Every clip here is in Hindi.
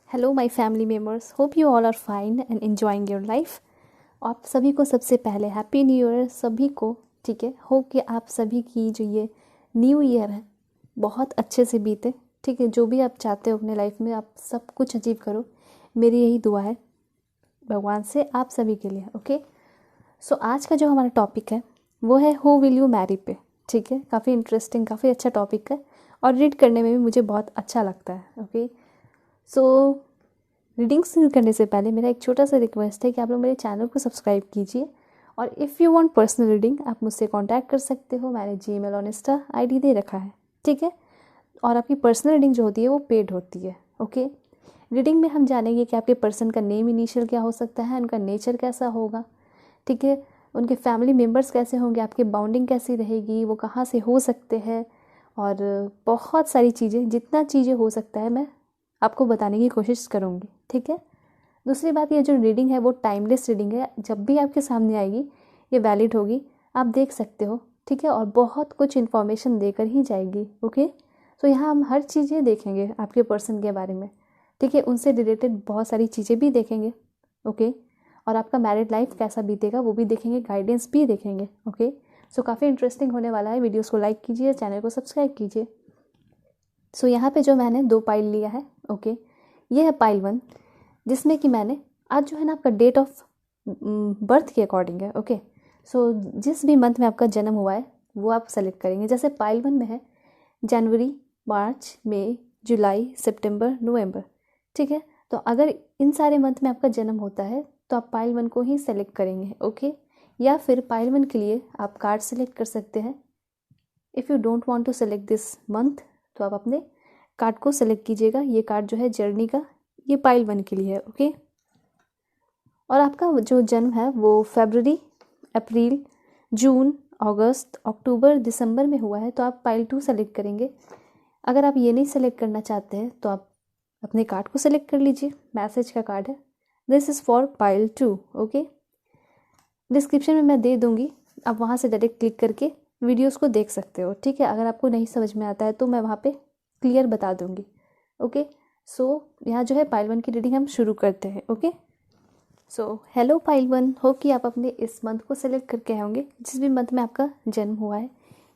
Hello my family members, hope you all are fine and enjoying your life. आप सभी को सबसे पहले हैप्पी न्यू ईयर सभी को। ठीक है, होप कि आप सभी की जो ये न्यू ईयर है बहुत अच्छे से बीते। ठीक है, जो भी आप चाहते हो अपने लाइफ में आप सब कुछ अचीव करो, मेरी यही दुआ है भगवान से आप सभी के लिए। ओके, सो आज का जो हमारा टॉपिक है वो है हु विल यू मैरी पे। ठीक है, काफ़ी इंटरेस्टिंग, काफ़ी अच्छा टॉपिक है और रीड करने में भी मुझे बहुत अच्छा लगता है। ओके, सो रीडिंग शुरू करने से पहले मेरा एक छोटा सा रिक्वेस्ट है कि आप लोग मेरे चैनल को सब्सक्राइब कीजिए और if you want personal reading आप मुझसे कांटेक्ट कर सकते हो। मैंने जीमेल और इंस्टा आईडी दे रखा है। ठीक है, और आपकी पर्सनल रीडिंग जो होती है वो पेड होती है। ओके, रीडिंग में हम जानेंगे कि आपके पर्सन का नेम इनिशियल क्या हो सकता है, उनका नेचर कैसा होगा। ठीक है, उनके फैमिली मेम्बर्स कैसे होंगे, आपकी बाउंडिंग कैसी रहेगी, वो कहाँ से हो सकते हैं, और बहुत सारी चीज़ें, जितना चीज़ें हो सकता है मैं आपको बताने की कोशिश करूँगी। ठीक है, दूसरी बात, ये जो रीडिंग है वो टाइमलेस रीडिंग है, जब भी आपके सामने आएगी ये वैलिड होगी, आप देख सकते हो। ठीक है, और बहुत कुछ इन्फॉर्मेशन देकर ही जाएगी। ओके, तो यहाँ हम हर चीज़ें देखेंगे आपके पर्सन के बारे में। ठीक है, उनसे रिलेटेड बहुत सारी चीज़ें भी देखेंगे। ओके, और आपका मैरिड लाइफ कैसा बीतेगा वो भी देखेंगे, गाइडेंस भी देखेंगे। ओके, सो काफ़ी इंटरेस्टिंग होने वाला है। वीडियोस को लाइक कीजिए, चैनल को सब्सक्राइब कीजिए। सो यहाँ पे जो मैंने 2 पाइल लिया है। ओके, ये है पाइल 1, जिसमें कि मैंने आज जो है ना आपका डेट ऑफ बर्थ के अकॉर्डिंग है। ओके, सो जिस भी मंथ में आपका जन्म हुआ है वो आप सेलेक्ट करेंगे। जैसे पाइल 1 में है जनवरी, मार्च, मई, जुलाई, सितंबर, नवंबर। ठीक है, तो अगर इन सारे मंथ में आपका जन्म होता है तो आप पाइल 1 को ही सेलेक्ट करेंगे। ओके, या फिर पाइल 1 के लिए आप कार्ड सेलेक्ट कर सकते हैं। If you don't want to select this month तो आप अपने कार्ड को सेलेक्ट कीजिएगा। ये कार्ड जो है जर्नी का, ये पाइल 1 के लिए है। ओके, और आपका जो जन्म है वो फरवरी, अप्रैल, जून, अगस्त, अक्टूबर, दिसंबर में हुआ है तो आप पाइल 2 सेलेक्ट करेंगे। अगर आप ये नहीं सेलेक्ट करना चाहते हैं तो आप अपने कार्ड को सेलेक्ट कर लीजिए। मैसेज का कार्ड है, this is for pile 2। Okay, description में मैं दे दूँगी, आप वहाँ से डायरेक्ट क्लिक करके वीडियोस को देख सकते हो। ठीक है, अगर आपको नहीं समझ में आता है तो मैं वहाँ पे क्लियर बता दूँगी। ओके, सो यहाँ जो है पाइल 1 की रीडिंग हम शुरू करते हैं। Okay, so hello pile 1, hope कि आप अपने इस मंथ को सेलेक्ट करके आए होंगे, जिस भी मंथ में आपका जन्म हुआ है,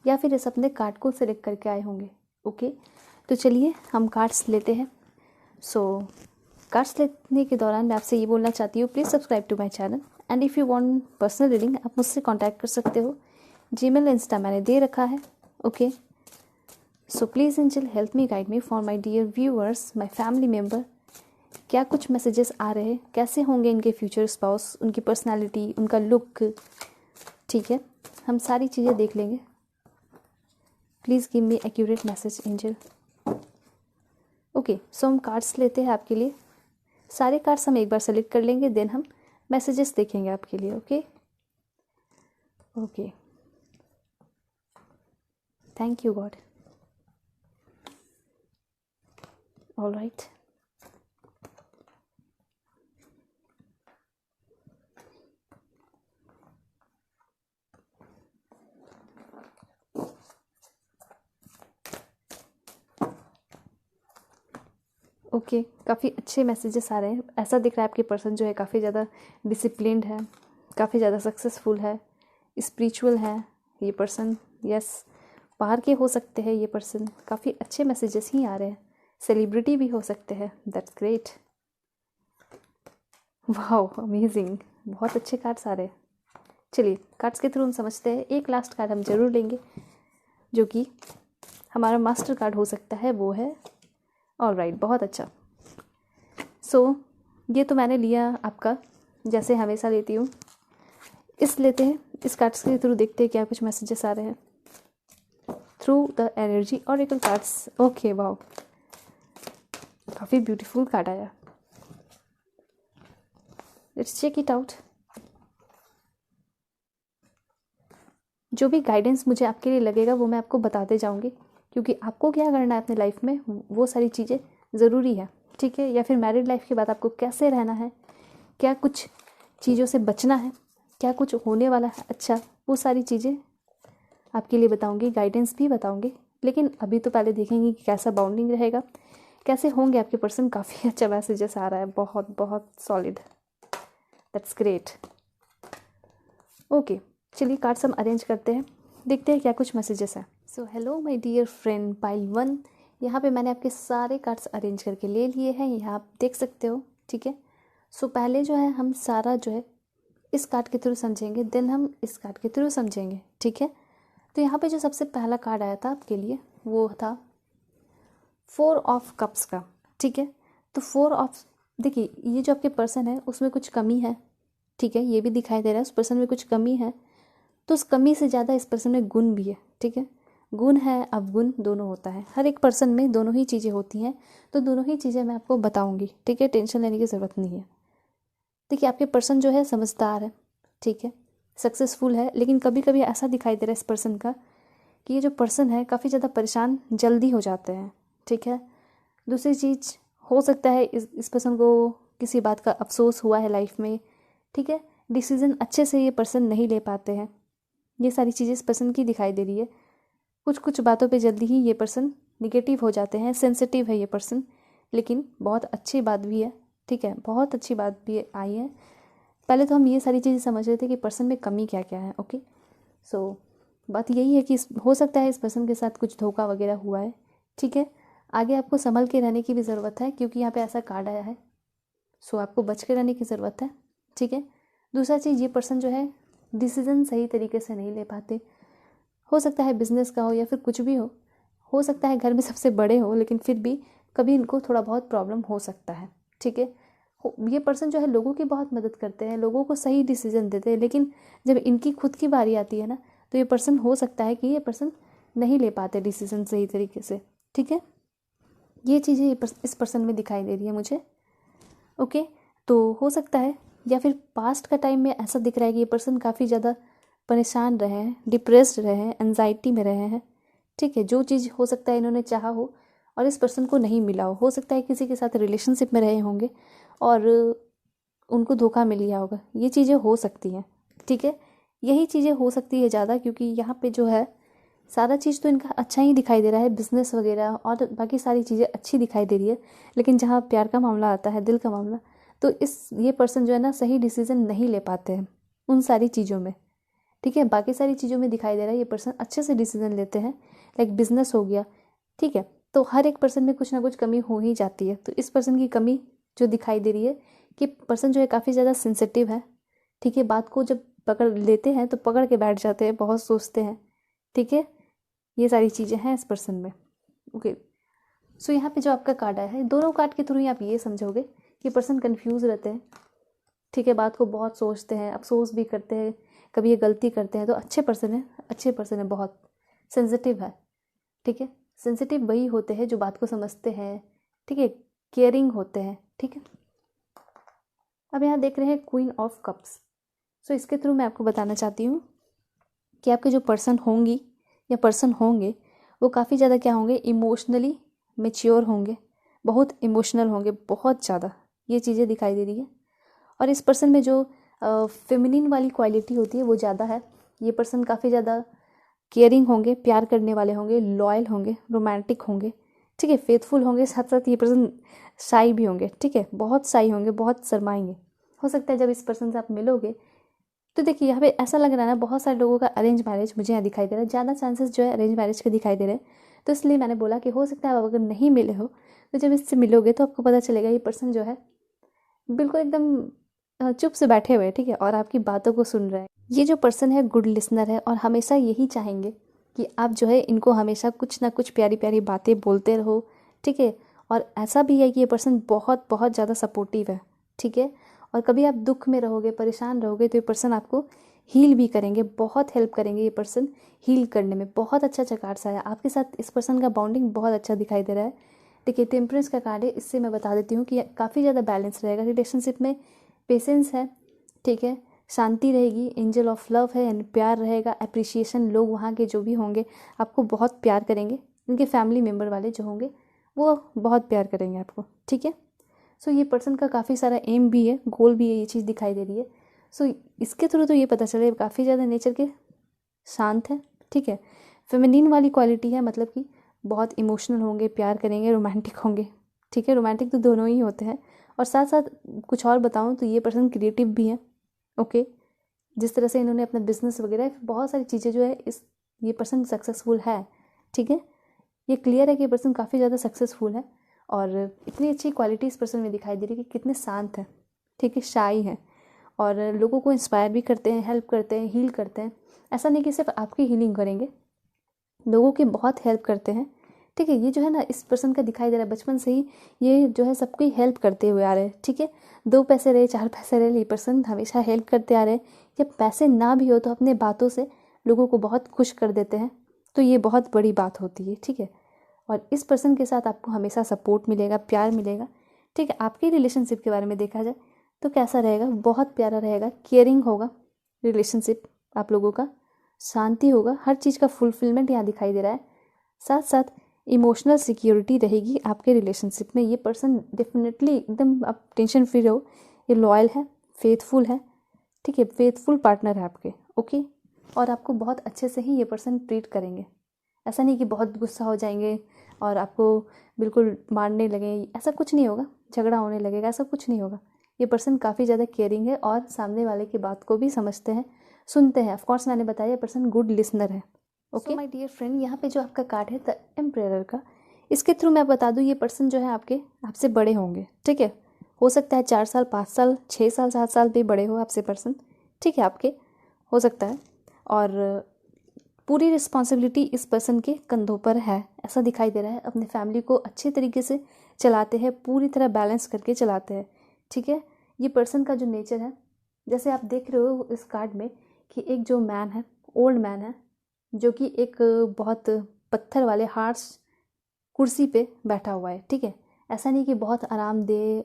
या फिर इस अपने कार्ड को सेलेक्ट करके आए होंगे। ओके, तो चलिए हम कार्ड्स लेते हैं। सो कार्ड्स लेने के दौरान मैं आपसे ये बोलना चाहती हूँ, please subscribe to my channel and if you want personal reading आप मुझसे कांटेक्ट कर सकते हो। जीमेल, इंस्टा मैंने दे रखा है। Okay, so please angel help me, guide me for my dear viewers, my family member. क्या कुछ मैसेजेस आ रहे हैं, कैसे होंगे इनके फ्यूचर स्पाउस, उनकी पर्सनालिटी, उनका लुक। ठीक है, हम सारी चीज़ें देख लेंगे। Please give me accurate message angel. Okay, so हम कार्ड्स लेते हैं आपके लिए। सारे कार्ड्स हम एक बार सेलेक्ट कर लेंगे, देन हम मैसेजेस देखेंगे आपके लिए। Okay okay, thank you God. All right, okay, काफ़ी अच्छे मैसेजेस आ रहे हैं। ऐसा दिख रहा है आपके पर्सन जो है काफ़ी ज़्यादा डिसिप्लिन्ड है, काफ़ी ज़्यादा सक्सेसफुल है, स्पिरिचुअल है ये पर्सन। यस, बाहर के हो सकते हैं ये पर्सन। काफ़ी अच्छे मैसेजेस ही आ रहे हैं, सेलिब्रिटी भी हो सकते हैं। दैट्स ग्रेट, वाओ, अमेजिंग, बहुत अच्छे कार्ड्स आ रहे हैं। चलिए कार्ड्स के थ्रू हम समझते हैं। एक लास्ट कार्ड हम ज़रूर लेंगे जो कि हमारा मास्टर कार्ड हो सकता है, वो है ऑल राइट, बहुत अच्छा। सो ये तो मैंने लिया आपका, जैसे हमेशा लेती हूँ। इस लेते हैं, इस कार्ड्स के थ्रू देखते हैं क्या कुछ मैसेजेस आ रहे हैं through the energy oracle cards. Okay, wow, काफ़ी ब्यूटीफुल कार्ड आया। Let's check it out. जो भी गाइडेंस मुझे आपके लिए लगेगा वो मैं आपको बताते जाऊंगी, क्योंकि आपको क्या करना है अपने लाइफ में वो सारी चीज़ें ज़रूरी है। ठीक है, या फिर मैरिड लाइफ के बाद आपको कैसे रहना है, क्या कुछ चीज़ों से बचना है, क्या कुछ होने वाला है अच्छा, वो सारी चीज़ें आपके लिए बताऊंगी, गाइडेंस भी बताऊंगी। लेकिन अभी तो पहले देखेंगे कि कैसा बाउंडिंग रहेगा, कैसे होंगे आपके पर्सन, काफ़ी अच्छा मैसेजेस आ रहा है, बहुत बहुत सॉलिड, दैट्स ग्रेट। ओके, चलिए कार्ड्स हम अरेंज करते हैं, देखते हैं क्या कुछ मैसेजेस हैं। So hello my dear friend pile 1, यहाँ पे मैंने आपके सारे कार्ड्स अरेंज करके ले लिए हैं, यहाँ आप देख सकते हो, ठीक है। सो पहले जो है हम सारा जो है इस कार्ड के थ्रू समझेंगे, देन हम इस कार्ड के थ्रू समझेंगे, ठीक है। तो यहाँ पे जो सबसे पहला कार्ड आया था आपके लिए वो था 4 ऑफ कप्स का, ठीक है। तो 4 ऑफ, देखिए ये जो आपके पर्सन है उसमें कुछ कमी है, ठीक है, ये भी दिखाई दे रहा है उस पर्सन में कुछ कमी है। तो उस कमी से ज़्यादा इस पर्सन में गुण भी है, ठीक है। गुण है, अवगुण दोनों होता है, हर एक पर्सन में दोनों ही चीज़ें होती हैं। तो दोनों ही चीज़ें मैं आपको बताऊंगी, ठीक है, टेंशन लेने की ज़रूरत नहीं है। देखिए आपके पर्सन जो है समझदार है, ठीक है, सक्सेसफुल है, लेकिन कभी कभी ऐसा दिखाई दे रहा है इस पर्सन का कि ये जो पर्सन है काफ़ी ज़्यादा परेशान जल्दी हो जाते हैं, ठीक है। दूसरी चीज़ हो सकता है इस पर्सन को किसी बात का अफसोस हुआ है लाइफ में, ठीक है, डिसीज़न अच्छे से ये पर्सन नहीं ले पाते हैं, ये सारी चीज़ें इस पर्सन की दिखाई दे रही है। कुछ कुछ बातों पे जल्दी ही ये पर्सन निगेटिव हो जाते हैं, सेंसिटिव है ये पर्सन, लेकिन बहुत अच्छी बात भी है, ठीक है, बहुत अच्छी बात भी आई है। पहले तो हम ये सारी चीज़ें समझ रहे थे कि पर्सन में कमी क्या क्या है, ओके। सो बात यही है कि हो सकता है इस पर्सन के साथ कुछ धोखा वगैरह हुआ है, ठीक है। आगे आपको संभल के रहने की भी ज़रूरत है, क्योंकि यहाँ पे ऐसा कार्ड आया है, सो आपको बच के रहने की ज़रूरत है, ठीक है। दूसरा चीज़, ये पर्सन जो है डिसीज़न सही तरीके से नहीं ले पाते, हो सकता है बिजनेस का हो या फिर कुछ भी हो सकता है घर में सबसे बड़े हो, लेकिन फिर भी कभी इनको थोड़ा बहुत प्रॉब्लम हो सकता है, ठीक है। ये पर्सन जो है लोगों की बहुत मदद करते हैं, लोगों को सही डिसीजन देते हैं, लेकिन जब इनकी खुद की बारी आती है ना, तो ये पर्सन हो सकता है कि ये पर्सन नहीं ले पाते डिसीजन सही तरीके से, ठीक है। ये चीज़ें इस पर्सन में दिखाई दे रही है मुझे, ओके। तो हो सकता है या फिर पास्ट का टाइम में ऐसा दिख रहा है कि ये पर्सन काफ़ी ज़्यादा परेशान रहे हैं, डिप्रेस्ड रहे हैं, एंजाइटी में रहे हैं, ठीक है। जो चीज़ हो सकता है इन्होंने चाहा हो और इस पर्सन को नहीं मिला हो सकता है किसी के साथ रिलेशनशिप में रहे होंगे और उनको धोखा मिल गया होगा, ये चीज़ें हो सकती हैं, ठीक है। यही चीज़ें हो सकती है ज़्यादा, क्योंकि यहाँ पे जो है सारा चीज़ तो इनका अच्छा ही दिखाई दे रहा है, बिजनेस वगैरह और बाकी सारी चीज़ें अच्छी दिखाई दे रही है, लेकिन जहाँ प्यार का मामला आता है, दिल का मामला, तो ये पर्सन जो है ना सही डिसीजन नहीं ले पाते हैं उन सारी चीज़ों में, ठीक है। बाकी सारी चीज़ों में दिखाई दे रहा है ये पर्सन अच्छे से डिसीजन लेते हैं, लाइक बिजनेस हो गया, ठीक है। तो हर एक पर्सन में कुछ ना कुछ कमी हो ही जाती है, तो इस पर्सन की कमी जो दिखाई दे रही है कि पर्सन जो है काफ़ी ज़्यादा सेंसिटिव है, ठीक है। बात को जब पकड़ लेते हैं तो पकड़ के बैठ जाते हैं, बहुत सोचते हैं, ठीक है। ये सारी चीज़ें हैं इस पर्सन में, ओके। सो यहाँ पे जो आपका कार्ड आया है, दोनों कार्ड के थ्रू ही आप ये समझोगे कि पर्सन कंफ्यूज रहते हैं, ठीक है, बात को बहुत सोचते हैं, अफसोस भी करते हैं, कभी ये गलती करते हैं। तो अच्छे पर्सन है, अच्छे पर्सन है, बहुत सेंसिटिव है, ठीक है। सेंसिटिव वही होते हैं जो बात को समझते हैं, ठीक है, केयरिंग होते हैं, ठीक है। अब यहाँ देख रहे हैं क्वीन ऑफ कप्स। सो इसके थ्रू मैं आपको बताना चाहती हूँ कि आपके जो पर्सन होंगी या पर्सन होंगे वो काफ़ी ज़्यादा क्या होंगे, इमोशनली मेच्योर होंगे, बहुत इमोशनल होंगे, बहुत ज़्यादा, ये चीज़ें दिखाई दे रही है। और इस पर्सन में जो फेमिनिन वाली क्वालिटी होती है वो ज़्यादा है। ये पर्सन काफ़ी ज़्यादा केयरिंग होंगे, प्यार करने वाले होंगे, लॉयल होंगे, रोमांटिक होंगे, ठीक है, फेथफुल होंगे, साथ साथ ये पर्सन शाई भी होंगे, ठीक है, बहुत शाई होंगे, बहुत शर्माएंगे। हो सकता है जब इस पर्सन से आप मिलोगे तो देखिए यहाँ पे ऐसा लग रहा है ना, बहुत सारे लोगों का अरेंज मैरिज मुझे यहाँ दिखाई दे रहा है, ज़्यादा चांसेस जो है अरेंज मैरिज के दिखाई दे रहे हैं। तो इसलिए मैंने बोला कि हो सकता है आप अगर नहीं मिले हो तो जब इससे मिलोगे तो आपको पता चलेगा ये पर्सन जो है बिल्कुल एकदम चुप से बैठे हुए हैं, ठीक है, और आपकी बातों को सुन रहे हैं। ये जो पर्सन है गुड लिसनर है और हमेशा यही चाहेंगे कि आप जो है इनको हमेशा कुछ ना कुछ प्यारी प्यारी बातें बोलते रहो, ठीक है। और ऐसा भी है कि ये पर्सन बहुत बहुत ज़्यादा सपोर्टिव है, ठीक है। और कभी आप दुख में रहोगे, परेशान रहोगे, तो ये पर्सन आपको हील भी करेंगे, बहुत हेल्प करेंगे ये पर्सन हील करने में। बहुत अच्छा अच्छा कार्ड आया आपके साथ, इस पर्सन का बॉन्डिंग बहुत अच्छा दिखाई दे रहा है। देखिए टेम्परेंस का कार्ड है, इससे मैं बता देती हूँ कि काफ़ी ज़्यादा बैलेंस रहेगा रिलेशनशिप में, पेशेंस है, ठीक है, शांति रहेगी, एंजल ऑफ लव है यानी प्यार रहेगा, अप्रिसिएशन, लोग वहाँ के जो भी होंगे आपको बहुत प्यार करेंगे, उनके फैमिली मेम्बर वाले जो होंगे वो बहुत प्यार करेंगे आपको, ठीक है। सो ये पर्सन का काफ़ी सारा एम भी है, गोल भी है, ये चीज़ दिखाई दे रही है। सो इसके थ्रू तो ये पता चले काफ़ी ज़्यादा नेचर के शांत है, ठीक है, फेमिनिन वाली क्वालिटी है, मतलब कि बहुत इमोशनल होंगे, प्यार करेंगे, रोमांटिक होंगे, ठीक है। रोमांटिक तो दोनों ही होते हैं। और साथ साथ कुछ और बताऊँ तो ये पर्सन क्रिएटिव भी है। ओके, जिस तरह से इन्होंने अपना बिजनेस वगैरह बहुत सारी चीज़ें जो है ये पर्सन सक्सेसफुल है। ठीक है, ये क्लियर है कि ये पर्सन काफ़ी ज़्यादा सक्सेसफुल है और इतनी अच्छी क्वालिटी इस पर्सन में दिखाई दे रही है कि कितने शांत हैं, ठीक है, शाई हैं और लोगों को इंस्पायर भी करते हैं, हेल्प करते हैं, हील करते हैं। ऐसा नहीं कि सिर्फ आपकी हीलिंग करेंगे, लोगों की बहुत हेल्प करते हैं। ठीक है, ये जो है ना इस पर्सन का दिखाई दे रहा है बचपन से ही ये जो है सबकी हेल्प करते हुए आ रहे हैं। ठीक है, 2 पैसे रहे 4 पैसे रहे, ये पर्सन हमेशा हेल्प करते आ रहे हैं। या पैसे ना भी हो तो अपने बातों से लोगों को बहुत खुश कर देते हैं, तो ये बहुत बड़ी बात होती है। ठीक है, और इस पर्सन के साथ आपको हमेशा सपोर्ट मिलेगा, प्यार मिलेगा। ठीक है, आपके रिलेशनशिप के बारे में देखा जाए तो कैसा रहेगा, बहुत प्यारा रहेगा, केयरिंग होगा रिलेशनशिप आप लोगों का, शांति होगा, हर चीज़ का फुलफिलमेंट यहाँ दिखाई दे रहा है। साथ साथ इमोशनल सिक्योरिटी रहेगी आपके रिलेशनशिप में। ये पर्सन डेफिनेटली एकदम आप टेंशन फ्री रहो, ये लॉयल है, फेथफुल है। ठीक है, फेथफुल पार्टनर है आपके। ओके, और आपको बहुत अच्छे से ही ये पर्सन ट्रीट करेंगे। ऐसा नहीं कि बहुत गुस्सा हो जाएंगे और आपको बिल्कुल मारने लगे, ऐसा कुछ नहीं होगा, झगड़ा होने लगेगा, ऐसा कुछ नहीं होगा। ये पर्सन काफ़ी ज़्यादा केयरिंग है और सामने वाले की बात को भी समझते हैं, सुनते हैं। ऑफकोर्स मैंने बताया ये पर्सन गुड लिसनर है। ओके माय डियर फ्रेंड, यहाँ पे जो आपका कार्ड है द एम्परर का, इसके थ्रू मैं बता दूँ ये पर्सन जो है आपसे बड़े होंगे। ठीक है, हो सकता है 4 साल 5 साल 6 साल 7 साल भी बड़े हो आपसे पर्सन। ठीक है, आपके हो सकता है, और पूरी रिस्पॉन्सिबिलिटी इस पर्सन के कंधों पर है, ऐसा दिखाई दे रहा है। अपने फैमिली को अच्छे तरीके से चलाते हैं, पूरी तरह बैलेंस करके चलाते हैं। ठीक है, ये पर्सन का जो नेचर है, जैसे आप देख रहे हो इस कार्ड में कि एक जो मैन है, ओल्ड मैन है, जो कि एक बहुत पत्थर वाले हार्श कुर्सी पे बैठा हुआ है। ठीक है, ऐसा नहीं कि बहुत आरामदेह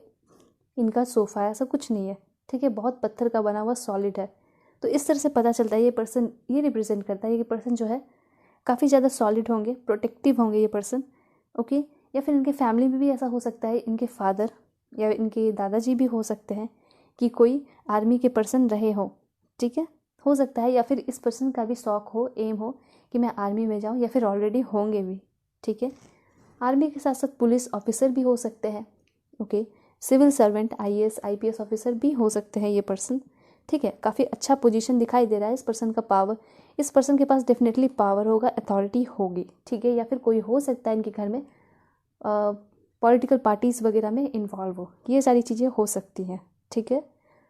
इनका सोफ़ा है, ऐसा कुछ नहीं है। ठीक है, बहुत पत्थर का बना हुआ सॉलिड है। तो इस तरह से पता चलता है ये पर्सन, ये रिप्रेजेंट करता है ये पर्सन जो है काफ़ी ज़्यादा सॉलिड होंगे, प्रोटेक्टिव होंगे ये पर्सन। ओके, या फिर इनके फैमिली में भी ऐसा हो सकता है, इनके फादर या इनके दादाजी भी हो सकते हैं कि कोई आर्मी के पर्सन रहे हो। ठीक है, हो सकता है, या फिर इस पर्सन का भी शौक हो, एम हो कि मैं आर्मी में जाऊँ, या फिर ऑलरेडी होंगे भी। ठीक है, आर्मी के साथ साथ पुलिस ऑफिसर भी हो सकते हैं। Okay, civil servant, IAS IPS officer भी हो सकते हैं ये पर्सन। ठीक है, काफ़ी अच्छा पोजीशन दिखाई दे रहा है इस पर्सन का। पावर, इस पर्सन के पास डेफिनेटली पावर होगा, अथॉरिटी होगी। ठीक है, या फिर कोई हो सकता है इनके घर में पॉलिटिकल पार्टीज़ वगैरह में इन्वॉल्व हो, ये सारी चीज़ें हो सकती हैं। ठीक है,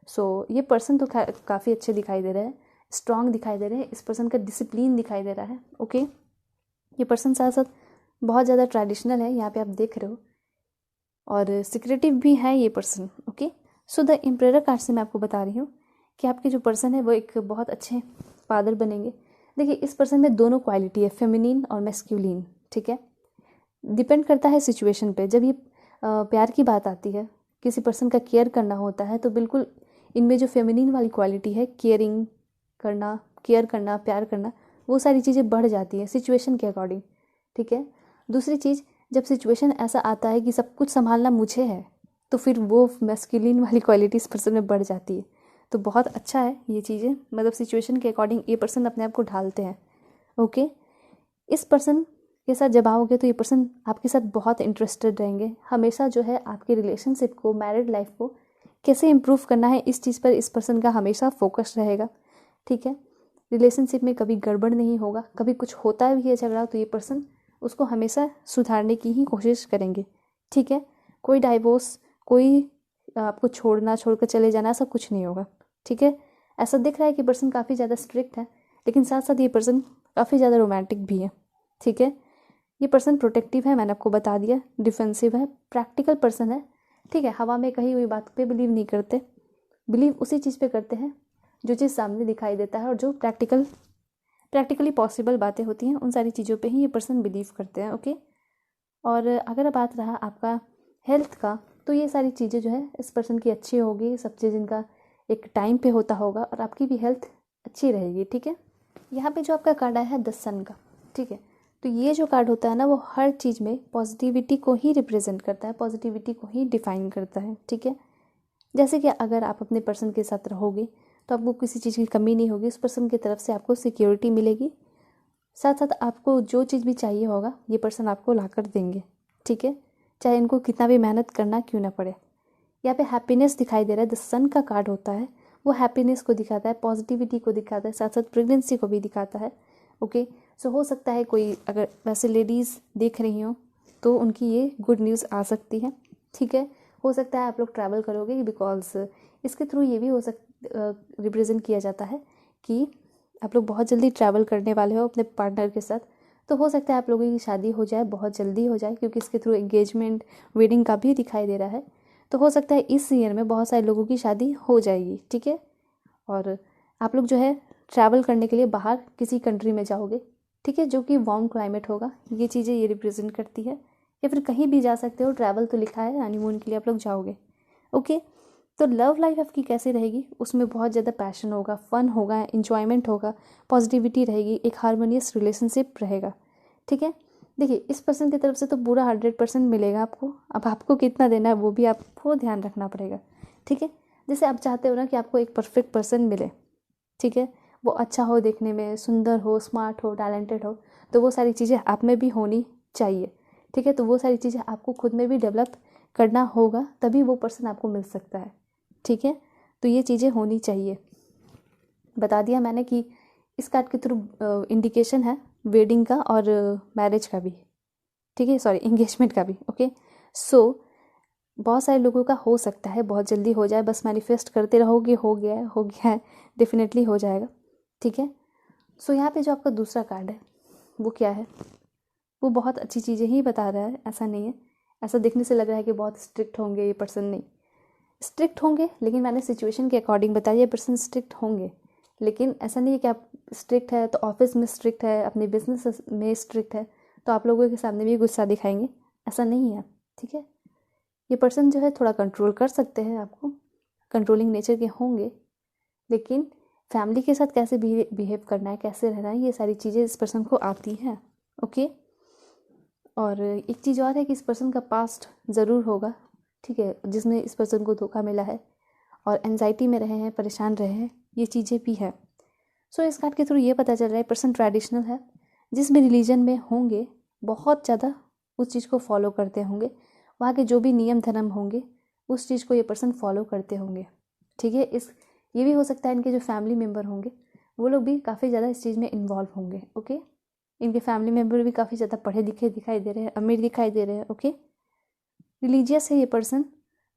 सो ये पर्सन तो काफ़ी अच्छे दिखाई दे रहे हैं, स्ट्रॉन्ग दिखाई दे रहे हैं। इस पर्सन का डिसिप्लिन दिखाई दे रहा है। ओके, ये पर्सन साथ साथ बहुत ज़्यादा ट्रेडिशनल है, यहाँ पे आप देख रहे हो, और सिक्रेटिव भी है ये person. Okay, so the emperor card से मैं आपको बता रही हूँ कि आपके जो पर्सन है वो एक बहुत अच्छे फादर बनेंगे। देखिए, इस पर्सन में दोनों क्वालिटी है, फेमिनिन और मैस्कुलिन। ठीक है, डिपेंड करता है सिचुएशन पे। जब ये प्यार की बात आती है, किसी पर्सन का केयर करना होता है, तो बिल्कुल इनमें जो फेमिनिन वाली क्वालिटी है, केयरिंग करना, केयर करना, प्यार करना, वो सारी चीज़ें बढ़ जाती हैं सिचुएशन के अकॉर्डिंग। ठीक है, दूसरी चीज़, जब सिचुएशन ऐसा आता है कि सब कुछ संभालना मुझे है, तो फिर वो मैस्कुलिन वाली क्वालिटी इस पर्सन में बढ़ जाती है। तो बहुत अच्छा है ये चीज़ें, मतलब सिचुएशन के अकॉर्डिंग ये पर्सन अपने आप को ढालते हैं। ओके, इस पर्सन के साथ जब आओगे तो ये पर्सन आपके साथ बहुत इंटरेस्टेड रहेंगे। हमेशा जो है आपके रिलेशनशिप को, मैरिड लाइफ को कैसे इम्प्रूव करना है, इस चीज़ पर इस पर्सन का हमेशा फोकस रहेगा। ठीक है, रिलेशनशिप में कभी गड़बड़ नहीं होगा, कभी कुछ होता भी है झगड़ा तो ये पर्सन उसको हमेशा सुधारने की ही कोशिश करेंगे। ठीक है, कोई डाइवोर्स, कोई आपको छोड़कर चले जाना, ऐसा कुछ नहीं होगा। ठीक है, ऐसा दिख रहा है कि पर्सन काफ़ी ज़्यादा स्ट्रिक्ट है, लेकिन साथ साथ ये पर्सन काफ़ी ज़्यादा रोमांटिक भी है। ठीक है, ये पर्सन प्रोटेक्टिव है, मैंने आपको बता दिया, डिफेंसिव है, प्रैक्टिकल पर्सन है। ठीक है, हवा में कही हुई बात पे बिलीव नहीं करते, बिलीव उसी चीज़ पे करते हैं जो चीज़ सामने दिखाई देता है, और जो प्रैक्टिकली पॉसिबल बातें होती हैं उन सारी चीज़ों पे ही ये पर्सन बिलीव करते हैं। ओके, और अगर बात रहा आपका हेल्थ का, तो ये सारी चीज़ें जो है इस पर्सन की अच्छी होगी, सब चीज़ इनका एक टाइम पे होता होगा, और आपकी भी हेल्थ अच्छी रहेगी। ठीक है, यहाँ पे जो आपका कार्ड आया है 10 सन का। ठीक है, तो ये जो कार्ड होता है ना, वो हर चीज़ में पॉजिटिविटी को ही रिप्रेजेंट करता है, पॉजिटिविटी को ही डिफाइन करता है। ठीक है, जैसे कि अगर आप अपने पर्सन के साथ रहोगे तो आपको किसी चीज़ की कमी नहीं होगी, उस पर्सन की तरफ से आपको सिक्योरिटी मिलेगी, साथ साथ आपको जो चीज़ भी चाहिए होगा ये पर्सन आपको ला कर देंगे। ठीक है, चाहे इनको कितना भी मेहनत करना क्यों ना पड़े। यहाँ पे हैप्पीनेस दिखाई दे रहा है, द सन का कार्ड होता है, वो हैप्पीनेस को दिखाता है, पॉजिटिविटी को दिखाता है, साथ साथ प्रेगनेंसी को भी दिखाता है। ओके, सो हो सकता है कोई अगर वैसे लेडीज़ देख रही हो तो उनकी ये गुड न्यूज़ आ सकती है। ठीक है, हो सकता है आप लोग ट्रैवल करोगे, बिकॉज इसके थ्रू ये भी हो रिप्रेजेंट किया जाता है कि आप लोग बहुत जल्दी ट्रैवल करने वाले हो अपने पार्टनर के साथ। तो हो सकता है आप लोगों की शादी हो जाए, बहुत जल्दी हो जाए, क्योंकि इसके थ्रू एंगेजमेंट वेडिंग का भी दिखाई दे रहा है। तो हो सकता है इस ईयर में बहुत सारे लोगों की शादी हो जाएगी। ठीक है, और आप लोग जो है ट्रैवल करने के लिए बाहर किसी कंट्री में जाओगे। ठीक है, जो कि वार्म क्लाइमेट होगा, ये चीज़ें ये रिप्रेजेंट करती है। या फिर कहीं भी जा सकते हो, ट्रैवल तो लिखा है, हनीमून के लिए आप लोग जाओगे। ओके, तो लव लाइफ आपकी कैसी रहेगी, उसमें बहुत ज़्यादा पैशन होगा, फन होगा, इन्जॉयमेंट होगा, पॉजिटिविटी रहेगी, एक हारमोनियस रिलेशनशिप रहेगा। ठीक है, देखिए इस पर्सन की तरफ से तो पूरा 100% मिलेगा आपको। अब आपको कितना देना है वो भी आपको ध्यान रखना पड़ेगा। ठीक है, जैसे आप चाहते हो ना कि आपको एक परफेक्ट पर्सन मिले। ठीक है, वो अच्छा हो, देखने में सुंदर हो, स्मार्ट हो, टैलेंटेड हो, तो वो सारी चीज़ें आप में भी होनी चाहिए। ठीक है, तो वो सारी चीज़ें आपको खुद में भी डेवलप करना होगा, तभी वो पर्सन आपको मिल सकता है। ठीक है, तो ये चीज़ें होनी चाहिए। बता दिया मैंने कि इस कार्ड के थ्रू इंडिकेशन है वेडिंग का और मैरिज का भी। ठीक है, सॉरी एंगेजमेंट का भी। ओके, सो बहुत सारे लोगों का हो सकता है बहुत जल्दी हो जाए, बस मैनिफेस्ट करते रहोगे, हो गया है, हो गया है, डेफिनेटली हो जाएगा। ठीक है, सो यहाँ पे जो आपका दूसरा कार्ड है वो क्या है, वो बहुत अच्छी चीज़ें ही बता रहा है, ऐसा नहीं है। ऐसा देखने से लग रहा है कि बहुत स्ट्रिक्ट होंगे ये पर्सन, नहीं स्ट्रिक्ट होंगे, लेकिन मैंने सिचुएशन के अकॉर्डिंग बताया ये पर्सन स्ट्रिक्ट होंगे। लेकिन ऐसा नहीं है कि आप स्ट्रिक्ट है तो ऑफिस में स्ट्रिक्ट है, अपने बिजनेस में स्ट्रिक्ट है तो आप लोगों के सामने भी गुस्सा दिखाएंगे, ऐसा नहीं है। ठीक है, ये पर्सन जो है थोड़ा कंट्रोल कर सकते हैं आपको, कंट्रोलिंग नेचर के होंगे, लेकिन फैमिली के साथ कैसे बिहेव करना है, कैसे रहना है, ये सारी चीज़ें इस पर्सन को आती हैं। ओके, और एक चीज़ और है कि इस पर्सन का पास्ट ज़रूर होगा। ठीक है, जिसमें इस पर्सन को धोखा मिला है और एंजाइटी में रहे हैं, परेशान रहे हैं, ये चीज़ें भी है। सो इस कार्ड के थ्रू ये पता चल रहा है पर्सन ट्रेडिशनल है, जिस भी रिलीजन में होंगे बहुत ज़्यादा उस चीज़ को फॉलो करते होंगे, वहाँ के जो भी नियम धर्म होंगे उस चीज़ को ये पर्सन फॉलो करते होंगे। ठीक है, ये भी हो सकता है इनके जो फैमिली मेम्बर होंगे वो लोग भी काफ़ी ज़्यादा इस चीज़ में इन्वॉल्व होंगे। ओके, इनके फैमिली मेम्बर भी काफ़ी ज़्यादा पढ़े लिखे दिखाई दे रहे हैं, अमीर दिखाई दे रहे हैं। ओके, रिलीजियस है ये पर्सन,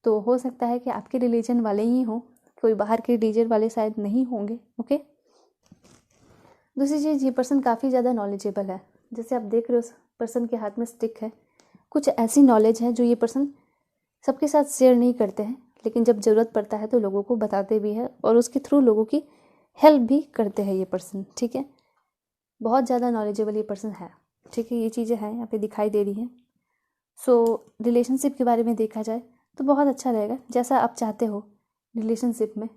तो हो सकता है कि आपके रिलीजन वाले ही हों, कोई बाहर के रिलीजन वाले शायद नहीं होंगे। ओके, दूसरी चीज़, ये पर्सन काफ़ी ज़्यादा नॉलेजेबल है। जैसे आप देख रहे हो पर्सन के हाथ में स्टिक है, कुछ ऐसी नॉलेज है जो ये पर्सन सबके साथ शेयर नहीं करते हैं, लेकिन जब ज़रूरत पड़ता है तो लोगों को बताते भी हैं और उसके थ्रू लोगों की हेल्प भी करते हैं ये पर्सन। ठीक है, बहुत ज़्यादा नॉलेजेबल ये पर्सन है। ठीक है, ये चीज़ें हैं यहाँ पे दिखाई दे रही हैं। सो रिलेशनशिप के बारे में देखा जाए तो बहुत अच्छा रहेगा, जैसा आप चाहते हो रिलेशनशिप में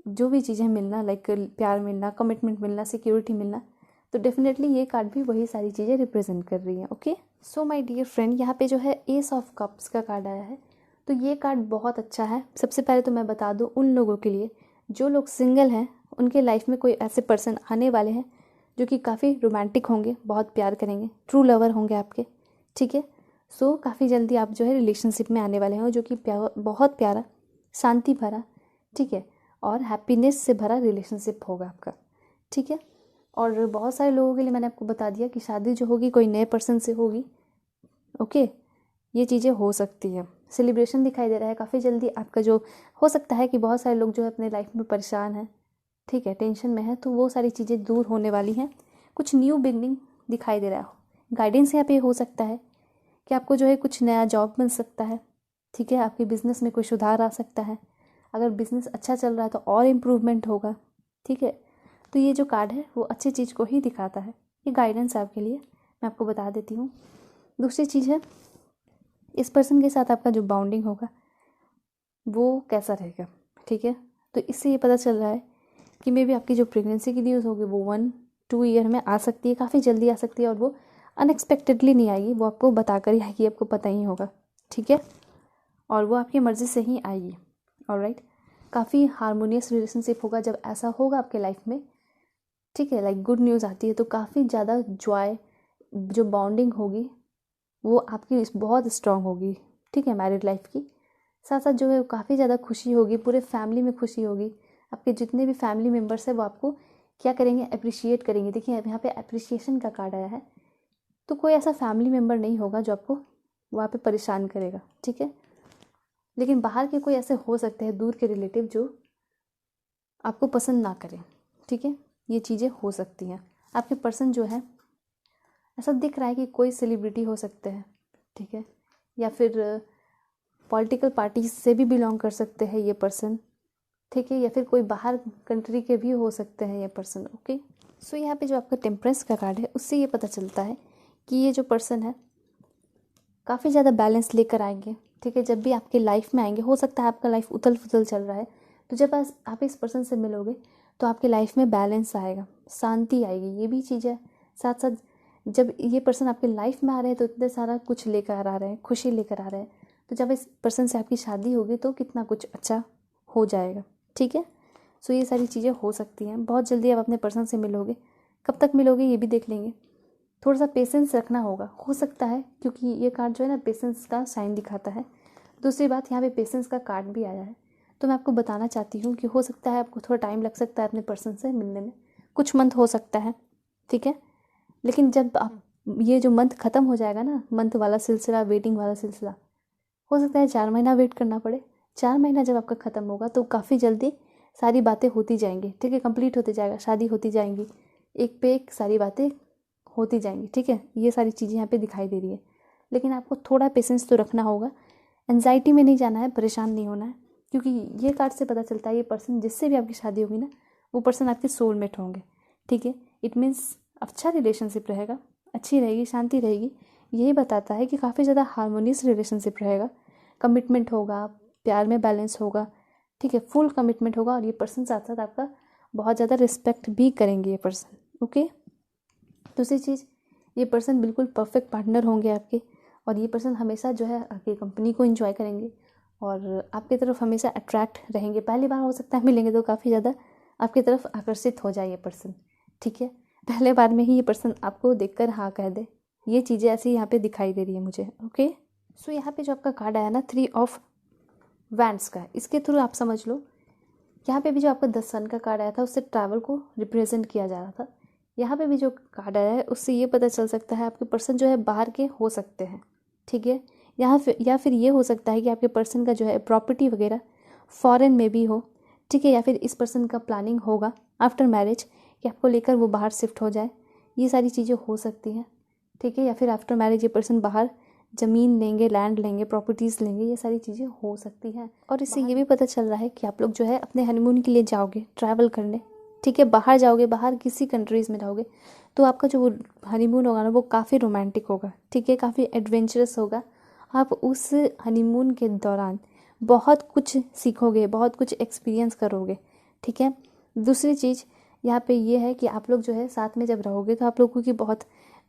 जो भी चीज़ें मिलना, लाइक प्यार मिलना, कमिटमेंट मिलना, सिक्योरिटी मिलना, तो डेफिनेटली ये कार्ड भी वही सारी चीज़ें रिप्रेजेंट कर रही हैं। Okay, so my dear friend, यहाँ पे जो है एस ऑफ कप्स का कार्ड आया है, तो ये कार्ड बहुत अच्छा है। सबसे पहले तो मैं बता दूँ उन लोगों के लिए जो लोग सिंगल हैं, उनके लाइफ में कोई ऐसे पर्सन आने वाले हैं जो कि काफ़ी रोमांटिक होंगे, बहुत प्यार करेंगे, ट्रू लवर होंगे आपके। ठीक है, सो काफ़ी जल्दी आप जो है रिलेशनशिप में आने वाले हैं, जो कि बहुत प्यारा, शांति भरा, ठीक है, और हैप्पीनेस से भरा रिलेशनशिप होगा आपका। ठीक है, और बहुत सारे लोगों के लिए मैंने आपको बता दिया कि शादी जो होगी कोई नए पर्सन से होगी। ओके, ये चीज़ें हो सकती है। सेलिब्रेशन दिखाई दे रहा है काफ़ी जल्दी आपका, जो हो सकता है कि बहुत सारे लोग जो है अपने लाइफ में परेशान हैं, ठीक है, टेंशन में है, तो वो सारी चीज़ें दूर होने वाली हैं। कुछ न्यू बिगनिंग दिखाई दे रहा हो, गाइडेंस यहाँ पे हो सकता है कि आपको जो है कुछ नया जॉब मिल सकता है। ठीक है, आपके बिज़नेस में कोई सुधार आ सकता है, अगर बिज़नेस अच्छा चल रहा है तो और इम्प्रूवमेंट होगा। ठीक है, तो ये जो कार्ड है वो अच्छी चीज़ को ही दिखाता है, ये गाइडेंस है आपके लिए, मैं आपको बता देती हूँ। दूसरी चीज़ है, इस पर्सन के साथ आपका जो बाउंडिंग होगा वो कैसा रहेगा। ठीक है, तो इससे ये पता चल रहा है कि मे बी आपकी जो प्रेगनेंसी की न्यूज़ होगी वो 1-2 ईयर में आ सकती है, काफ़ी जल्दी आ सकती है, और वो अनएक्सपेक्टेडली नहीं आएगी, वो आपको बता कर ही आएगी, आपको पता ही होगा। ठीक है, और वो आपकी मर्ज़ी से ही आएगी। ऑलराइट, काफ़ी हारमोनियस रिलेशनशिप होगा जब ऐसा होगा आपके लाइफ में। ठीक है, लाइक गुड न्यूज़ आती है तो काफ़ी ज़्यादा जॉय, जो बॉन्डिंग होगी वो आपकी बहुत स्ट्रांग होगी, ठीक है, मैरिड लाइफ की। साथ साथ जो है काफ़ी ज़्यादा खुशी होगी, पूरे फैमिली में खुशी होगी। आपके जितने भी फैमिली मेम्बर्स हैं वो आपको क्या करेंगे, अप्रिशिएट करेंगे। देखिए यहाँ पे अप्रिशिएशन का कार्ड आया है, तो कोई ऐसा फैमिली मेम्बर नहीं होगा जो आपको वहाँ पे परेशान करेगा, ठीक है। लेकिन बाहर के कोई ऐसे हो सकते हैं दूर के रिलेटिव जो आपको पसंद ना करें, ठीक है, ये चीज़ें हो सकती हैं। आपके पर्सन जो है ऐसा दिख रहा है कि कोई सेलिब्रिटी हो सकते हैं, ठीक है, या फिर पॉलिटिकल पार्टी से भी बिलोंग कर सकते हैं ये पर्सन, ठीक है, या फिर कोई बाहर कंट्री के भी हो सकते हैं ये पर्सन। ओके, सो यहाँ पे जो आपका टेम्परेंस का कार्ड है उससे ये पता चलता है कि ये जो पर्सन है काफ़ी ज़्यादा बैलेंस लेकर आएंगे, ठीक है। जब भी आपके लाइफ में आएंगे, हो सकता है आपका लाइफ उथल पुथल चल रहा है, तो जब आप इस पर्सन से मिलोगे तो आपके लाइफ में बैलेंस आएगा, शांति आएगी, ये भी चीज़ है। साथ साथ जब ये पर्सन आपके लाइफ में आ रहे हैं तो इतने सारा कुछ लेकर आ रहे हैं, खुशी लेकर आ रहे हैं, तो जब इस पर्सन से आपकी शादी होगी तो कितना कुछ अच्छा हो जाएगा, ठीक है। सो ये सारी चीज़ें हो सकती हैं। बहुत जल्दी आप अपने पर्सन से मिलोगे, कब तक मिलोगे ये भी देख लेंगे। थोड़ा सा पेशेंस रखना होगा, हो सकता है, क्योंकि ये कार्ड जो है ना पेशेंस का साइन दिखाता है। दूसरी बात, यहाँ पे पेशेंस का कार्ड भी आया है, तो मैं आपको बताना चाहती हूँ कि हो सकता है आपको थोड़ा टाइम लग सकता है अपने पर्सन से मिलने में, कुछ मंथ हो सकता है, ठीक है। लेकिन जब आप ये जो मंथ ख़त्म हो जाएगा ना, मंथ वाला सिलसिला, वेटिंग वाला सिलसिला, हो सकता है 4 महीना वेट करना पड़े। 4 महीना जब आपका ख़त्म होगा तो काफ़ी जल्दी सारी बातें होती जाएंगी, ठीक है, कंप्लीट होते जाएगा, शादी होती जाएंगी, एक पे एक सारी बातें होती जाएंगी, ठीक है। ये सारी चीज़ें यहाँ पे दिखाई दे रही है, लेकिन आपको थोड़ा पेशेंस तो रखना होगा। एंजाइटी में नहीं जाना है, परेशान नहीं होना है, क्योंकि ये कार्ड से पता चलता है ये पर्सन जिससे भी आपकी शादी होगी ना, वो पर्सन आपके सोलमेट होंगे, ठीक है। इट मीन्स अच्छा रिलेशनशिप रहेगा, अच्छी रहेगी, शांति रहेगी। यही बताता है कि काफ़ी ज़्यादा हार्मोनियस रिलेशनशिप रहेगा, कमिटमेंट होगा, प्यार में बैलेंस होगा, ठीक है, फुल कमिटमेंट होगा। और ये पर्सन साथ साथ आपका बहुत ज़्यादा रिस्पेक्ट भी करेंगे ये पर्सन, ओके। दूसरी चीज़, ये पर्सन बिल्कुल परफेक्ट पार्टनर होंगे आपके, और ये पर्सन हमेशा जो है आपकी कंपनी को एंजॉय करेंगे और आपकी तरफ हमेशा अट्रैक्ट रहेंगे। पहली बार हो सकता है मिलेंगे तो काफ़ी ज़्यादा आपकी तरफ आकर्षित हो जाए ये पर्सन, ठीक है। पहले बार में ही ये पर्सन आपको देखकर हाँ कह दे, ये चीज़ें ऐसी यहाँ पे दिखाई दे रही है मुझे, ओके। सो यहाँ पे जो आपका कार्ड आया ना 3 ऑफ वैंड्स का, इसके थ्रू आप समझ लो यहाँ पे भी जो आपका 10 सन का कार्ड आया था उससे ट्रैवल को रिप्रेजेंट किया जा रहा था। यहाँ पे भी जो कार्ड आया है उससे ये पता चल सकता है आपके पर्सन जो है बाहर के हो सकते हैं, ठीक है। या फिर ये हो सकता है कि आपके पर्सन का जो है प्रॉपर्टी वगैरह फॉरेन में भी हो, ठीक है। या फिर इस पर्सन का प्लानिंग होगा आफ्टर मैरिज कि आपको लेकर वो बाहर शिफ्ट हो जाए, ये सारी चीज़ें हो सकती हैं, ठीक है। या फिर आफ्टर मैरिज ये पर्सन बाहर ज़मीन लेंगे, लैंड लेंगे, प्रॉपर्टीज़ लेंगे, ये सारी चीज़ें हो सकती हैं। और इससे ये भी पता चल रहा है कि आप लोग जो है अपने हनीमून के लिए जाओगे ट्रैवल करने, ठीक है, बाहर जाओगे, बाहर किसी कंट्रीज़ में जाओगे, तो आपका जो वो हनीमून होगा ना वो काफ़ी रोमांटिक होगा, ठीक है, काफ़ी एडवेंचरस होगा। आप उस हनीमून के दौरान बहुत कुछ सीखोगे, बहुत कुछ एक्सपीरियंस करोगे, ठीक है। दूसरी चीज़ यहाँ पे ये है कि आप लोग जो है साथ में जब रहोगे तो आप लोगों की बहुत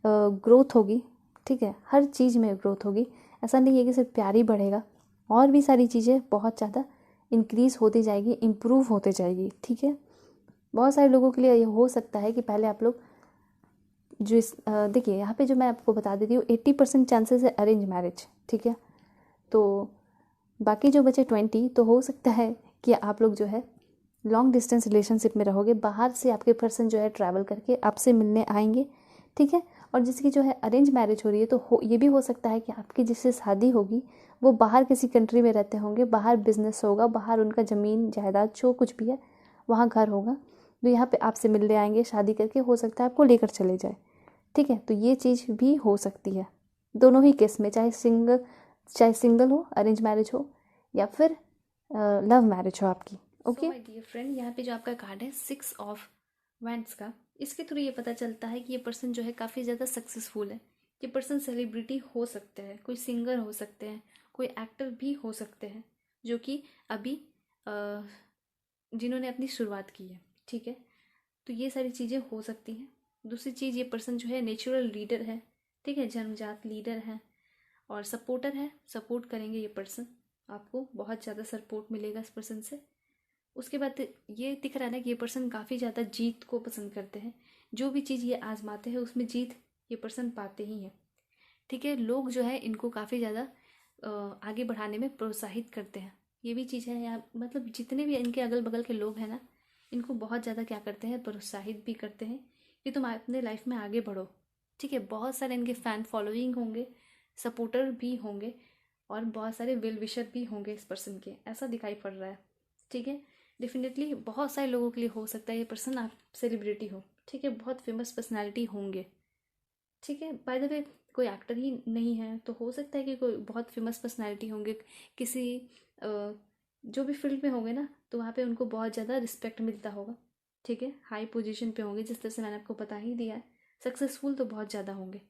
ग्रोथ होगी, ठीक है, हर चीज़ में ग्रोथ होगी। ऐसा नहीं है कि सिर्फ प्यार ही बढ़ेगा, और भी सारी चीज़ें बहुत ज़्यादा इंक्रीज़ होती जाएगी, इम्प्रूव होते जाएगी, ठीक है। बहुत सारे लोगों के लिए ये हो सकता है कि पहले आप लोग जो देखिए यहाँ पे जो मैं आपको बता देती हूँ 80% चांसेस है अरेंज मैरिज, ठीक है। तो बाकी जो बचे 20 तो हो सकता है कि आप लोग जो है लॉन्ग डिस्टेंस रिलेशनशिप में रहोगे, बाहर से आपके पर्सन जो है ट्रैवल करके आपसे मिलने आएंगे, ठीक है। और जिसकी जो है अरेंज मैरिज हो रही है तो ये भी हो सकता है कि आपकी जिससे शादी होगी वो बाहर किसी कंट्री में रहते होंगे, बाहर बिजनेस होगा, बाहर उनका ज़मीन जायदाद जो कुछ भी है वहाँ घर होगा, तो यहाँ पे आपसे मिलने आएंगे, शादी करके हो सकता है आपको लेकर चले जाए, ठीक है। तो ये चीज़ भी हो सकती है दोनों ही केस में, चाहे सिंगल हो, अरेंज मैरिज हो, या फिर लव मैरिज हो आपकी, ओके। माय डियर फ्रेंड, यहाँ पे जो आपका कार्ड है 6 ऑफ वैंड्स का, इसके थ्रू ये पता चलता है कि ये पर्सन जो है काफ़ी ज़्यादा सक्सेसफुल है। ये पर्सन सेलिब्रिटी हो सकते हैं, कोई सिंगर हो सकते हैं, कोई एक्टर भी हो सकते हैं, जो कि अभी जिन्होंने अपनी शुरुआत की है, ठीक है। तो ये सारी चीज़ें हो सकती हैं। दूसरी चीज़, ये पर्सन जो है नेचुरल लीडर है, ठीक है, जन्मजात लीडर है और सपोर्टर है, सपोर्ट करेंगे ये पर्सन, आपको बहुत ज़्यादा सपोर्ट मिलेगा इस पर्सन से। उसके बाद ये दिख रहा है ना कि ये पर्सन काफ़ी ज़्यादा जीत को पसंद करते हैं, जो भी चीज़ ये आजमाते हैं उसमें जीत ये पर्सन पाते ही हैं, ठीक है। लोग जो है इनको काफ़ी ज़्यादा आगे बढ़ाने में प्रोत्साहित करते हैं। ये भी चीज़ है यहाँ, मतलब जितने भी इनके अगल बगल के लोग हैं ना, इनको बहुत ज़्यादा क्या करते हैं, प्रोत्साहित भी करते हैं कि तुम अपने लाइफ में आगे बढ़ो। ठीक है। बहुत सारे इनके फ़ैन फॉलोइंग होंगे, सपोर्टर भी होंगे और बहुत सारे वेल विशर भी होंगे इस पर्सन के, ऐसा दिखाई पड़ रहा है। ठीक है। डेफिनेटली बहुत सारे लोगों के लिए हो सकता है ये पर्सन आप सेलिब्रिटी हो। ठीक है। बहुत फेमस पर्सनैलिटी होंगे। ठीक है। बाय द वे कोई एक्टर ही नहीं है तो हो सकता है कि कोई बहुत फेमस पर्सनैलिटी होंगे किसी जो भी फील्ड में होंगे ना, तो वहाँ पे उनको बहुत ज़्यादा रिस्पेक्ट मिलता होगा। ठीक है। हाई पोजीशन पे होंगे, जिस तरह से मैंने आपको बता ही दिया है। सक्सेसफुल तो बहुत ज़्यादा होंगे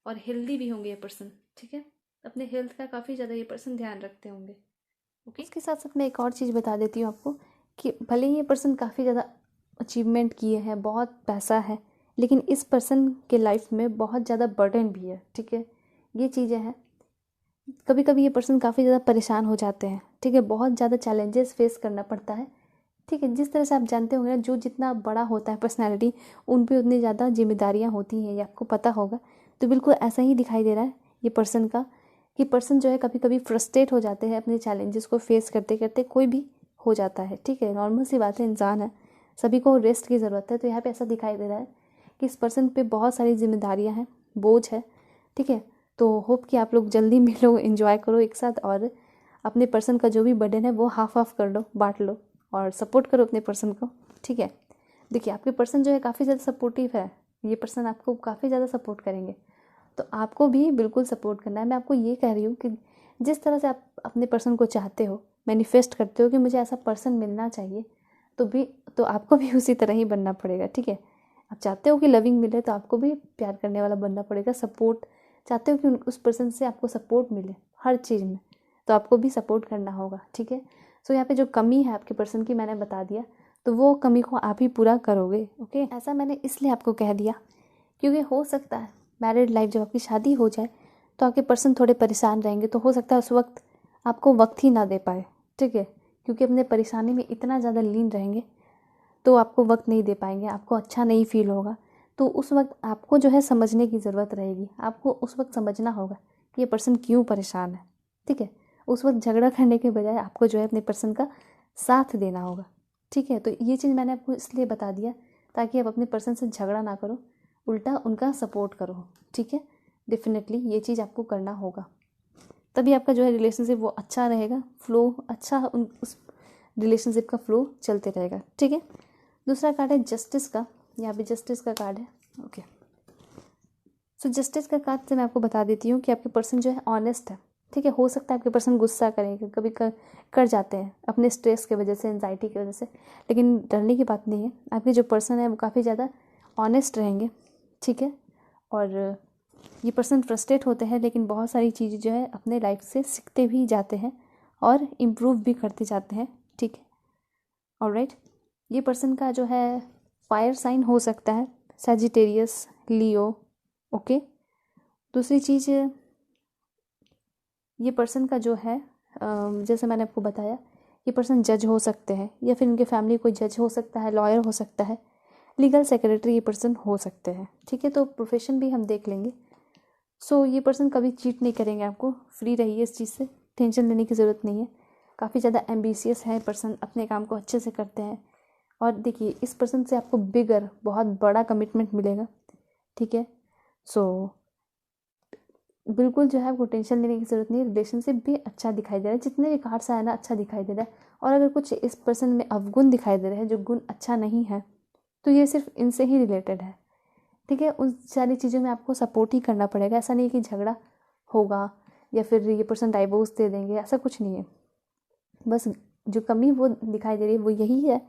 और हेल्दी भी होंगे ये पर्सन। ठीक है। अपने हेल्थ का काफ़ी ज़्यादा ये पर्सन ध्यान रखते होंगे। ओके। इसके साथ साथ मैं एक और चीज़ बता देती हूँ आपको कि भले ही ये पर्सन काफ़ी ज़्यादा अचीवमेंट किए हैं, बहुत पैसा है, लेकिन इस पर्सन के लाइफ में बहुत ज़्यादा बर्डन भी है। ठीक है। ये चीज़ें हैं, कभी कभी ये पर्सन काफ़ी ज़्यादा परेशान हो जाते हैं। ठीक है। बहुत ज़्यादा चैलेंजेस फेस करना पड़ता है। ठीक है। जिस तरह से आप जानते होंगे ना, जो जितना बड़ा होता है पर्सनैलिटी, उन पे उतनी ज़्यादा जिम्मेदारियाँ होती हैं, ये आपको पता होगा। तो बिल्कुल ऐसा ही दिखाई दे रहा है ये पर्सन का, कि पर्सन जो है कभी कभी फ्रस्ट्रेट हो जाते हैं अपने चैलेंजेस को फेस करते करते। कोई भी हो जाता है। ठीक है। नॉर्मल सी बात है, इंसान है, सभी को रेस्ट की ज़रूरत है। तो यहाँ पे ऐसा दिखाई दे रहा है कि इस पर्सन पे बहुत सारी जिम्मेदारियाँ हैं, बोझ है। ठीक है। तो होप कि आप लोग जल्दी मिलो, एंजॉय करो एक साथ, और अपने पर्सन का जो भी बर्डन है वो हाफ हाफ कर लो, बांट लो और सपोर्ट करो अपने पर्सन को। ठीक है। देखिए आपके पर्सन जो है काफ़ी ज़्यादा सपोर्टिव है। ये पर्सन आपको काफ़ी ज़्यादा सपोर्ट करेंगे, तो आपको भी बिल्कुल सपोर्ट करना है। मैं आपको ये कह रही हूँ कि जिस तरह से आप अपने पर्सन को चाहते हो, मैनिफेस्ट करते हो कि मुझे ऐसा पर्सन मिलना चाहिए, तो आपको भी उसी तरह ही बनना पड़ेगा। ठीक है। आप चाहते हो कि लविंग मिले, तो आपको भी प्यार करने वाला बनना पड़ेगा। सपोर्ट चाहते हो कि उस पर्सन से आपको सपोर्ट मिले हर चीज़ में, तो आपको भी सपोर्ट करना होगा। ठीक है। सो यहाँ पे जो कमी है आपके पर्सन की मैंने बता दिया, तो वो कमी को आप ही पूरा करोगे। ओके। ऐसा मैंने इसलिए आपको कह दिया क्योंकि हो सकता है मैरिड लाइफ जब आपकी शादी हो जाए तो आपके पर्सन थोड़े परेशान रहेंगे, तो हो सकता है उस वक्त आपको वक्त ही ना दे पाए। ठीक है। क्योंकि अपने परेशानी में इतना ज़्यादा लीन रहेंगे तो आपको वक्त नहीं दे पाएंगे, आपको अच्छा नहीं फील होगा। तो उस वक्त आपको जो है समझने की ज़रूरत रहेगी। आपको उस वक्त समझना होगा कि ये पर्सन क्यों परेशान है। ठीक है। उस वक्त झगड़ा करने के बजाय आपको जो है अपने पर्सन का साथ देना होगा। ठीक है। तो ये चीज़ मैंने आपको इसलिए बता दिया ताकि आप अपने पर्सन से झगड़ा ना करो, उल्टा उनका सपोर्ट करो। ठीक है। डेफिनेटली ये चीज़ आपको करना होगा, तभी आपका जो है रिलेशनशिप वो अच्छा रहेगा, फ्लो अच्छा उस रिलेशनशिप का फ्लो चलते रहेगा। ठीक है। दूसरा कार्ड है जस्टिस का। यहाँ पे जस्टिस का कार्ड है। ओके। सो जस्टिस का कार्ड से मैं आपको बता देती हूँ कि आपके पर्सन जो है ऑनेस्ट है। ठीक है। हो सकता है आपके पर्सन गुस्सा करेंगे, कभी कर जाते हैं अपने स्ट्रेस की वजह से, एंजाइटी की वजह से, लेकिन डरने की बात नहीं है। आपके जो पर्सन है वो काफ़ी ज़्यादा ऑनेस्ट रहेंगे। ठीक है। और ये पर्सन फ्रस्ट्रेट होते हैं, लेकिन बहुत सारी चीज़ें जो है अपने लाइफ से सीखते भी जाते हैं और इम्प्रूव भी करते जाते हैं। ठीक है। ऑलराइट। ये पर्सन का जो है फायर साइन हो सकता है, सैजिटेरियस, लियो। ओके। दूसरी चीज़, ये पर्सन का जो है जैसे मैंने आपको बताया, ये पर्सन जज हो सकते हैं या फिर इनके फैमिली कोई जज हो सकता है, लॉयर हो सकता है, लीगल सेक्रेटरी ये पर्सन हो सकते हैं। ठीक है। तो प्रोफेशन भी हम देख लेंगे। सो ये पर्सन कभी चीट नहीं करेंगे आपको, फ्री रहिए इस चीज़ से, टेंशन लेने की ज़रूरत नहीं है। काफ़ी ज़्यादा एम्बिशियस है पर्सन, अपने काम को अच्छे से करते हैं। और देखिए इस पर्सन से आपको बिगर बहुत बड़ा कमिटमेंट मिलेगा। ठीक है। सो बिल्कुल जो है आपको टेंशन लेने की ज़रूरत नहीं है। रिलेशनशिप भी अच्छा दिखाई दे रहा है, जितने भी कार्ड्स आए ना अच्छा दिखाई दे रहा है। और अगर कुछ इस पर्सन में अवगुण दिखाई दे रहे हैं, जो गुण अच्छा नहीं है, तो ये सिर्फ इनसे ही रिलेटेड है। ठीक है। उन सारी चीज़ों में आपको सपोर्ट ही करना पड़ेगा। ऐसा नहीं कि झगड़ा होगा या फिर ये पर्सन डाइवोर्स दे देंगे, ऐसा कुछ नहीं है। बस जो कमी वो दिखाई दे रही है वो यही है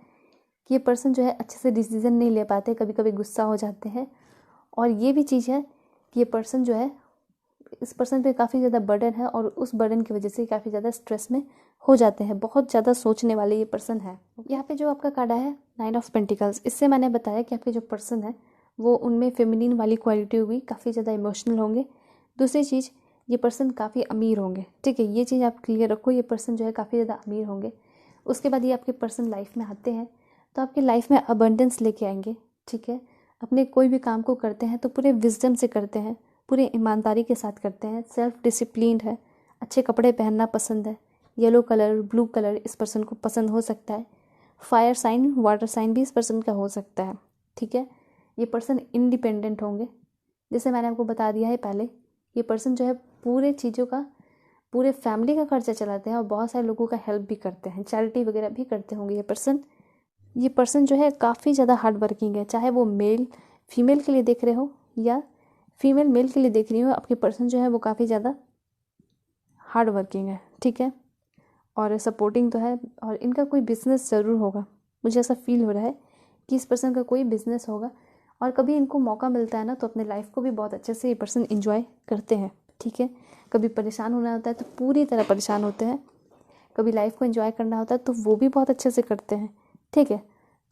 कि ये पर्सन जो है अच्छे से डिसीजन नहीं ले पाते, कभी कभी गुस्सा हो जाते हैं। और ये भी चीज़ है कि ये पर्सन जो है, इस पर्सन पे काफ़ी ज़्यादा बर्डन है और उस बर्डन की वजह से काफ़ी ज़्यादा स्ट्रेस में हो जाते हैं। बहुत ज़्यादा सोचने वाले ये पर्सन है। यहाँ पे जो आपका कार्ड है 9 ऑफ पेंटिकल्स, इससे मैंने बताया कि आपके जो पर्सन है वो उनमें फेमिनिन वाली क्वालिटी होगी, काफ़ी ज़्यादा इमोशनल होंगे। दूसरी चीज़, ये पर्सन काफ़ी अमीर होंगे। ठीक है। ये चीज़ आप क्लियर रखो, ये पर्सन जो है काफ़ी ज़्यादा अमीर होंगे। उसके बाद ये आपके पर्सन लाइफ में आते हैं तो आपकी लाइफ में अबंडेंस लेके आएंगे। ठीक है। अपने कोई भी काम को करते हैं तो पूरे विजडम से करते हैं, पूरे ईमानदारी के साथ करते हैं, सेल्फ डिसिप्लिन्ड है, अच्छे कपड़े पहनना पसंद है, येलो कलर, ब्लू कलर इस पर्सन को पसंद हो सकता है, फायर साइन, वाटर साइन भी इस पर्सन का हो सकता है, ठीक है। ये पर्सन इंडिपेंडेंट होंगे, जैसे मैंने आपको बता दिया है पहले, ये पर्सन जो है पूरे चीज़ों का, पूरे फैमिली का खर्चा चलाते हैं और बहुत सारे लोगों का हेल्प भी करते हैं, चैरिटी वगैरह भी करते होंगे ये पर्सन जो है काफ़ी ज़्यादा हार्ड वर्किंग है, चाहे वो मेल फीमेल के लिए देख रहे हो या फीमेल मेल के लिए देख रही हो, आपके पर्सन जो है वो काफ़ी ज़्यादा हार्ड वर्किंग है, ठीक है, और सपोर्टिंग तो है, और इनका कोई बिजनेस ज़रूर होगा, मुझे ऐसा फील हो रहा है कि इस पर्सन का कोई बिजनेस होगा, और कभी इनको मौका मिलता है ना तो अपने लाइफ को भी बहुत अच्छे से ये पर्सन एंजॉय करते हैं, ठीक है। कभी परेशान होना होता है तो पूरी तरह परेशान होते हैं, कभी लाइफ को एंजॉय करना होता है तो वो भी बहुत अच्छे से करते हैं, ठीक है।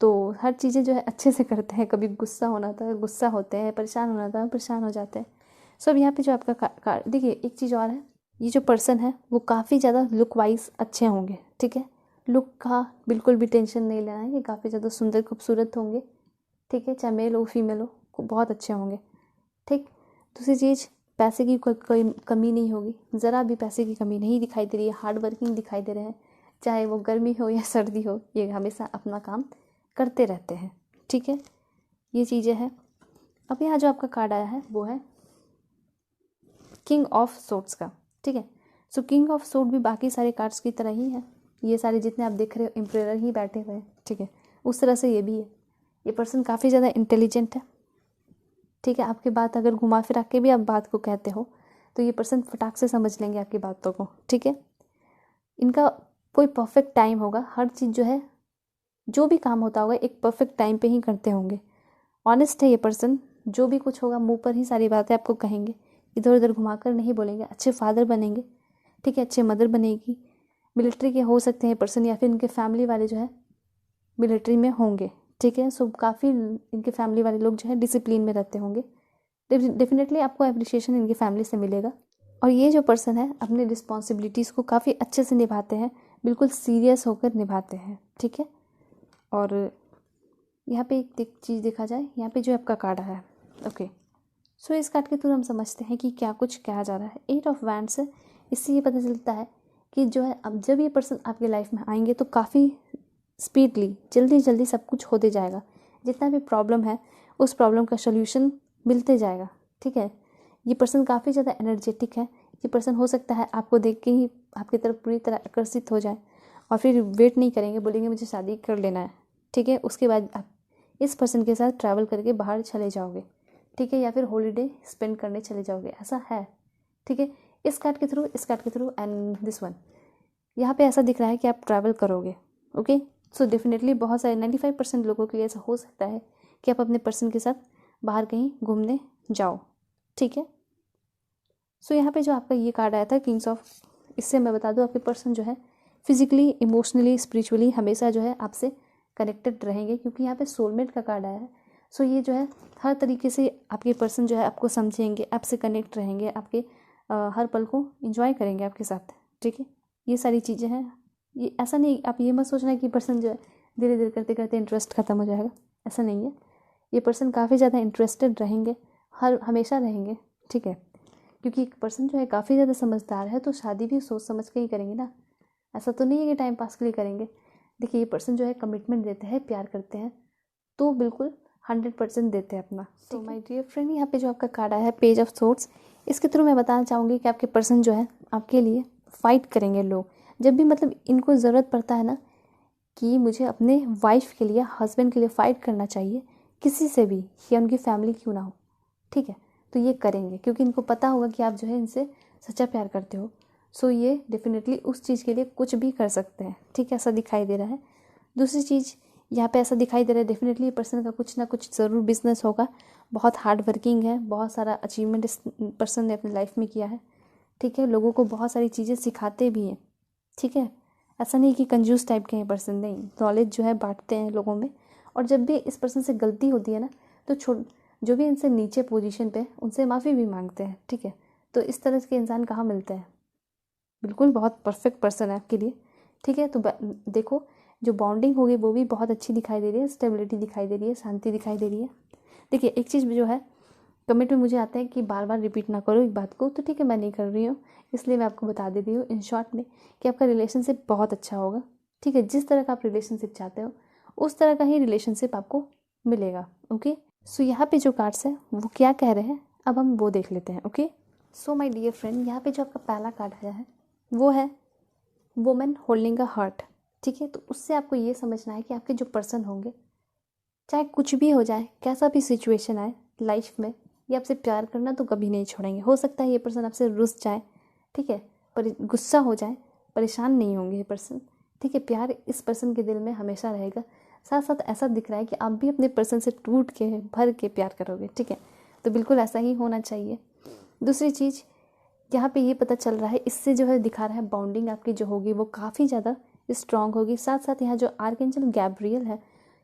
तो हर चीज़ें जो है अच्छे से करते हैं, कभी गुस्सा होना होता है गुस्सा होते हैं, परेशान होना होता है परेशान हो जाते हैं। सो अब यहाँ पे जो आपका देखिए एक चीज़ और है, ये जो पर्सन है वो काफ़ी ज़्यादा लुक वाइज अच्छे होंगे, ठीक है। लुक का बिल्कुल भी टेंशन नहीं लेना है, ये काफ़ी ज़्यादा सुंदर खूबसूरत होंगे, ठीक है, चाहे मेल हो फीमेल हो, बहुत अच्छे होंगे, ठीक। दूसरी चीज़, पैसे की कोई कमी नहीं होगी, ज़रा भी पैसे की कमी नहीं दिखाई दे रही है, हार्ड वर्किंग दिखाई दे रहे हैं, चाहे वो गर्मी हो या सर्दी हो, ये हमेशा अपना काम करते रहते हैं, ठीक है, ये चीज़ें हैं। अब यहाँ जो आपका कार्ड आया है वो है किंग ऑफ सोर्ड्स का, ठीक है। सो किंग ऑफ सोर्ड भी बाकी सारे कार्ड्स की तरह ही है, ये सारे जितने आप देख रहे हो एम्परर ही बैठे हुए हैं, ठीक है, उस तरह से ये भी है। ये पर्सन काफ़ी ज़्यादा इंटेलिजेंट है, ठीक है, आपकी बात अगर घुमा फिरा के भी आप बात को कहते हो तो ये पर्सन फटाक से समझ लेंगे आपकी बातों को, ठीक है। इनका कोई परफेक्ट टाइम होगा, हर चीज़ जो है जो भी काम होता होगा एक परफेक्ट टाइम पे ही करते होंगे, ऑनेस्ट है ये पर्सन, जो भी कुछ होगा मुंह पर ही सारी बातें आपको कहेंगे, इधर उधर घुमाकर नहीं बोलेंगे, अच्छे फादर बनेंगे, ठीक है, अच्छे मदर बनेगी, मिलिट्री के हो सकते हैं पर्सन, या फिर इनके फैमिली वाले जो है मिलिट्री में होंगे, ठीक है। सो काफ़ी इनके फैमिली वाले लोग जो है डिसिप्लिन में रहते होंगे, डेफिनेटली आपको अप्रिशिएशन इनकी फैमिली से मिलेगा। और ये जो पर्सन है अपनी रिस्पॉन्सिबिलिटीज़ को काफ़ी अच्छे से निभाते हैं, बिल्कुल सीरियस होकर निभाते हैं, ठीक है। और यहाँ पे एक चीज़ देखा जाए, यहाँ पे जो आपका कार्ड आया है, ओके, सो इस कार्ड के थ्रू हम समझते हैं कि क्या कुछ कहा जा रहा है। 8 ऑफ वैंड्स है, इससे ये पता चलता है कि जो है अब जब ये पर्सन आपके लाइफ में आएंगे तो काफ़ी स्पीडली जल्दी जल्दी सब कुछ होते जाएगा, जितना भी प्रॉब्लम है उस प्रॉब्लम का सोल्यूशन मिलते जाएगा, ठीक है। ये पर्सन काफ़ी ज़्यादा एनर्जेटिक है, ये पर्सन हो सकता है आपको देख के ही आपकी तरफ पूरी तरह आकर्षित हो जाए और फिर वेट नहीं करेंगे, बोलेंगे मुझे शादी कर लेना है, ठीक है। उसके बाद आप इस पर्सन के साथ ट्रैवल करके बाहर चले जाओगे, ठीक है, या फिर हॉलीडे स्पेंड करने चले जाओगे, ऐसा है, ठीक है। इस कार्ड के थ्रू एंड दिस वन, यहाँ पे ऐसा दिख रहा है कि आप ट्रैवल करोगे, ओके। सो डेफिनेटली बहुत सारे 95% लोगों के लिए ऐसा हो सकता है कि आप अपने पर्सन के साथ बाहर कहीं घूमने जाओ, ठीक है। सो यहाँ पे जो आपका ये कार्ड आया था किंग्स ऑफ, इससे मैं बता दूँ आपके पर्सन जो है फिजिकली, इमोशनली, स्पिरिचुअली हमेशा जो है आपसे कनेक्टेड रहेंगे, क्योंकि यहाँ पे सोलमेट का कार्ड आया है। सो ये जो है हर तरीके से आपके पर्सन जो है आपको समझेंगे, आपसे कनेक्ट रहेंगे, आपके हर पल को एंजॉय करेंगे आपके साथ, ठीक है। ये सारी चीज़ें हैं, ये ऐसा नहीं, आप ये मत सोचना कि पर्सन जो है धीरे धीरे करते करते इंटरेस्ट ख़त्म हो जाएगा, ऐसा नहीं है। ये पर्सन काफ़ी ज़्यादा इंटरेस्टेड रहेंगे, हमेशा रहेंगे, ठीक है, क्योंकि एक पर्सन जो है काफ़ी ज़्यादा समझदार है, तो शादी भी सोच समझ के ही करेंगे ना, ऐसा तो नहीं है कि टाइम पास के लिए करेंगे। देखिए ये पर्सन जो है कमिटमेंट देते हैं, प्यार करते हैं, तो बिल्कुल 100% देते हैं अपना। तो माय डियर फ्रेंड, यहाँ पे जो आपका कार्ड आया है पेज ऑफ सोर्ड्स, इसके थ्रू मैं बताना चाहूँगी कि आपके पर्सन जो है आपके लिए फ़ाइट करेंगे लोग, जब भी मतलब इनको ज़रूरत पड़ता है ना कि मुझे अपने वाइफ के लिए, हस्बैंड के लिए फ़ाइट करना चाहिए, किसी से भी, या उनकी फैमिली क्यों ना हो, ठीक है, तो ये करेंगे, क्योंकि इनको पता होगा कि आप जो है इनसे सच्चा प्यार करते हो। सो ये डेफिनेटली उस चीज़ के लिए कुछ भी कर सकते हैं, ठीक है, ऐसा दिखाई दे रहा है। दूसरी चीज़ यहाँ पे ऐसा दिखाई दे रहा है, डेफिनेटली पर्सन का कुछ ना कुछ ज़रूर बिजनेस होगा, बहुत हार्ड वर्किंग है, बहुत सारा अचीवमेंट इस पर्सन ने अपनी लाइफ में किया है, ठीक है, लोगों को बहुत सारी चीज़ें सिखाते भी हैं, ठीक है, ऐसा नहीं कि कंजूस टाइप के हैं पर्सन, नहीं, नॉलेज जो है बांटते हैं लोगों में। और जब भी इस पर्सन से गलती होती है ना तो जो भी इनसे नीचे पोजीशन पे उनसे माफ़ी भी मांगते हैं, ठीक है। तो इस तरह के इंसान कहाँ मिलते हैं, बिल्कुल बहुत परफेक्ट पर्सन है आपके लिए, ठीक है। तो देखो जो बॉन्डिंग होगी वो भी बहुत अच्छी दिखाई दे रही है, स्टेबिलिटी दिखाई दे रही है, शांति दिखाई दे रही है। देखिए एक चीज़ जो है कमेंट में मुझे आता है कि बार बार रिपीट ना करो एक बात को, तो ठीक है मैं नहीं कर रही हूँ, इसलिए मैं आपको बता दे रही हूँ इन शॉर्ट में कि आपका रिलेशनशिप बहुत अच्छा होगा। ठीक है, जिस तरह का आप रिलेशनशिप चाहते हो उस तरह का ही रिलेशनशिप आपको मिलेगा। ओके, सो यहाँ पे जो कार्ड्स है वो क्या कह रहे हैं अब हम वो देख लेते हैं। Okay, so my dear friend, यहाँ पे जो आपका पहला कार्ड आया है वो है वुमेन होल्डिंग अ हार्ट। ठीक है, तो उससे आपको ये समझना है कि आपके जो पर्सन होंगे, चाहे कुछ भी हो जाए, कैसा भी सिचुएशन आए लाइफ में, ये आपसे प्यार करना तो कभी नहीं छोड़ेंगे। हो सकता है ये पर्सन आपसे रुस जाए, ठीक है, पर गुस्सा हो जाए, परेशान नहीं होंगे ये पर्सन। ठीक है, प्यार इस पर्सन के दिल में हमेशा रहेगा। साथ साथ ऐसा दिख रहा है कि आप भी अपने पर्सन से टूट के भर के प्यार करोगे। ठीक है, तो बिल्कुल ऐसा ही होना चाहिए। दूसरी चीज़ यहाँ पे ये पता चल रहा है, इससे जो है दिखा रहा है बॉन्डिंग आपकी जो होगी वो काफ़ी ज़्यादा स्ट्रांग होगी। साथ साथ यहाँ जो आर्कएंजल गैब्रियल है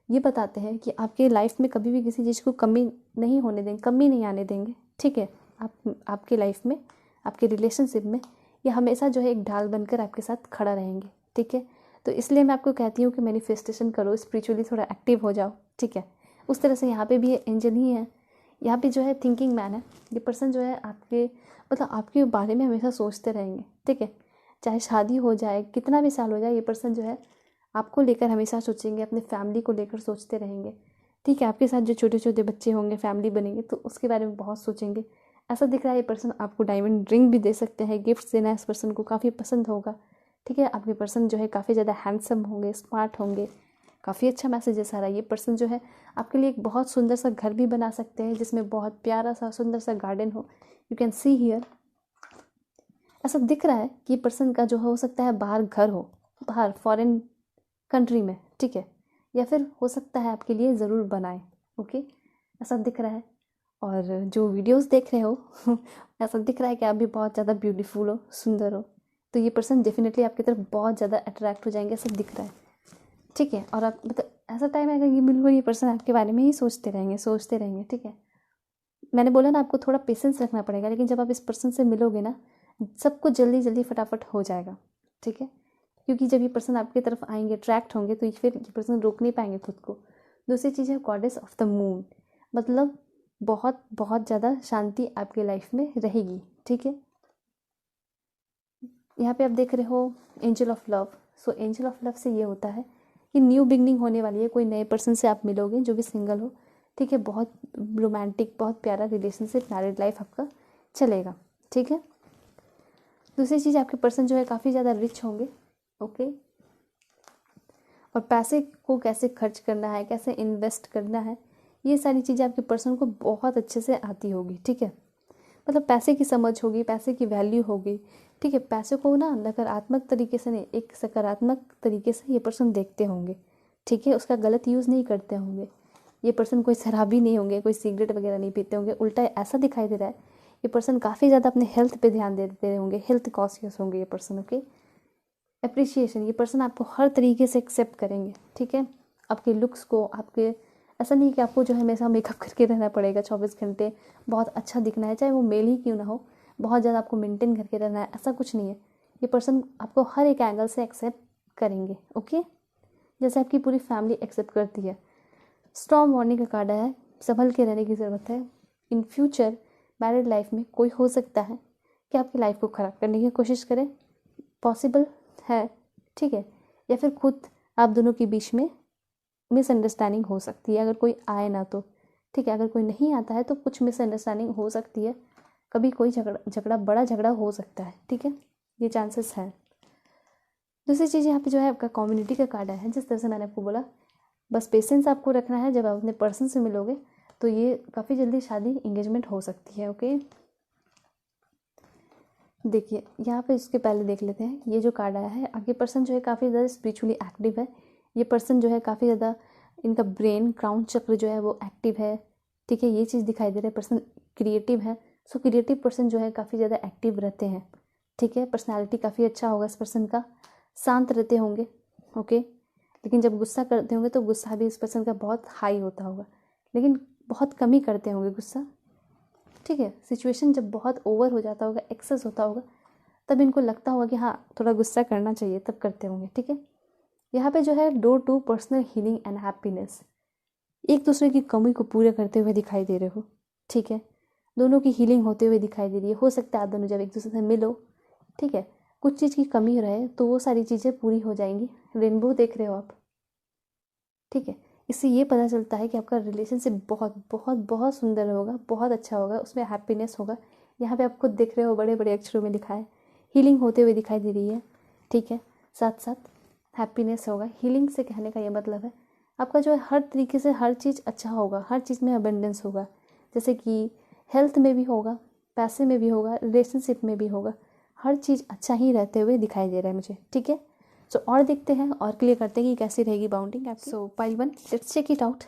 ये बताते हैं कि आपके लाइफ में कभी भी किसी चीज़ को कमी नहीं होने देंगे, कमी नहीं आने देंगे। ठीक है, आपके लाइफ में, आपके रिलेशनशिप में ये हमेशा जो है एक ढाल बनकर आपके साथ खड़ा रहेंगे। ठीक है, तो इसलिए मैं आपको कहती हूँ कि मैनिफेस्टेशन करो, स्पिरिचुअली थोड़ा एक्टिव हो जाओ। ठीक है, उस तरह से यहाँ पे भी एंजल ही है। यहाँ पे जो है थिंकिंग मैन है, ये पर्सन जो है आपके मतलब आपके बारे में हमेशा सोचते रहेंगे। ठीक है, चाहे शादी हो जाए, कितना भी साल हो जाए, ये पर्सन जो है आपको लेकर हमेशा सोचेंगे, अपने फैमिली को लेकर सोचते रहेंगे। ठीक है, आपके साथ जो छोटे छोटे बच्चे होंगे, फैमिली बनेंगे, तो उसके बारे में बहुत सोचेंगे। ऐसा दिख रहा है ये पर्सन आपको डायमंड रिंग भी दे सकते हैं, गिफ्ट देना इस पर्सन को काफ़ी पसंद होगा। ठीक है, आपके पर्सन जो है काफ़ी ज़्यादा हैंडसम होंगे, स्मार्ट होंगे। काफ़ी अच्छा मैसेजेस आ रहा है। ये पर्सन जो है आपके लिए एक बहुत सुंदर सा घर भी बना सकते हैं, जिसमें बहुत प्यारा सा सुंदर सा गार्डन हो। यू कैन सी हियर, ऐसा दिख रहा है कि ये पर्सन का जो हो सकता है बाहर घर हो, बाहर फॉरेन कंट्री में। ठीक है, या फिर हो सकता है आपके लिए ज़रूर बनाए। ओके, ऐसा दिख रहा है। और जो वीडियोस देख रहे हो ऐसा दिख रहा है कि आप भी बहुत ज़्यादा ब्यूटीफुल हो, सुंदर हो, तो ये पर्सन डेफिनेटली आपकी तरफ बहुत ज़्यादा अट्रैक्ट हो जाएंगे, ऐसा दिख रहा है। ठीक है, और आप मतलब ऐसा टाइम आएगा कि बिल्कुल ये पर्सन आपके बारे में ही सोचते रहेंगे, सोचते रहेंगे। ठीक है, मैंने बोला ना आपको थोड़ा पेशेंस रखना पड़ेगा, लेकिन जब आप इस पर्सन से मिलोगे ना, सब कुछ जल्दी जल्दी फटाफट हो जाएगा। ठीक है, क्योंकि जब ये पर्सन आपकी तरफ आएंगे, अट्रैक्ट होंगे, तो फिर ये पर्सन रोक नहीं पाएंगे खुद को। दूसरी चीज़ है गॉडेस ऑफ द मून, मतलब बहुत बहुत ज़्यादा शांति आपके लाइफ में रहेगी। ठीक है, यहाँ पे आप देख रहे हो angel of love. So angel of love से ये होता है कि न्यू बिगनिंग होने वाली है, कोई नए पर्सन से आप मिलोगे जो भी सिंगल हो। ठीक है, बहुत रोमांटिक, बहुत प्यारा रिलेशनशिप, मैरिड लाइफ आपका चलेगा। ठीक है, दूसरी चीज़ आपके पर्सन जो है काफ़ी ज़्यादा रिच होंगे। ओके, और पैसे को कैसे खर्च करना है, कैसे इन्वेस्ट करना है, ये सारी चीज़ें आपके पर्सन को बहुत अच्छे से आती होगी। ठीक है, मतलब पैसे की समझ होगी, पैसे की वैल्यू होगी। ठीक है, पैसे को ना नकारात्मक तरीके से नहीं, एक सकारात्मक तरीके से ये पर्सन देखते होंगे। ठीक है, उसका गलत यूज़ नहीं करते होंगे। ये पर्सन कोई शराबी नहीं होंगे, कोई सिगरेट वगैरह नहीं पीते होंगे। उल्टा ऐसा दिखाई दे रहा है ये पर्सन काफ़ी ज़्यादा अपने हेल्थ पे ध्यान देते होंगे, हेल्थ कॉन्शियस होंगे ये पर्सन। ओके, अप्रिशिएशन, ये पर्सन आपको हर तरीके से एक्सेप्ट करेंगे। ठीक है, आपके लुक्स को, आपके ऐसा नहीं कि आपको जो है हमेशा मेकअप करके रहना पड़ेगा 24 घंटे, बहुत अच्छा दिखना है, चाहे वो मेल ही क्यों ना हो, बहुत ज़्यादा आपको मेंटेन करके रहना है, ऐसा कुछ नहीं है। ये पर्सन आपको हर एक एंगल से एक्सेप्ट करेंगे। ओके, जैसे आपकी पूरी फैमिली एक्सेप्ट करती है। स्ट्रॉन्ग वार्निंग का कार्ड है, संभल के रहने की ज़रूरत है। इन फ्यूचर मैरिड लाइफ में कोई हो सकता है कि आपकी लाइफ को ख़राब करने की कोशिश करे, पॉसिबल है। ठीक है, या फिर खुद आप दोनों के बीच में मिसअंडरस्टैंडिंग हो सकती है, अगर कोई आए ना तो। ठीक है, अगर कोई नहीं आता है तो कुछ मिसअंडरस्टैंडिंग हो सकती है, कभी कोई झगड़ा बड़ा झगड़ा हो सकता है। ठीक है, ये चांसेस है। दूसरी चीज़ यहाँ पे जो है आपका कम्युनिटी का कार्ड है। जिस तरह से मैंने आपको बोला, बस पेशेंस आपको रखना है। जब आप अपने पर्सन से मिलोगे तो ये काफ़ी जल्दी शादी इंगेजमेंट हो सकती है। ओके, देखिए यहाँ पे इसके पहले देख लेते हैं ये जो कार्ड आया है। आगे पर्सन जो है काफ़ी ज़्यादा स्पिरिचुअली एक्टिव है। ये पर्सन जो है काफ़ी ज़्यादा, इनका ब्रेन क्राउन चक्र जो है वो एक्टिव है। ठीक है, ये चीज़ दिखाई दे रहा है। पर्सन क्रिएटिव है। सो क्रिएटिव पर्सन जो है काफ़ी ज़्यादा एक्टिव रहते हैं। ठीक है, पर्सनैलिटी काफ़ी अच्छा होगा इस पर्सन का, शांत रहते होंगे। ओके, लेकिन जब गुस्सा करते होंगे तो गुस्सा भी इस पर्सन का बहुत हाई होता होगा, लेकिन बहुत कम ही करते होंगे गुस्सा। ठीक है, सिचुएशन जब बहुत ओवर हो जाता होगा, एक्सेस होता होगा, तब इनको लगता होगा कि हाँ थोड़ा गुस्सा करना चाहिए, तब करते होंगे। ठीक है, यहाँ पे जो है door to personal healing and happiness, एक दूसरे की कमी को पूरा करते हुए दिखाई दे रहे हो। ठीक है, दोनों की हीलिंग होते हुए दिखाई दे रही है। हो सकता है आप दोनों जब एक दूसरे से मिलो, ठीक है, कुछ चीज़ की कमी रहे तो वो सारी चीज़ें पूरी हो जाएंगी। रेनबो देख रहे हो आप, ठीक है। इससे ये पता चलता है कि आपका रिलेशनशिप बहुत बहुत बहुत सुंदर होगा, बहुत अच्छा होगा, उसमें हैप्पीनेस होगा। यहाँ पे आप खुद देख रहे हो, बड़े बड़े अक्षरों में लिखा है, हीलिंग होते हुए दिखाई दे रही है, ठीक है। साथ साथ हैप्पीनेस होगा। हीलिंग से कहने का ये मतलब है आपका जो है हर तरीके से हर चीज़ अच्छा होगा, हर चीज़ में अबंडेंस होगा, जैसे कि हेल्थ में भी होगा, पैसे में भी होगा, रिलेशनशिप में भी होगा, हर चीज़ अच्छा ही रहते हुए दिखाई दे रहा है मुझे, ठीक है। सो और देखते हैं और क्लियर करते हैं कि कैसी रहेगी बाउंडिंग आपकी। So pile 1, let's check it out.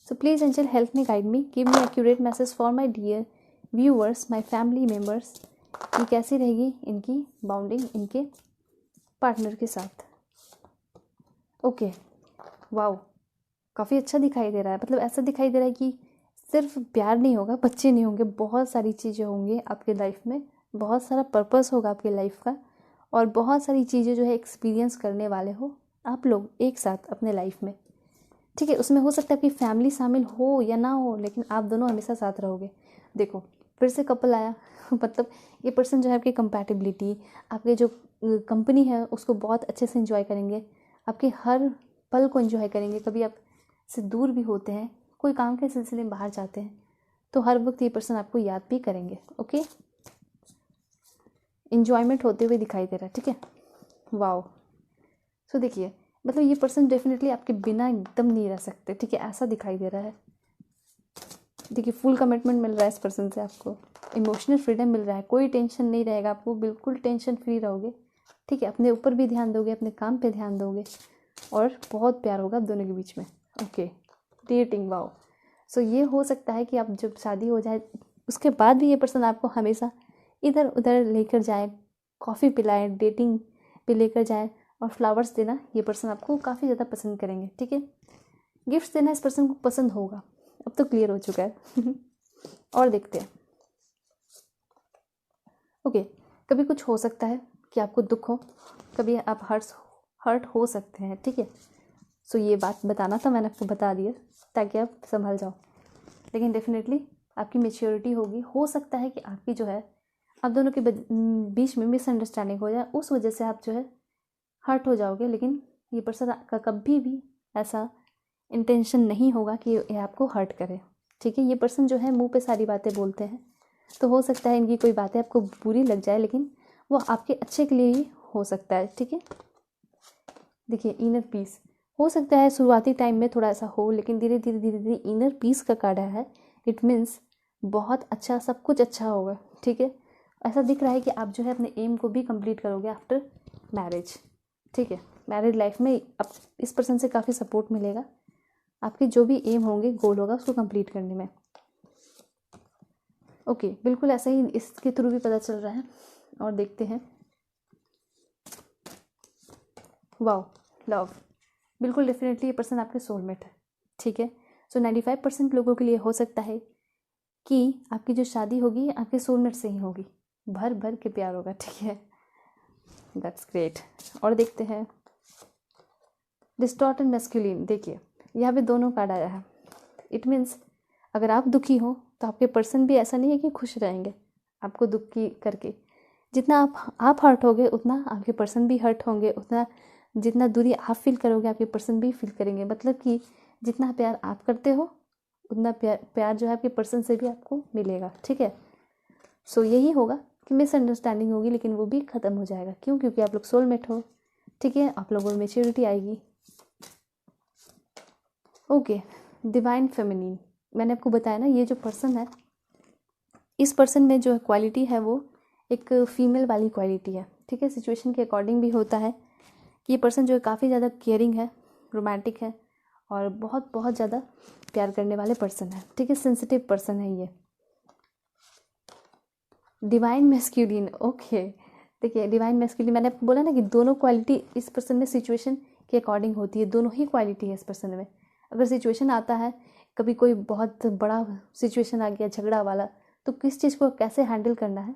So please angel help me, guide me, give me accurate message for my dear viewers, my family members, कि कैसी रहेगी इनकी बाउंडिंग इनके पार्टनर के साथ। ओके, वाओ, काफ़ी अच्छा दिखाई दे रहा है। मतलब ऐसा दिखाई दे रहा है कि सिर्फ प्यार नहीं होगा, बच्चे नहीं होंगे, बहुत सारी चीज़ें होंगी आपके लाइफ में, बहुत सारा पर्पस होगा आपके लाइफ का, और बहुत सारी चीज़ें जो है एक्सपीरियंस करने वाले हो आप लोग एक साथ अपने लाइफ में, ठीक है। उसमें हो सकता है आपकी फैमिली शामिल हो या ना हो, लेकिन आप दोनों हमेशा साथ रहोगे। देखो फिर से कपल आया मतलब ये पर्सन जो है आपकी कंपैटिबिलिटी, आपके जो कंपनी है उसको बहुत अच्छे से एंजॉय करेंगे, आपके हर पल को एंजॉय करेंगे। कभी आप से दूर भी होते हैं, कोई काम के सिलसिले में बाहर जाते हैं, तो हर वक्त ये पर्सन आपको याद भी करेंगे। ओके, इन्जॉयमेंट होते हुए दिखाई दे रहा है, ठीक है। वाओ, सो देखिए मतलब ये पर्सन डेफिनेटली आपके बिना एकदम नहीं रह सकते, ठीक है, ऐसा दिखाई दे रहा है। देखिए फुल कमिटमेंट मिल रहा है इस पर्सन से आपको, इमोशनल फ्रीडम मिल रहा है, कोई टेंशन नहीं रहेगा आपको, बिल्कुल टेंशन फ्री रहोगे, ठीक है। अपने ऊपर भी ध्यान दोगे, अपने काम पे ध्यान दोगे, और बहुत प्यार होगा आप दोनों के बीच में। Okay, dating, wow. सो ये हो सकता है कि आप जब शादी हो जाए उसके बाद भी ये पर्सन आपको हमेशा इधर उधर लेकर जाए, कॉफ़ी पिलाए, डेटिंग पे लेकर जाए, और फ्लावर्स देना ये पर्सन आपको काफ़ी ज़्यादा पसंद करेंगे, ठीक है। गिफ्ट्स देना इस पर्सन को पसंद होगा, अब तो क्लियर हो चुका है और देखते हैं। ओके, कभी कुछ हो सकता है कि आपको दुख हो, कभी आप हर्ट हो सकते हैं, ठीक है। सो ये बात बताना था, मैंने आपको बता दिया ताकि आप संभल जाओ। लेकिन डेफिनेटली आपकी मेच्योरिटी होगी, हो सकता है कि आपकी जो है आप दोनों के बीच में मिसअंडरस्टैंडिंग हो जाए, उस वजह से आप जो है हर्ट हो जाओगे, लेकिन ये पर्सन का कभी भी ऐसा इंटेंशन नहीं होगा कि ये आपको हर्ट करे, ठीक है। ये पर्सन जो है मुंह पे सारी बातें बोलते हैं, तो हो सकता है इनकी कोई बातें आपको बुरी लग जाए, लेकिन वो आपके अच्छे के लिए ही हो सकता है, ठीक है। देखिए इनर पीस, हो सकता है शुरुआती टाइम में थोड़ा ऐसा हो, लेकिन धीरे धीरे धीरे धीरे इनर पीस का कार्ड है, इट मीन्स बहुत अच्छा, सब कुछ अच्छा होगा, ठीक है। ऐसा दिख रहा है कि आप जो है अपने एम को भी कंप्लीट करोगे आफ्टर मैरिज, ठीक है। मैरिड लाइफ में अब इस पर्सन से काफ़ी सपोर्ट मिलेगा, आपके जो भी एम होंगे, गोल होगा, उसको कंप्लीट करने में। ओके, बिल्कुल ऐसा ही इसके थ्रू भी पता चल रहा है, और देखते हैं। वाओ, लव, बिल्कुल डेफिनेटली ये पर्सन आपके सोलमेट है, ठीक है। सो 95% लोगों के लिए हो सकता है कि आपकी जो शादी होगी आपके सोलमेट से ही होगी, भर भर के प्यार होगा, ठीक है। दैट्स ग्रेट, और देखते हैं। डिस्टॉर्ट एंड मैस्कुलिन, देखिए यहाँ पे दोनों कार्ड आया है, इट मीन्स अगर आप दुखी हो तो आपके पर्सन भी ऐसा नहीं है कि खुश रहेंगे आपको दुखी करके। जितना आप हर्ट होगे उतना आपके पर्सन भी हर्ट होंगे, उतना जितना दूरी आप फील करोगे आपके पर्सन भी फील करेंगे। मतलब कि जितना प्यार आप करते हो उतना प्यार जो है आपके पर्सन से भी आपको मिलेगा, ठीक है। सो यही होगा कि मिसअंडरस्टैंडिंग होगी, लेकिन वो भी ख़त्म हो जाएगा। क्यों? क्योंकि आप लोग सोलमेट हो, ठीक है। आप लोगों में मेच्योरिटी आएगी। ओके, डिवाइन फेमिनिन, मैंने आपको बताया ना, ये जो पर्सन है, इस पर्सन में जो क्वालिटी है वो एक फीमेल वाली क्वालिटी है, ठीक है। सिचुएशन के अकॉर्डिंग भी होता है कि ये पर्सन जो है काफ़ी ज़्यादा केयरिंग है, रोमांटिक है, और बहुत बहुत ज़्यादा प्यार करने वाले पर्सन है, ठीक है। सेंसिटिव पर्सन है ये। डिवाइन मैस्कुलिन, ओके, देखिए डिवाइन मैस्कुलिन, मैंने आपको बोला ना कि दोनों क्वालिटी इस पर्सन में सिचुएशन के अकॉर्डिंग होती है, दोनों ही क्वालिटी है इस पर्सन में। अगर सिचुएशन आता है, कभी कोई बहुत बड़ा सिचुएशन आ गया झगड़ा वाला, तो किस चीज़ को कैसे हैंडल करना है,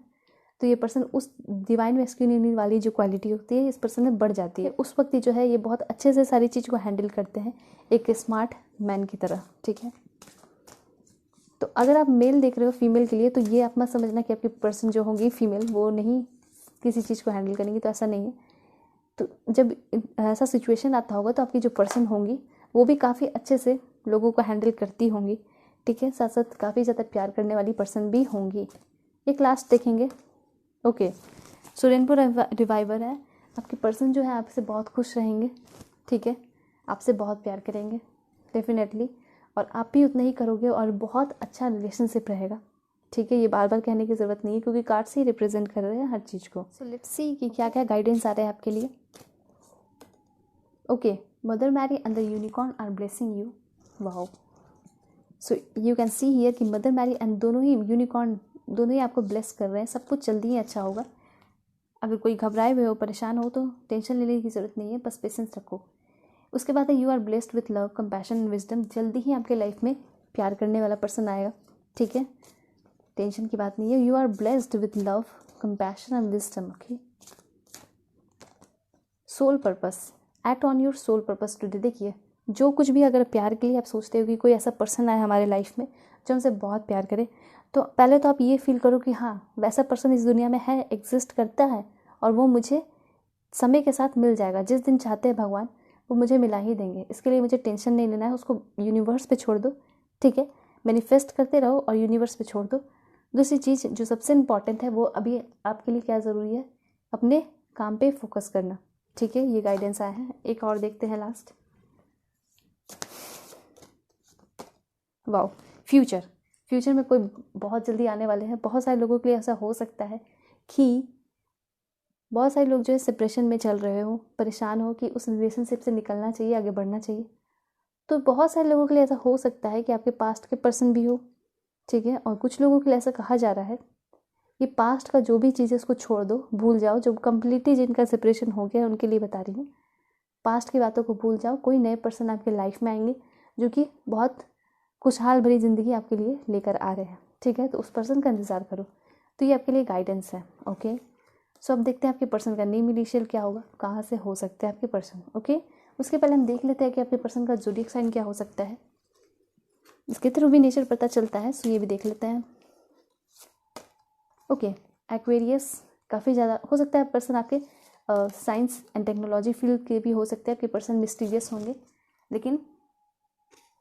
तो ये पर्सन उस डिवाइन मैस्कुलिन वाली जो क्वालिटी होती है इस पर्सन में बढ़ जाती है। उस वक्त जो है ये बहुत अच्छे से सारी चीज़ को हैंडल करते हैं, एक स्मार्ट मैन की तरह, ठीक है। तो अगर आप मेल देख रहे हो फीमेल के लिए, तो ये आप मत समझना कि आपकी पर्सन जो होंगी फीमेल वो नहीं किसी चीज़ को हैंडल करेंगी, तो ऐसा नहीं है। तो जब ऐसा सिचुएशन आता होगा तो आपकी जो पर्सन होंगी वो भी काफ़ी अच्छे से लोगों को हैंडल करती होंगी, ठीक है। साथ साथ काफ़ी ज़्यादा प्यार करने वाली पर्सन भी होंगी। एक लास्ट देखेंगे। ओके, सो रेनबो रिवाइवर है, आपकी पर्सन जो है आपसे बहुत खुश रहेंगे, ठीक है, आपसे बहुत प्यार करेंगे डेफिनेटली, और आप भी उतना ही करोगे और बहुत अच्छा रिलेशनशिप रहेगा, ठीक है। ये बार बार कहने की ज़रूरत नहीं है क्योंकि कार्ड से ही रिप्रेजेंट कर रहे हैं हर चीज़ को। सो लेट्स सी कि क्या क्या गाइडेंस आ रहे हैं आपके लिए। Okay, Mother Mary and the unicorn are blessing you. Wow, so you can see here कि मदर मैरी एंड दोनों ही यूनिकॉर्न दोनों ही आपको ब्लेस कर रहे हैं। सब कुछ जल्दी ही अच्छा होगा। अगर कोई घबराए हुए हो, परेशान हो, तो टेंशन लेने की ज़रूरत नहीं है, बस पेशेंस रखो। उसके बाद है you are blessed with love, compassion and wisdom. जल्दी ही आपके लाइफ में प्यार करने वाला पर्सन आएगा, ठीक है, टेंशन की बात नहीं है। You are blessed with love, compassion and wisdom. Okay, soul purpose, act on your soul purpose today. देखिए, जो कुछ भी अगर प्यार के लिए आप सोचते हो कि कोई ऐसा पर्सन आए हमारे लाइफ में जो हमसे बहुत प्यार करे, तो पहले तो आप ये फील करो कि हाँ, वैसा पर्सन इस दुनिया में है, एग्जिस्ट करता है, और वो मुझे समय के साथ मिल जाएगा। जिस दिन चाहते हैं भगवान वो मुझे मिला ही देंगे। इसके लिए मुझे टेंशन नहीं लेना है, उसको यूनिवर्स पे छोड़ दो, ठीक है। मैनिफेस्ट करते रहो और यूनिवर्स पे छोड़ दो। दूसरी चीज़ जो सबसे इम्पॉर्टेंट है, वो अभी आपके लिए क्या ज़रूरी है, अपने काम पे फोकस करना, ठीक है। ये गाइडेंस आया है। एक और देखते हैं लास्ट। वाओ, फ्यूचर में कोई बहुत जल्दी आने वाले हैं। बहुत सारे लोगों के लिए ऐसा हो सकता है कि बहुत सारे लोग जो है सेपरेशन में चल रहे हो, परेशान हो कि उस रिलेशनशिप से निकलना चाहिए, आगे बढ़ना चाहिए। तो बहुत सारे लोगों के लिए ऐसा हो सकता है कि आपके पास्ट के पर्सन भी हो, ठीक है। और कुछ लोगों के लिए ऐसा कहा जा रहा है कि पास्ट का जो भी चीज़ है उसको छोड़ दो, भूल जाओ। जो कम्प्लीटली जिनका सेपरेशन हो गया उनके लिए बता रही हूँ, पास्ट की बातों को भूल जाओ। कोई नए पर्सन आपके लाइफ में आएंगे जो कि बहुत खुशहाल भरी ज़िंदगी आपके लिए लेकर आ रहे हैं, ठीक है। तो उस पर्सन का इंतज़ार करो। तो ये आपके लिए गाइडेंस है। ओके, सो अब देखते हैं आपके पर्सन का नेम इनिशियल क्या होगा, कहाँ से हो सकते हैं आपके पर्सन। ओके, उसके पहले हम देख लेते हैं कि आपके पर्सन का ज़ोडिएक साइन क्या हो सकता है। इसके थ्रू भी नेचर पता चलता है, सो ये भी देख लेते हैं। ओके, एक्वेरियस, काफ़ी ज़्यादा हो सकता है पर्सन आपके साइंस एंड टेक्नोलॉजी फील्ड के भी हो सकते हैं। आपके पर्सन मिस्टीरियस होंगे, लेकिन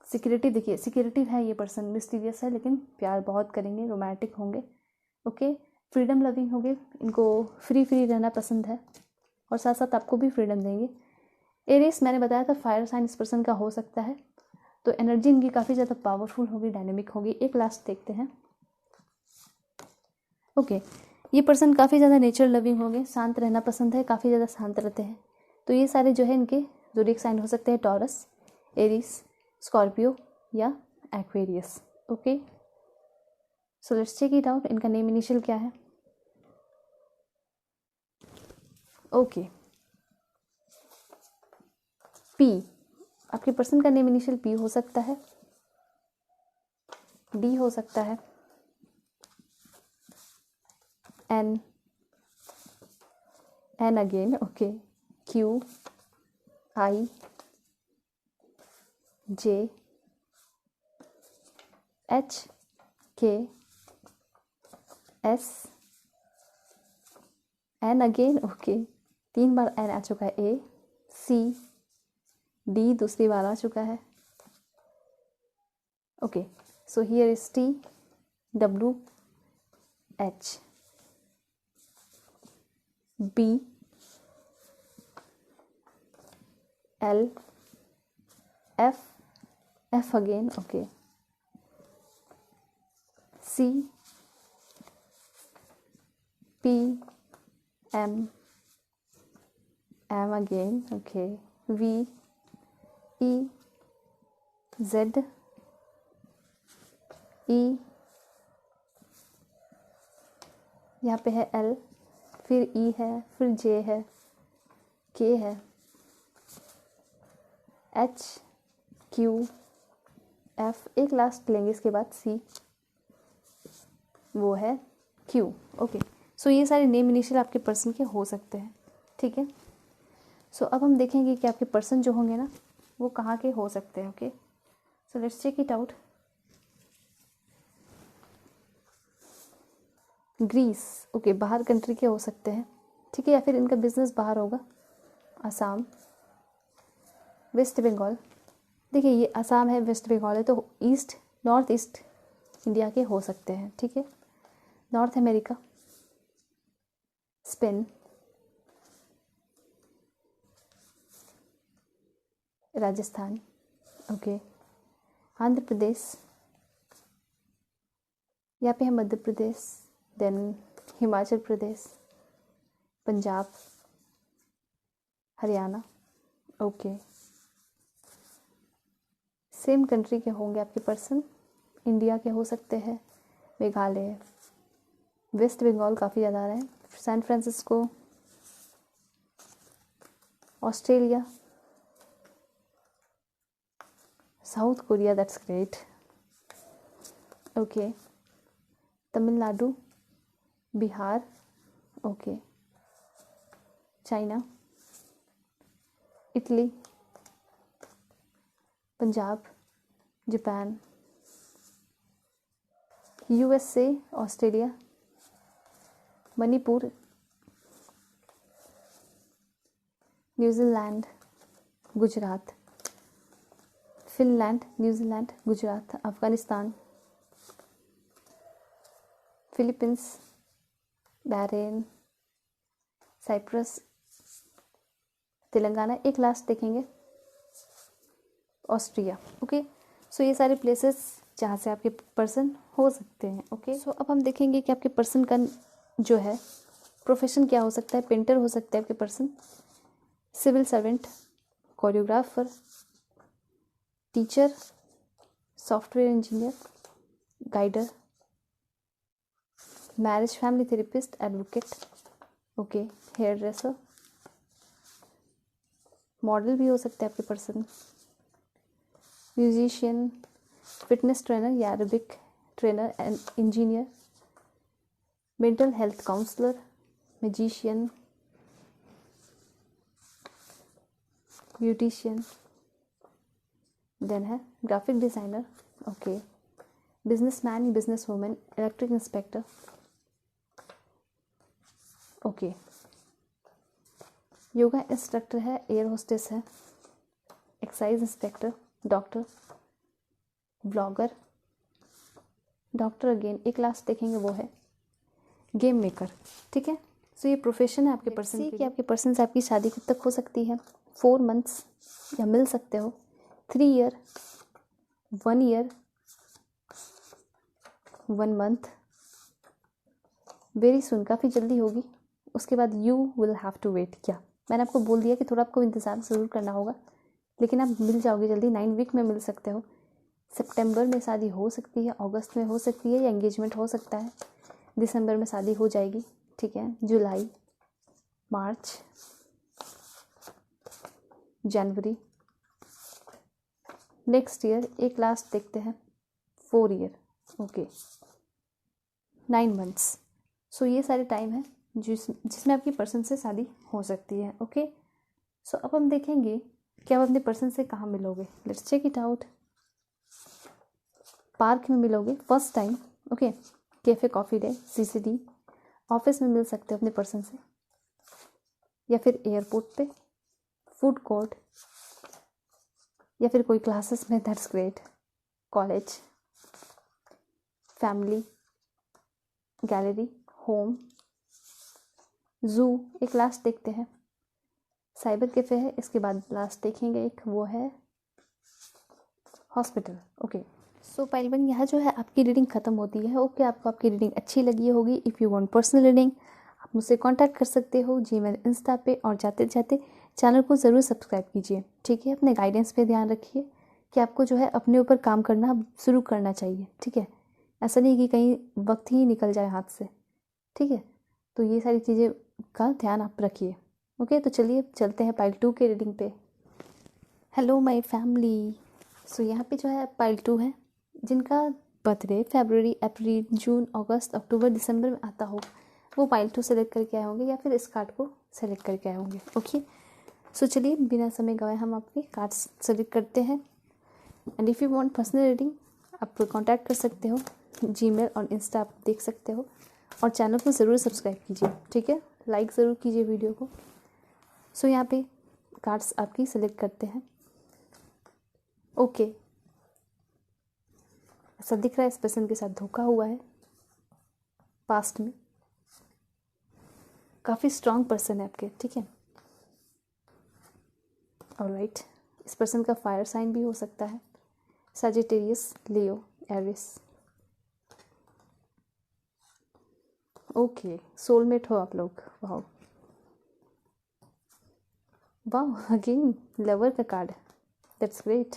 सिक्योरिटी, देखिए सिक्योरिटिव है ये पर्सन, मिस्टीरियस है लेकिन प्यार बहुत करेंगे, रोमांटिक होंगे। ओके, फ्रीडम लविंग होंगे, इनको फ्री रहना पसंद है और साथ साथ आपको भी फ्रीडम देंगे। एरिस, मैंने बताया था फायर साइन इस पर्सन का हो सकता है, तो एनर्जी इनकी काफ़ी ज़्यादा पावरफुल होगी, डायनेमिक होगी। एक लास्ट देखते हैं। ओके, ये पर्सन काफ़ी ज़्यादा नेचर लविंग होंगे, शांत रहना पसंद है, काफ़ी ज़्यादा शांत रहते हैं। तो ये सारे जो है इनके ज़ोडिएक साइन हो सकते हैं, टॉरस, एरिस, स्कॉर्पियो या Aquarius. Okay, so let's check it out. इनका नेम इनिशियल क्या है। ओके, पी, आपके पर्सन का नेम इनिशियल पी हो सकता है, डी हो सकता है, N again, okay, Q, I, J, H, K, S, N again, okay, 3 बार एन आ चुका है, ए, सी, डी दूसरी बार आ चुका है। Okay, so here is T, W, H, B, L, F, F again, okay, C, P, M, M again, okay, V, E, Z, E, यहाँ पे है एल, फिर ई है, फिर जे है, के है, एच, क्यू, एफ, एक लास्ट लेंगे इसके बाद सी, वो है क्यू। ओके, सो ये सारे नेम इनिशियल आपके पर्सन के हो सकते हैं, ठीक है। सो अब हम देखेंगे कि आपके पर्सन जो होंगे ना वो कहाँ के हो सकते हैं। Okay, so let's check it out. Greece, okay, बाहर कंट्री के हो सकते हैं, ठीक है, या फिर इनका बिजनेस बाहर होगा। असम, वेस्ट बंगाल, देखिए ये असम है, वेस्ट बंगाल है, तो ईस्ट, नॉर्थ ईस्ट इंडिया के हो सकते हैं, ठीक है। North America, Spain, Rajasthan, okay. Andhra Pradesh, यहाँ पे है Madhya Pradesh, then Himachal Pradesh, Punjab, Haryana, okay. Same country के होंगे आपके पर्सन, इंडिया के हो सकते हैं, मेघालय, वेस्ट बंगाल काफ़ी ज़्यादा आ रहे हैं, San Francisco, Australia, South Korea, that's great, okay. Tamil Nadu, Bihar, okay. China, Italy, Punjab, Japan, USA, Australia, Manipur, New Zealand, Gujarat, Finland, New Zealand, Gujarat, Afghanistan, Philippines, Bahrain, Cyprus, Telangana, एक लास्ट देखेंगे ऑस्ट्रिया, ओके। सो ये सारे प्लेसेस जहाँ से आपके पर्सन हो सकते हैं, ओके। सो अब हम देखेंगे कि आपके पर्सन का जो है प्रोफेशन क्या हो सकता है। पेंटर हो सकता है आपके person, civil servant, choreographer, teacher, software engineer, guider, marriage family therapist, advocate, okay, hairdresser, model भी हो सकता है आपके पर्सन, म्यूजिशियन, फिटनेस ट्रेनर या aerobic trainer and engineer, mental health counsellor, magician, beautician, then है graphic designer, okay, businessman, business women, electric inspector, okay, yoga instructor है, एयर होस्टेस है, excise inspector, doctor, blogger, doctor again, एक लास्ट देखेंगे वो है गेम मेकर, ठीक है। सो ये प्रोफेशन है आपके पर्सन की। आपके पर्सन से आपकी शादी कब तक हो सकती है? 4 मंथ्स या मिल सकते हो, 3 year, 1 year, 1 month, very soon, काफ़ी जल्दी होगी। उसके बाद you will have to wait. क्या मैंने आपको बोल दिया कि थोड़ा आपको इंतज़ार ज़रूर करना होगा, लेकिन आप मिल जाओगे जल्दी, 9 वीक में मिल सकते हो। सितंबर में शादी हो सकती है, अगस्त में हो सकती है, या एंगेजमेंट हो सकता है, दिसंबर में शादी हो जाएगी, ठीक है। जुलाई, मार्च, जनवरी, नेक्स्ट ईयर, एक लास्ट देखते हैं 4 ईयर, ओके, 9 मंथ्स। सो ये सारे टाइम है जिसमें आपकी पर्सन से शादी हो सकती है, ओके। सो अब हम देखेंगे कि आप अपने पर्सन से कहाँ मिलोगे। Let's check it out. Park में मिलोगे first time, okay, Cafe Coffee Day, CCD, office में मिल सकते हो अपने पर्सन से, या फिर एयरपोर्ट पे, फूड कोर्ट, या फिर कोई क्लासेस में, that's great, college, family, gallery, home, जू, एक लास्ट देखते हैं, साइबर कैफ़े है, इसके बाद लास्ट देखेंगे एक वो है हॉस्पिटल, ओके। सो पाइल 1 यहाँ जो है आपकी रीडिंग ख़त्म होती है, ओके। आपको आपकी रीडिंग अच्छी लगी होगी। If you want personal reading आप मुझसे कांटेक्ट कर सकते हो जीमेल, इंस्टा पे, और जाते जाते चैनल को ज़रूर सब्सक्राइब कीजिए, ठीक है। अपने गाइडेंस पे ध्यान रखिए कि आपको जो है अपने ऊपर काम करना शुरू करना चाहिए, ठीक है। ऐसा नहीं कि कहीं वक्त ही निकल जाए हाथ से, ठीक है। तो ये सारी चीज़ें का ध्यान आप रखिए, ओके। तो चलिए चलते हैं पाइल 2 के रीडिंग पे। Hello my family. सो यहाँ पे जो है पाइल 2 है, जिनका बर्थडे फरवरी, अप्रैल, जून, अगस्त, अक्टूबर, दिसंबर में आता हो, वो पाइल 2 सेलेक्ट करके आए होंगे, या फिर इस कार्ड को सेलेक्ट करके आए होंगे, ओके। सो चलिए बिना समय गवाए हम आपके कार्ड्स सेलेक्ट करते हैं। And if you want personal reading आप कॉन्टैक्ट कर सकते हो, जीमेल और इंस्टा आप देख सकते हो, और चैनल को ज़रूर सब्सक्राइब कीजिए, ठीक है, लाइक ज़रूर कीजिए वीडियो को। सो यहाँ पे कार्ड्स आपकी सेलेक्ट करते हैं। ओके, ऐसा दिख रहा है इस पर्सन के साथ धोखा हुआ है पास्ट में। काफ़ी स्ट्रांग पर्सन है आपके, ठीक है। ऑलराइट, इस पर्सन का फायर साइन भी हो सकता है, सजिटेरियस, लियो, एरिस। ओके, सोलमेट हो आप लोग। वाह वाह, अगेन लवर का कार्ड, दैट्स ग्रेट।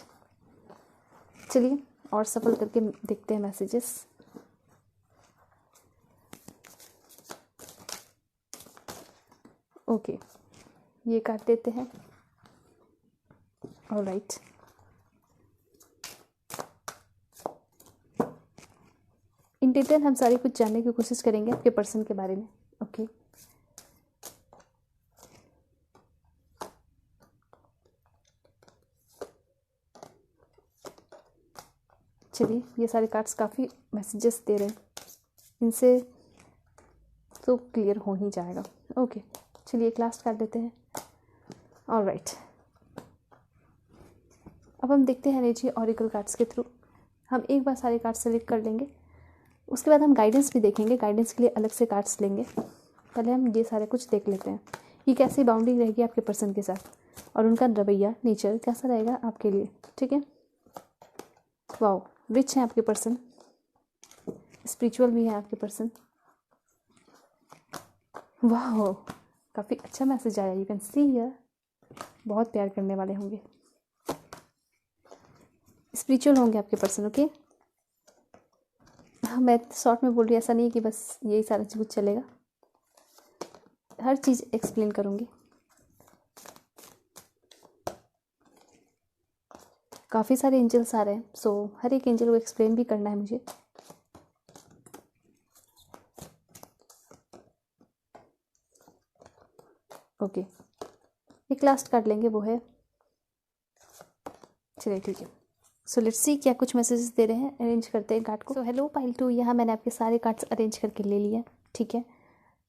चलिए और सफल करके देखते हैं मैसेजेस। ओके, ये काट देते हैं। ऑलराइट, इन डिटेल हम सारी कुछ जानने की कोशिश करेंगे आपके पर्सन के बारे में। ओके, चलिए, ये सारे कार्ड्स काफ़ी मैसेजेस दे रहे हैं, इनसे तो क्लियर हो ही जाएगा। ओके, चलिए एक लास्ट कार्ड लेते हैं। ऑलराइट, अब हम देखते हैं एनर्जी ऑरिकल कार्ड्स के थ्रू। हम एक बार सारे कार्ड्स सेलेक्ट कर लेंगे, उसके बाद हम गाइडेंस भी देखेंगे। गाइडेंस के लिए अलग से कार्ड्स लेंगे। पहले हम ये सारे कुछ देख लेते हैं कि कैसी बाउंडिंग रहेगी आपके पर्सन के साथ और उनका रवैया, नेचर कैसा रहेगा आपके लिए, ठीक है। वाओ, रिच है आपके पर्सन, स्पिरिचुअल भी है आपके पर्सन। वाह, काफ़ी अच्छा मैसेज आया। यू कैन सी हियर, बहुत प्यार करने वाले होंगे, स्पिरिचुअल होंगे आपके पर्सन। ओके, हाँ, मैं शॉर्ट में बोल रही हूँ, ऐसा नहीं है कि बस यही सारा कुछ चलेगा, हर चीज़ एक्सप्लेन करूँगी। काफ़ी सारे एंजल्स आ रहे हैं, सो हर एक एंजल को एक्सप्लेन भी करना है मुझे। ओके, एक लास्ट कार्ड लेंगे, वो है, चलिए ठीक है। सो लेट्स सी क्या कुछ मैसेजेस दे रहे हैं। अरेंज करते हैं कार्ड को। सो हेलो पाइल 2, यहाँ मैंने आपके सारे कार्ड्स अरेंज करके ले लिए, ठीक है।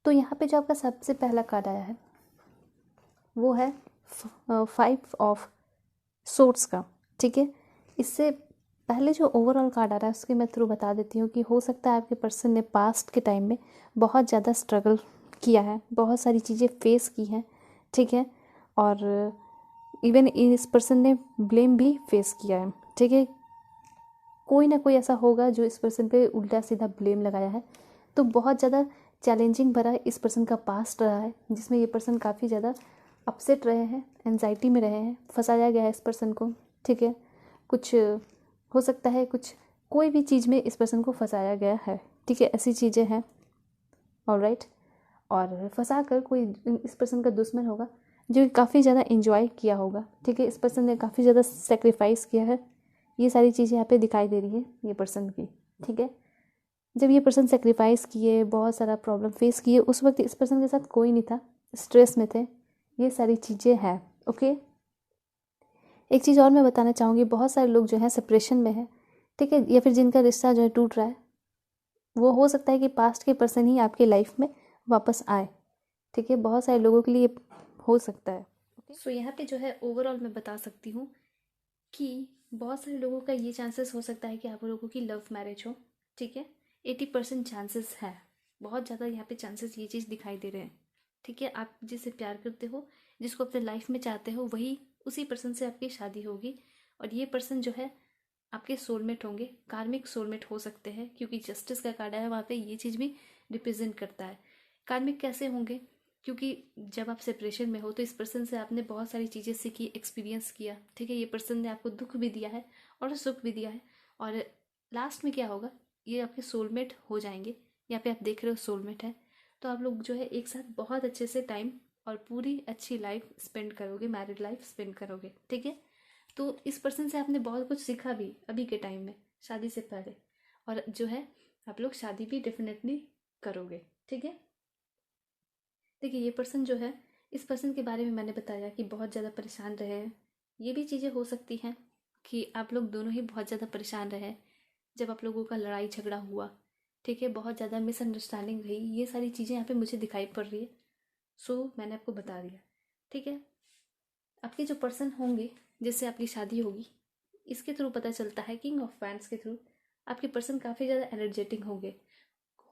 तो यहाँ पे जो आपका सबसे पहला कार्ड आया है वो है 5 ऑफ सोर्ड्स का, ठीक है। इससे पहले जो ओवरऑल कार्ड आ रहा है उसके मैं थ्रू बता देती हूँ कि हो सकता है आपके पर्सन ने पास्ट के टाइम में बहुत ज़्यादा स्ट्रगल किया है, बहुत सारी चीज़ें फेस की हैं, ठीक है। और इवन इस पर्सन ने ब्लेम भी फेस किया है, ठीक है। कोई ना कोई ऐसा होगा जो इस पर्सन पे उल्टा सीधा ब्लेम लगाया है। तो बहुत ज़्यादा चैलेंजिंग भरा इस पर्सन का पास्ट रहा है, जिसमें ये पर्सन काफ़ी ज़्यादा अपसेट रहे हैं, एंजाइटी में रहे हैं, फंसाया गया है इस पर्सन को, ठीक है। कुछ हो सकता है, कुछ कोई भी चीज़ में इस पर्सन को फंसाया गया है, ठीक है, ऐसी चीज़ें हैं। ऑलराइट, और फंसा कर कोई इस पर्सन का दुश्मन होगा जो काफ़ी ज़्यादा इंजॉय किया होगा, ठीक है। इस पर्सन ने काफ़ी ज़्यादा सेक्रीफाइस किया है, ये सारी चीज़ें यहाँ पे दिखाई दे रही है ये पर्सन की, ठीक है। जब ये पर्सन सेक्रीफाइस किए, बहुत सारा प्रॉब्लम फेस किए, उस वक्त इस पर्सन के साथ कोई नहीं था, स्ट्रेस में थे, ये सारी चीज़ें हैं। ओके, एक चीज़ और मैं बताना चाहूँगी, बहुत सारे लोग जो हैं सेपरेशन में हैं, ठीक है, या फिर जिनका रिश्ता जो है टूट रहा है, वो हो सकता है कि पास्ट के पर्सन ही आपके लाइफ में वापस आए, ठीक है। बहुत सारे लोगों के लिए हो सकता है। सो यहाँ पे जो है ओवरऑल मैं बता सकती हूँ कि बहुत सारे लोगों का ये चांसेस हो सकता है कि आप लोगों की लव मैरिज हो, ठीक है। 80% चांसेस है, बहुत ज़्यादा यहाँ पे चांसेस ये चीज़ दिखाई दे रहे हैं, ठीक है। आप जिससे प्यार करते हो, जिसको अपने लाइफ में चाहते हो, वही उसी पर्सन से आपकी शादी होगी। और ये पर्सन जो है आपके सोलमेट होंगे, कार्मिक सोलमेट हो सकते हैं, क्योंकि जस्टिस का कार्ड है वहाँ पे, ये चीज़ भी रिप्रेजेंट करता है। कार्मिक कैसे होंगे, क्योंकि जब आप सेपरेशन में हो तो इस पर्सन से आपने बहुत सारी चीज़ें सीखी, एक्सपीरियंस किया, ठीक है। ये पर्सन ने आपको दुख भी दिया है और सुख भी दिया है, और लास्ट में क्या होगा, ये आपके सोलमेट हो जाएंगे। यहाँ पे आप देख रहे हो सोलमेट है, तो आप लोग जो है एक साथ बहुत अच्छे से टाइम और पूरी अच्छी लाइफ स्पेंड करोगे, मैरिड लाइफ स्पेंड करोगे, ठीक है। तो इस पर्सन से आपने बहुत कुछ सीखा भी अभी के टाइम में, शादी से पहले, और जो है आप लोग शादी भी डेफिनेटली करोगे, ठीक है। देखिए, ये पर्सन जो है, इस पर्सन के बारे में मैंने बताया कि बहुत ज़्यादा परेशान रहे हैं। ये भी चीज़ें हो सकती हैं कि आप लोग दोनों ही बहुत ज़्यादा परेशान रहे जब आप लोगों का लड़ाई झगड़ा हुआ, ठीक है, बहुत ज़्यादा मिसअंडरस्टैंडिंग रही, ये सारी चीज़ें यहाँ पे मुझे दिखाई पड़ रही है। सो मैंने आपको बता दिया। ठीक है, आपके जो पर्सन होंगे जिससे आपकी शादी होगी, इसके थ्रू पता चलता है, किंग ऑफ वैंड्स के थ्रू आपके पर्सन काफ़ी ज़्यादा एनर्जेटिक होंगे।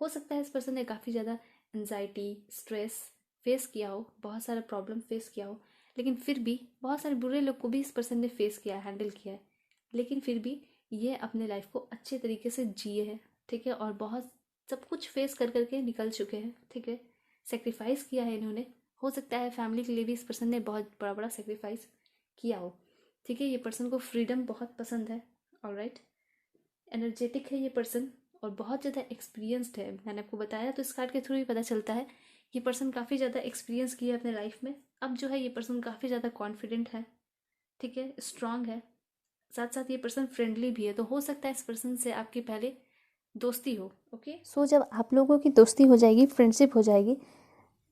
हो सकता है इस पर्सन ने काफ़ी ज़्यादा एनजाइटी, स्ट्रेस फेस किया हो, बहुत सारा प्रॉब्लम फेस किया हो, लेकिन फिर भी बहुत सारे बुरे लोग को भी इस पर्सन ने फेस किया है, हैंडल किया है, लेकिन फिर भी ये अपने लाइफ को अच्छे तरीके से जिए हैं। ठीक है, और बहुत सब कुछ फेस कर करके निकल चुके हैं। ठीक है, सेक्रीफाइस किया है इन्होंने। हो सकता है फैमिली के लिए भी इस पर्सन ने बहुत बड़ा बड़ा सेक्रीफाइस किया हो। ठीक है, ये पर्सन को फ्रीडम बहुत पसंद है। ऑलराइट, एनर्जेटिक है ये पर्सन और बहुत ज़्यादा एक्सपीरियंस्ड है। मैंने आपको बताया, तो इस कार्ड के थ्रू ही पता चलता है ये पर्सन काफ़ी ज़्यादा एक्सपीरियंस किया है अपने लाइफ में। अब जो है ये पर्सन काफ़ी ज़्यादा कॉन्फिडेंट है। ठीक है, स्ट्रांग है, साथ साथ ये पर्सन फ्रेंडली भी है। तो हो सकता है इस पर्सन से आपकी पहले दोस्ती हो। ओके, सो जब आप लोगों की दोस्ती हो जाएगी, फ्रेंडशिप हो जाएगी,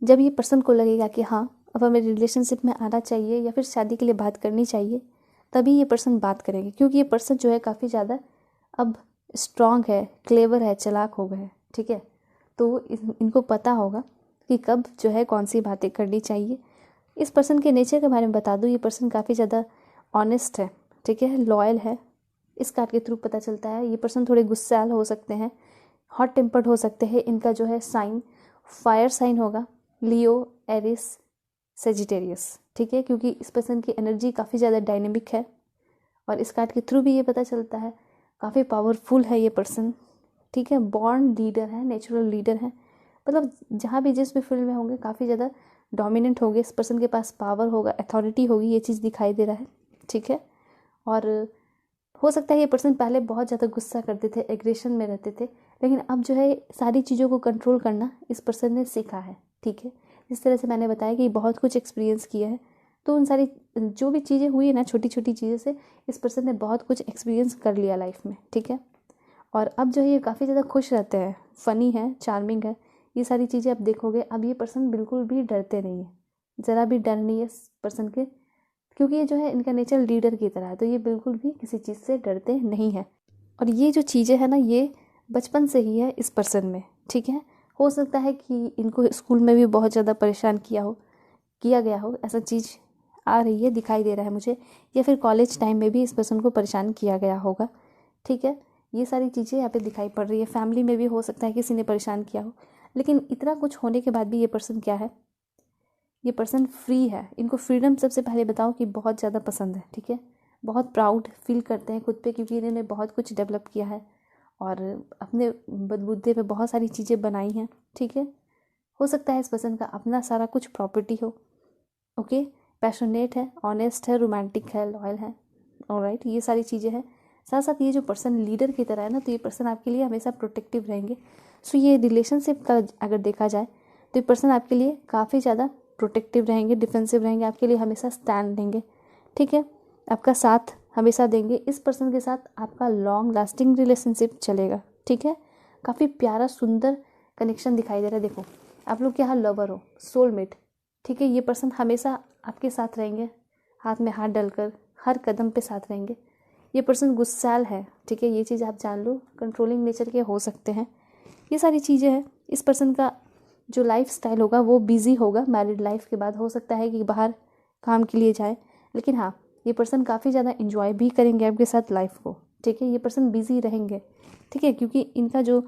जब ये पर्सन को लगेगा कि हाँ अब हमें रिलेशनशिप में आना चाहिए या फिर शादी के लिए बात करनी चाहिए, तभी ये पर्सन बात करेंगे। क्योंकि ये पर्सन जो है काफ़ी ज़्यादा अब स्ट्रांग है, क्लेवर है, चालाक हो गए हैं। ठीक है, तो इनको पता होगा कि कब जो है कौन सी बातें करनी चाहिए। इस पर्सन के नेचर के बारे में बता दूँ, ये पर्सन काफ़ी ज़्यादा ऑनेस्ट है। ठीक है, लॉयल है। इस कार्ड के थ्रू पता चलता है ये पर्सन थोड़े गुस्सैल हो सकते हैं, हॉट टेम्पर्ड हो सकते हैं। इनका जो है साइन फायर साइन होगा, लियो, एरिस, सेजिटेरियस। ठीक है, क्योंकि इस पर्सन की एनर्जी काफ़ी ज़्यादा डायनेमिक है और इस कार्ड के थ्रू भी ये पता चलता है काफ़ी पावरफुल है ये पर्सन। ठीक है, बॉर्न लीडर है, नेचुरल लीडर है, मतलब जहाँ भी जिस भी फील्ड में होंगे काफ़ी ज़्यादा डोमिनेंट होंगे। इस पर्सन के पास पावर होगा, अथॉरिटी होगी, ये चीज़ दिखाई दे रहा है। ठीक है, और हो सकता है ये पर्सन पहले बहुत ज़्यादा गुस्सा करते थे, एग्रेशन में रहते थे, लेकिन अब जो है सारी चीज़ों को कंट्रोल करना इस पर्सन ने सीखा है। ठीक है, जिस तरह से मैंने बताया कि बहुत कुछ एक्सपीरियंस किया है, तो उन सारी जो भी चीज़ें हुई है ना, छोटी छोटी चीज़ों से इस पर्सन ने बहुत कुछ एक्सपीरियंस कर लिया लाइफ में। ठीक है, और अब जो है ये काफ़ी ज़्यादा खुश रहते हैं, फ़नी है, चार्मिंग है, ये सारी चीज़ें आप देखोगे। अब ये पर्सन बिल्कुल भी डरते नहीं है, ज़रा भी डर नहीं है इस पर्सन के, क्योंकि ये जो है इनका नेचर लीडर की तरह है, तो ये बिल्कुल भी किसी चीज़ से डरते नहीं हैं। और ये जो चीज़ें हैं ना, ये बचपन से ही है इस पर्सन में। ठीक है, हो सकता है कि इनको स्कूल में भी बहुत ज़्यादा परेशान किया गया हो, ऐसा चीज़ आ रही है, दिखाई दे रहा है मुझे, या फिर कॉलेज टाइम में भी इस पर्सन को परेशान किया गया होगा। ठीक है, ये सारी चीज़ें यहाँ पे दिखाई पड़ रही है। फैमिली में भी हो सकता है किसी ने परेशान किया हो, लेकिन इतना कुछ होने के बाद भी ये पर्सन क्या है, ये पर्सन फ्री है। इनको फ्रीडम सबसे पहले बताओ कि बहुत ज़्यादा पसंद है। ठीक है, बहुत प्राउड फील करते हैं खुद पे, क्योंकि इन्होंने बहुत कुछ डेवलप किया है और अपने बदबूते पे बहुत सारी चीज़ें बनाई हैं। ठीक है, हो सकता है इस पर्सन का अपना सारा कुछ प्रॉपर्टी हो। ओके, पैशनेट है, ऑनेस्ट है, रोमांटिक है, लॉयल है। ऑलराइट, ये सारी चीज़ें हैं। साथ साथ ये जो पर्सन लीडर की तरह है ना, तो ये पर्सन आपके लिए हमेशा प्रोटेक्टिव रहेंगे। सो ये रिलेशनशिप का अगर देखा जाए तो ये पर्सन आपके लिए काफ़ी ज़्यादा प्रोटेक्टिव रहेंगे, डिफेंसिव रहेंगे, आपके लिए हमेशा स्टैंड लेंगे। ठीक है, आपका साथ हमेशा देंगे। इस पर्सन के साथ आपका लॉन्ग लास्टिंग रिलेशनशिप चलेगा। ठीक है, काफ़ी प्यारा सुंदर कनेक्शन दिखाई दे रहा है। देखो, आप लोग के यहाँ लवर हो, सोलमेट। ठीक है, ये पर्सन हमेशा आपके साथ रहेंगे, हाथ में हाथ डालकर हर कदम पे साथ रहेंगे। ये पर्सन गुस्सैल है। ठीक है, ये चीज़ आप जान लो, कंट्रोलिंग नेचर के हो सकते हैं। ये सारी चीज़ें हैं। इस पर्सन का जो लाइफ स्टाइल होगा वो बिजी होगा। मैरिड लाइफ के बाद हो सकता है कि बाहर काम के लिए जाए, लेकिन हाँ, ये पर्सन काफ़ी ज़्यादा इंजॉय भी करेंगे आपके साथ लाइफ को। ठीक है, ये पर्सन बिजी रहेंगे। ठीक है, क्योंकि इनका जो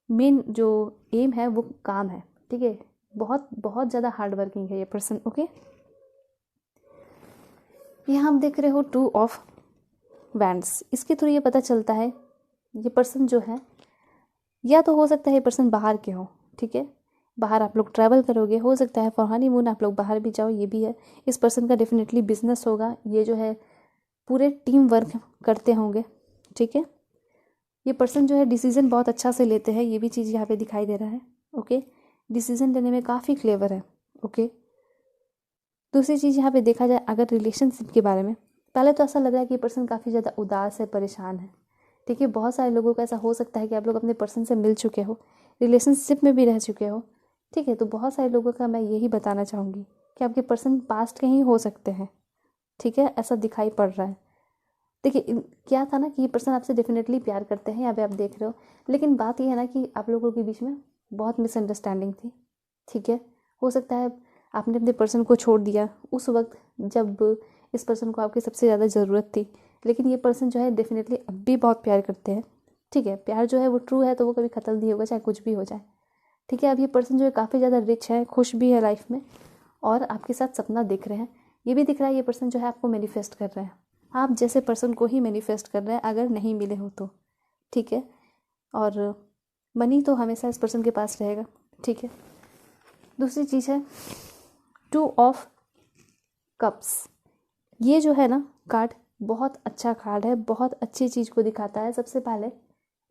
मेन जो एम है वो काम है। ठीक है, बहुत बहुत ज़्यादा हार्ड वर्किंग है ये पर्सन। ओके, यहाँ हम देख रहे हो 2 ऑफ वैंड्स। इसके थ्रू ये पता चलता है ये पर्सन जो है, या तो हो सकता है ये पर्सन बाहर के हो। ठीक है, बाहर आप लोग ट्रैवल करोगे, हो सकता है फॉर हनीमून आप लोग बाहर भी जाओ, ये भी है। इस पर्सन का डेफिनेटली बिजनेस होगा, ये जो है पूरे टीम वर्क करते होंगे। ठीक है, ये पर्सन जो है डिसीजन बहुत अच्छा से लेते हैं, ये भी चीज़ यहाँ पे दिखाई दे रहा है। ओके, डिसीजन लेने में काफ़ी क्लेवर है। ओके, दूसरी चीज़ यहाँ पे देखा जाए अगर रिलेशनशिप के बारे में, पहले तो ऐसा लग रहा है कि ये पर्सन काफ़ी ज़्यादा उदास है, परेशान है। ठीक है, बहुत सारे लोगों का ऐसा हो सकता है कि आप लोग अपने पर्सन से मिल चुके हो, रिलेशनशिप में भी रह चुके हो। ठीक है, तो बहुत सारे लोगों का मैं यही बताना चाहूँगी कि आपके पर्सन पास्ट के ही हो सकते हैं। ठीक है, ऐसा दिखाई पड़ रहा है। देखिए क्या था ना कि ये पर्सन आपसे डेफिनेटली प्यार करते हैं, यहाँ पे आप देख रहे हो, लेकिन बात ये है ना कि आप लोगों के बीच में बहुत मिसअंडरस्टैंडिंग थी, ठीक है। हो सकता है आपने अपने पर्सन को छोड़ दिया उस वक्त जब इस पर्सन को आपकी सबसे ज़्यादा ज़रूरत थी, लेकिन ये पर्सन जो है डेफिनेटली अब भी बहुत प्यार करते हैं, ठीक है। प्यार जो है वो ट्रू है तो वो कभी ख़त्म नहीं होगा, चाहे कुछ भी हो जाए, ठीक है। अब ये पर्सन जो है काफ़ी ज़्यादा रिच है, खुश भी है लाइफ में, और आपके साथ सपना देख रहे हैं। ये भी दिख रहा है ये पर्सन जो है आपको मैनिफेस्ट कर रहे हैं, आप जैसे पर्सन को ही मैनिफेस्ट कर रहे हैं अगर नहीं मिले हो तो, ठीक है। और मनी तो हमेशा इस पर्सन के पास रहेगा, ठीक है। दूसरी चीज़ है 2 ऑफ कप्स। ये जो है ना कार्ड बहुत अच्छा कार्ड है, बहुत अच्छी चीज़ को दिखाता है। सबसे पहले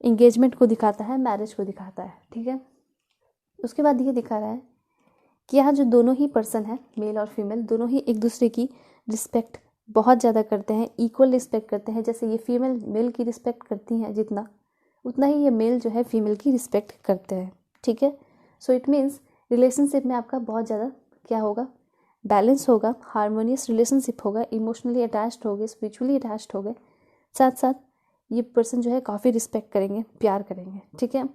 इंगेजमेंट को दिखाता है, मैरिज को दिखाता है, ठीक है। उसके बाद ये दिखा रहा है कि यहाँ जो दोनों ही पर्सन है, मेल और फीमेल, दोनों ही एक दूसरे की रिस्पेक्ट बहुत ज़्यादा करते हैं, इक्वल रिस्पेक्ट करते हैं। जैसे ये फीमेल मेल की रिस्पेक्ट करती हैं जितना, उतना ही ये मेल जो है फीमेल की रिस्पेक्ट करते हैं, ठीक है। सो इट मीन्स रिलेशनशिप में आपका बहुत ज़्यादा क्या होगा, बैलेंस होगा, हारमोनियस रिलेशनशिप होगा, इमोशनली अटैच्ड होगे, स्पिरिचुअली अटैच्ड होगे, साथ साथ ये पर्सन जो है काफ़ी रिस्पेक्ट करेंगे, प्यार करेंगे, ठीक है।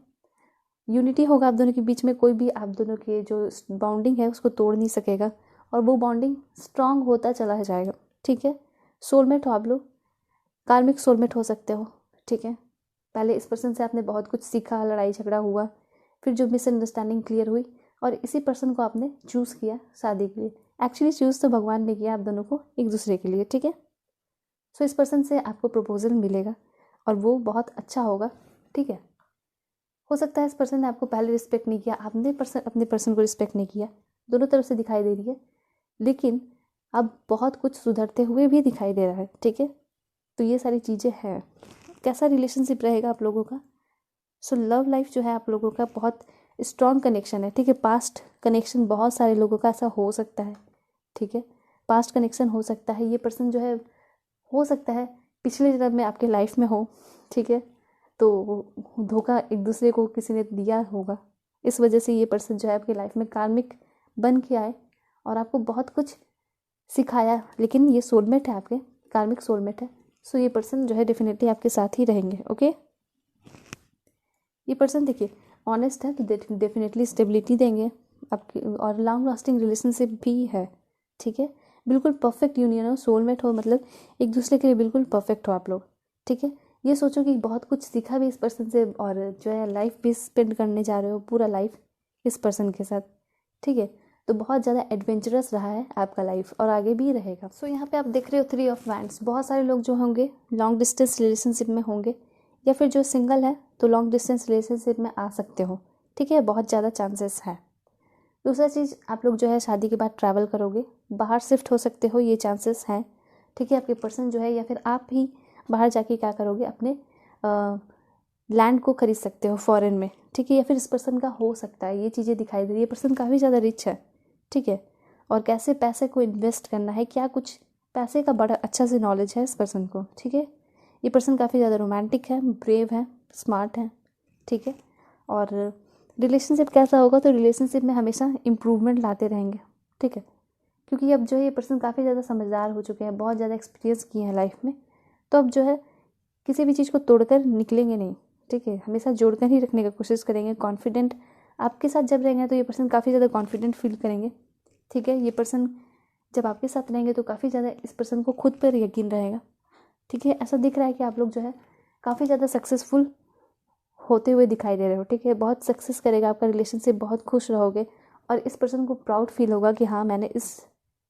यूनिटी होगा आप दोनों के बीच में, कोई भी आप दोनों के जो बॉन्डिंग है उसको तोड़ नहीं सकेगा, और वो बॉन्डिंग स्ट्रांग होता चला जाएगा, ठीक है। सोलमेट हो आप लोग, कार्मिक सोलमेट हो सकते हो, ठीक है। पहले इस पर्सन से आपने बहुत कुछ सीखा, लड़ाई झगड़ा हुआ, फिर जो मिसअंडरस्टैंडिंग क्लियर हुई, और इसी पर्सन को आपने चूज़ किया शादी के लिए। एक्चुअली चूज़ तो भगवान ने किया आप दोनों को एक दूसरे के लिए, ठीक है। सो इस पर्सन से आपको प्रपोजल मिलेगा और वो बहुत अच्छा होगा, ठीक है। हो सकता है इस पर्सन ने आपको पहले रिस्पेक्ट नहीं किया, आपने अपने पर्सन को रिस्पेक्ट नहीं किया, दोनों तरफ से दिखाई दे रही है, लेकिन अब बहुत कुछ सुधरते हुए भी दिखाई दे रहा है, ठीक है। तो ये सारी चीज़ें हैं। कैसा रिलेशनशिप रहेगा आप लोगों का? सो लव लाइफ जो है आप लोगों का बहुत स्ट्रॉन्ग कनेक्शन है, ठीक है। पास्ट कनेक्शन बहुत सारे लोगों का ऐसा हो सकता है, ठीक है। पास्ट कनेक्शन हो सकता है, ये पर्सन जो है हो सकता है पिछले जन्म में आपके लाइफ में हो, ठीक है। तो धोखा एक दूसरे को किसी ने दिया होगा, इस वजह से ये पर्सन जो है आपकी लाइफ में कार्मिक बन के आए और आपको बहुत कुछ सिखाया, लेकिन ये सोलमेट है, आपके कार्मिक सोलमेट है। सो ये पर्सन जो है डेफिनेटली आपके साथ ही रहेंगे, ओके। ये पर्सन देखिए ऑनेस्ट है तो डेफिनेटली स्टेबिलिटी देंगे आपकी, और लॉन्ग लास्टिंग रिलेशनशिप भी है, ठीक है। बिल्कुल परफेक्ट यूनियन हो, सोलमेट हो, मतलब एक दूसरे के लिए बिल्कुल परफेक्ट हो आप लोग, ठीक है। ये सोचो कि बहुत कुछ सीखा भी इस पर्सन से, और जो है लाइफ भी स्पेंड करने जा रहे हो, पूरा लाइफ इस पर्सन के साथ, ठीक है। तो बहुत ज़्यादा एडवेंचरस रहा है आपका लाइफ और आगे भी रहेगा। सो यहाँ पे आप देख रहे हो 3 ऑफ वैंड्स। बहुत सारे लोग जो होंगे लॉन्ग डिस्टेंस रिलेशनशिप में होंगे, या फिर जो सिंगल है तो लॉन्ग डिस्टेंस रिलेशनशिप में आ सकते हो, ठीक है। बहुत ज़्यादा चांसेस है। दूसरा चीज़, आप लोग जो है शादी के बाद ट्रैवल करोगे, बाहर शिफ्ट हो सकते हो, ये चांसेस हैं, ठीक है। आपके पर्सन जो है या फिर आप ही बाहर जाके क्या करोगे, अपने लैंड को खरीद सकते हो फॉरेन में, ठीक है। या फिर इस पर्सन का हो सकता है, ये चीज़ें दिखाई दे रही है। ये पर्सन काफ़ी ज़्यादा रिच है, ठीक है, और कैसे पैसे को इन्वेस्ट करना है, क्या कुछ पैसे का बड़ा अच्छा से नॉलेज है इस पर्सन को, ठीक है। ये पर्सन काफ़ी ज़्यादा रोमांटिक है, ब्रेव है, स्मार्ट है, ठीक है। और रिलेशनशिप कैसा होगा, तो रिलेशनशिप में हमेशा इम्प्रूवमेंट लाते रहेंगे, ठीक है। क्योंकि अब जो है ये पर्सन काफ़ी ज़्यादा समझदार हो चुके हैं, बहुत ज़्यादा एक्सपीरियंस किए हैं लाइफ में, तो अब जो है किसी भी चीज़ को तोड़कर निकलेंगे नहीं, ठीक है। हमेशा जोड़कर ही रखने की कोशिश करेंगे। कॉन्फिडेंट आपके साथ जब रहेंगे तो ये पर्सन काफ़ी ज़्यादा कॉन्फिडेंट फील करेंगे, ठीक है। ये पर्सन जब आपके साथ रहेंगे तो काफ़ी ज़्यादा इस पर्सन को खुद पर यकीन रहेगा, ठीक है। ऐसा दिख रहा है कि आप लोग जो है काफ़ी ज़्यादा सक्सेसफुल होते हुए दिखाई दे रहे हो, ठीक है। बहुत सक्सेस करेगा आपका रिलेशनशिप, बहुत खुश रहोगे, और इस पर्सन को प्राउड फील होगा कि हाँ मैंने इस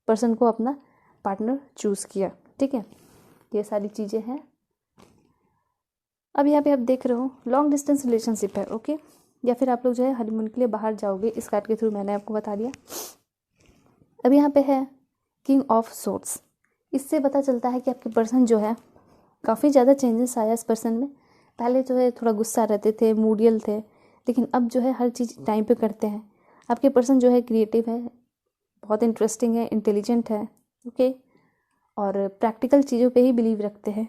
पर्सन को अपना पार्टनर चूज़ किया, ठीक है। ये सारी चीज़ें हैं। अब यहाँ पे आप देख रहे हो लॉन्ग डिस्टेंस रिलेशनशिप है, ओके। या फिर आप लोग जो है हनीमून के लिए बाहर जाओगे, इस कार्ड के थ्रू मैंने आपको बता दिया। अब यहाँ पे है किंग ऑफ सोर्ड्स। इससे पता चलता है कि आपके पर्सन जो है काफ़ी ज़्यादा चेंजेस आया इस पर्सन में। पहले जो है थोड़ा गुस्सा रहते थे, मूडियल थे, लेकिन अब जो है हर चीज़ टाइम पे करते हैं। आपके पर्सन जो है क्रिएटिव है, बहुत इंटरेस्टिंग है, इंटेलिजेंट है, ओके, और प्रैक्टिकल चीज़ों पे ही बिलीव रखते हैं।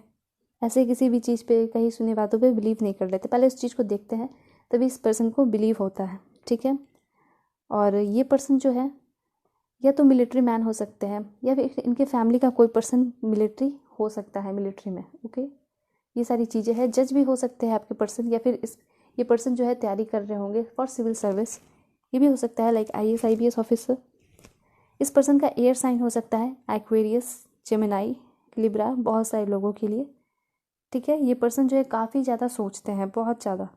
ऐसे किसी भी चीज़ पे, कहीं सुनी बातों पे बिलीव नहीं कर लेते, पहले उस चीज़ को देखते हैं तभी इस पर्सन को बिलीव होता है, ठीक है। और ये पर्सन जो है या तो मिलिट्री मैन हो सकते हैं, या फिर इनके फैमिली का कोई पर्सन मिलिट्री हो सकता है मिलिट्री में। ओके, ये सारी चीज़ें हैं। जज भी हो सकते हैं आपके पर्सन, या फिर ये पर्सन जो है तैयारी कर रहे होंगे फॉर सिविल सर्विस, ये भी हो सकता है, लाइक IAS IPS ऑफिसर। इस पर्सन का एयर साइन हो सकता है एक्वेरियस, जेमिनाई, लिब्रा, बहुत सारे लोगों के लिए। ठीक है, ये पर्सन जो है काफ़ी ज़्यादा सोचते हैं, बहुत ज़्यादा।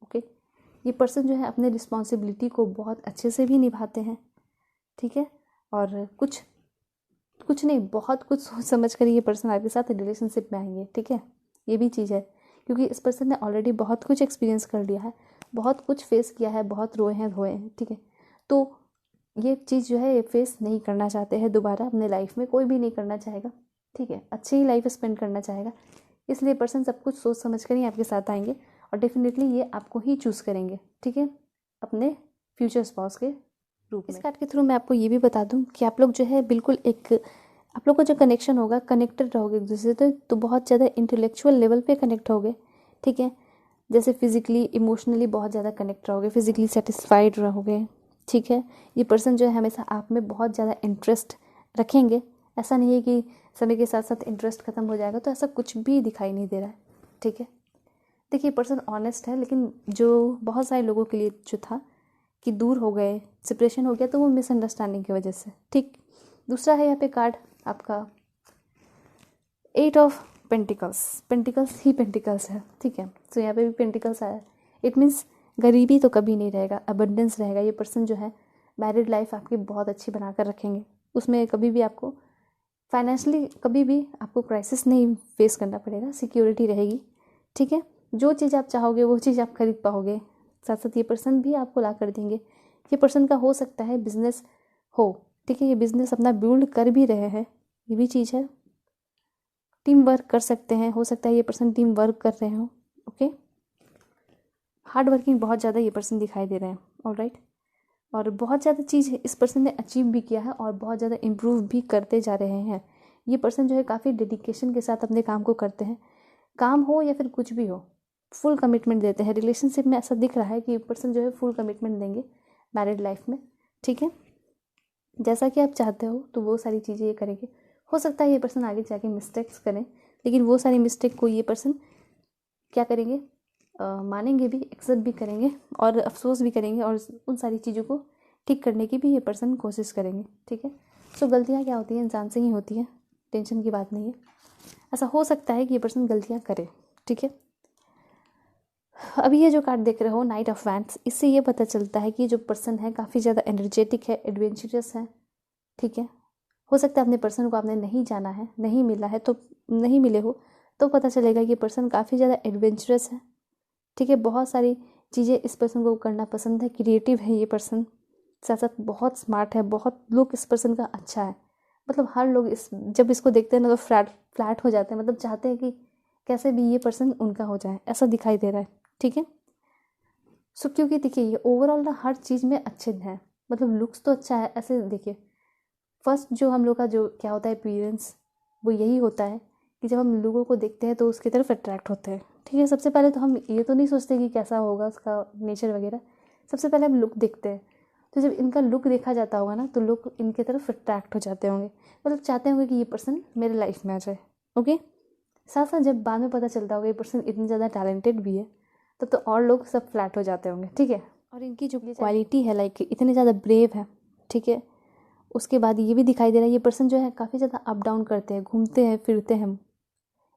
ओके, ये पर्सन जो है अपने रिस्पॉन्सिबिलिटी को बहुत अच्छे से भी निभाते हैं। ठीक है, और कुछ नहीं, बहुत कुछ सोच समझ कर ये पर्सन आपके साथ रिलेशनशिप में आएंगे। ठीक है, ये भी चीज़ है, क्योंकि इस पर्सन ने ऑलरेडी बहुत कुछ एक्सपीरियंस कर लिया है, बहुत कुछ फेस किया है, बहुत रोए हैं धोए हैं। ठीक है, तो ये चीज़ जो है ये फेस नहीं करना चाहते हैं दोबारा अपने लाइफ में, कोई भी नहीं करना चाहेगा। ठीक है, अच्छी ही लाइफ स्पेंड करना चाहेगा, इसलिए पर्सन सब कुछ सोच समझ कर ही आपके साथ आएंगे, और डेफिनेटली ये आपको ही चूज़ करेंगे। ठीक है, अपने फ्यूचर स्पाउस के रूप में। इस कार्ड के थ्रू मैं आपको ये भी बता दूं कि आप लोग जो है बिल्कुल आप लोग का जो कनेक्शन होगा, कनेक्टेड रहोगे एक दूसरे से, तो बहुत ज़्यादा इंटेलेक्चुअल लेवल पे कनेक्ट होगे। ठीक है, जैसे फिजिकली इमोशनली बहुत ज़्यादा कनेक्ट रहोगे, फिजिकली सेटिस्फाइड रहोगे। ठीक है, ये पर्सन जो है हमेशा आप में बहुत ज़्यादा इंटरेस्ट रखेंगे। ऐसा नहीं है कि समय के साथ साथ इंटरेस्ट ख़त्म हो जाएगा, तो ऐसा कुछ भी दिखाई नहीं दे रहा है। ठीक है, देखिए पर्सन ऑनेस्ट है, लेकिन जो बहुत सारे लोगों के लिए जो था कि दूर हो गए, सेपरेशन हो गया, तो वो मिसअंडरस्टैंडिंग की वजह से। ठीक, दूसरा है यहाँ पे कार्ड आपका 8 of pentacles. Pentacles he pentacles है। ठीक है, तो यहाँ पे भी पेंटिकल्स आया है। इट मीन्स गरीबी तो कभी नहीं रहेगा, अबंडेंस रहेगा। ये पर्सन जो है मैरिड लाइफ आपकी बहुत अच्छी बना कर रखेंगे, उसमें कभी भी आपको फाइनेंशियली कभी भी आपको क्राइसिस नहीं फेस करना पड़ेगा, सिक्योरिटी रहेगी। ठीक है, जो चीज़ आप चाहोगे वो चीज़ आप खरीद पाओगे, साथ साथ ये पर्सन भी आपको ला कर देंगे। ये पर्सन का हो सकता है बिजनेस हो। ठीक है, ये बिजनेस अपना बिल्ड कर भी रहे हैं, ये भी चीज़ है। टीम वर्क कर सकते हैं, हो सकता है ये पर्सन टीम वर्क कर रहे हो। ओके, हार्ड वर्किंग बहुत ज़्यादा ये पर्सन दिखाई दे रहे हैं। ऑलराइट, और बहुत ज़्यादा चीज़ इस पर्सन ने अचीव भी किया है और बहुत ज़्यादा इम्प्रूव भी करते जा रहे हैं। ये पर्सन जो है काफ़ी डेडिकेशन के साथ अपने काम को करते हैं, काम हो या फिर कुछ भी हो, फुल कमिटमेंट देते हैं। रिलेशनशिप में ऐसा दिख रहा है कि ये पर्सन जो है फुल कमिटमेंट देंगे मैरिड लाइफ में। ठीक है, जैसा कि आप चाहते हो तो वो सारी चीज़ें ये करेंगे। हो सकता है ये पर्सन आगे जाके मिस्टेक्स करें, लेकिन वो सारी मिस्टेक को ये पर्सन क्या करेंगे, मानेंगे भी, एक्सेप्ट भी करेंगे और अफसोस भी करेंगे, और उन सारी चीज़ों को ठीक करने की भी ये पर्सन कोशिश करेंगे। ठीक है, सो गलतियाँ क्या होती हैं, इंसान से ही होती हैं, टेंशन की बात नहीं है। ऐसा हो सकता है कि ये पर्सन गलतियाँ करे। ठीक है, अभी ये जो कार्ड देख रहे हो नाइट ऑफ वैंड्स, इससे ये पता चलता है कि जो पर्सन है काफ़ी ज़्यादा एनर्जेटिक है, एडवेंचरस है। ठीक है, हो सकता है अपने पर्सन को आपने नहीं जाना है, नहीं मिला है, तो नहीं मिले हो तो पता चलेगा कि पर्सन काफ़ी ज़्यादा एडवेंचरस है। ठीक है, बहुत सारी चीज़ें इस पर्सन को करना पसंद है, क्रिएटिव है ये पर्सन, साथ साथ बहुत स्मार्ट है, बहुत लुक इस पर्सन का अच्छा है। मतलब हर लोग जब इसको देखते हैं ना तो फ्लैट हो जाते हैं, मतलब चाहते हैं कि कैसे भी ये पर्सन उनका हो जाए, ऐसा दिखाई दे रहा है। ठीक है, सो क्योंकि देखिए ये ओवरऑल ना हर चीज़ में अच्छे हैं, मतलब लुक्स तो अच्छा है। ऐसे देखिए फर्स्ट जो हम लोग का जो क्या होता है अपीयरेंस, वो यही होता है कि जब हम लोगों को देखते हैं तो उसकी तरफ अट्रैक्ट होते हैं। ठीक है, सबसे पहले तो हम ये तो नहीं सोचते कि कैसा होगा उसका नेचर वगैरह, सबसे पहले हम लुक देखते हैं। तो जब इनका लुक देखा जाता होगा ना तो लोग इनके तरफ अट्रैक्ट हो जाते होंगे, मतलब चाहते होंगे कि ये पर्सन मेरे लाइफ में आ जाए। ओके, साथ साथ जब बाद में पता चलता होगा ये पर्सन इतनी ज़्यादा टैलेंटेड भी है, तब तो और लोग सब फ्लैट हो जाते होंगे। ठीक है, और इनकी जो क्वालिटी है लाइक इतने ज़्यादा ब्रेव है। ठीक है, उसके बाद ये भी दिखाई दे रहा है ये पर्सन जो है काफ़ी ज़्यादा अप डाउन करते हैं, घूमते हैं फिरते हैं।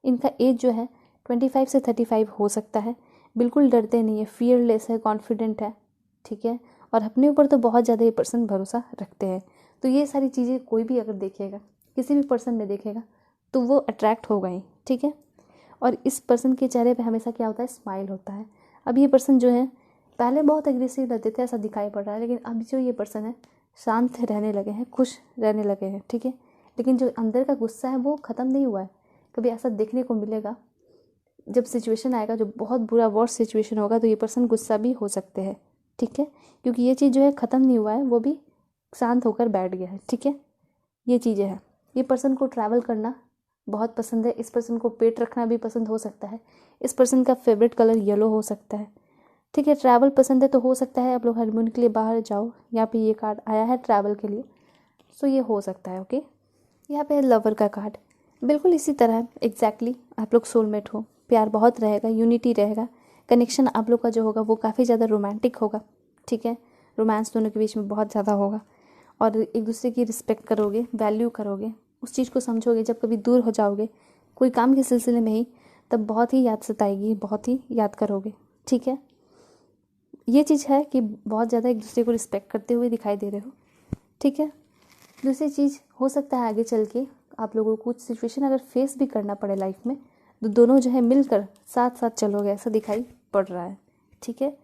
इनका एज जो है 25 से 35 हो सकता है। बिल्कुल डरते नहीं है, फियरलेस है, कॉन्फिडेंट है। ठीक है, और अपने ऊपर तो बहुत ज़्यादा ये पर्सन भरोसा रखते हैं। तो ये सारी चीज़ें कोई भी अगर देखेगा, किसी भी पर्सन में देखेगा तो वो अट्रैक्ट होगा ही। ठीक है, और इस पर्सन के चेहरे पे हमेशा क्या होता है, स्माइल होता है। अब ये पर्सन जो है पहले बहुत एग्रेसिव रहते थे, ऐसा दिखाई पड़ रहा है, लेकिन अब जो ये पर्सन है शांत रहने लगे हैं, खुश रहने लगे हैं। ठीक है, लेकिन जो अंदर का गुस्सा है वो ख़त्म नहीं हुआ है। कभी ऐसा देखने को मिलेगा जब सिचुएशन आएगा जो बहुत बुरा वर्स्ट सिचुएशन होगा तो ये पर्सन गुस्सा भी हो सकते हैं। ठीक है, क्योंकि ये चीज़ जो है ख़त्म नहीं हुआ है, वो भी शांत होकर बैठ गया है। ठीक है, ये चीज़ें हैं। ये पर्सन को ट्रैवल करना बहुत पसंद है, इस पर्सन को पेट रखना भी पसंद हो सकता है। इस पर्सन का फेवरेट कलर येलो हो सकता है। ठीक है, ट्रैवल पसंद है तो हो सकता है आप लोग हनीमून के लिए बाहर जाओ। यहाँ पे ये कार्ड आया है ट्रैवल के लिए, सो ये हो सकता है। ओके, यहाँ पे है लवर का कार्ड। बिल्कुल इसी तरह एग्जैक्टली आप लोग सोलमेट हो, प्यार बहुत रहेगा, यूनिटी रहेगा, कनेक्शन आप लोग का जो होगा वो काफ़ी ज़्यादा रोमांटिक होगा, ठीक है। रोमांस दोनों के बीच में बहुत ज़्यादा होगा और एक दूसरे की रिस्पेक्ट करोगे, वैल्यू करोगे, उस चीज़ को समझोगे। जब कभी दूर हो जाओगे कोई काम के सिलसिले में ही, तब बहुत ही याद सताएगी, बहुत ही याद करोगे, ठीक है। ये चीज़ है कि बहुत ज़्यादा एक दूसरे को रिस्पेक्ट करते हुए दिखाई दे रहे हो, ठीक है। दूसरी चीज़ हो सकता है आगे चल के आप लोगों को कुछ सिचुएशन अगर फेस भी करना पड़े लाइफ में, तो दोनों जो है मिलकर साथ साथ चलोगे, ऐसा दिखाई पड़ रहा है, ठीक है।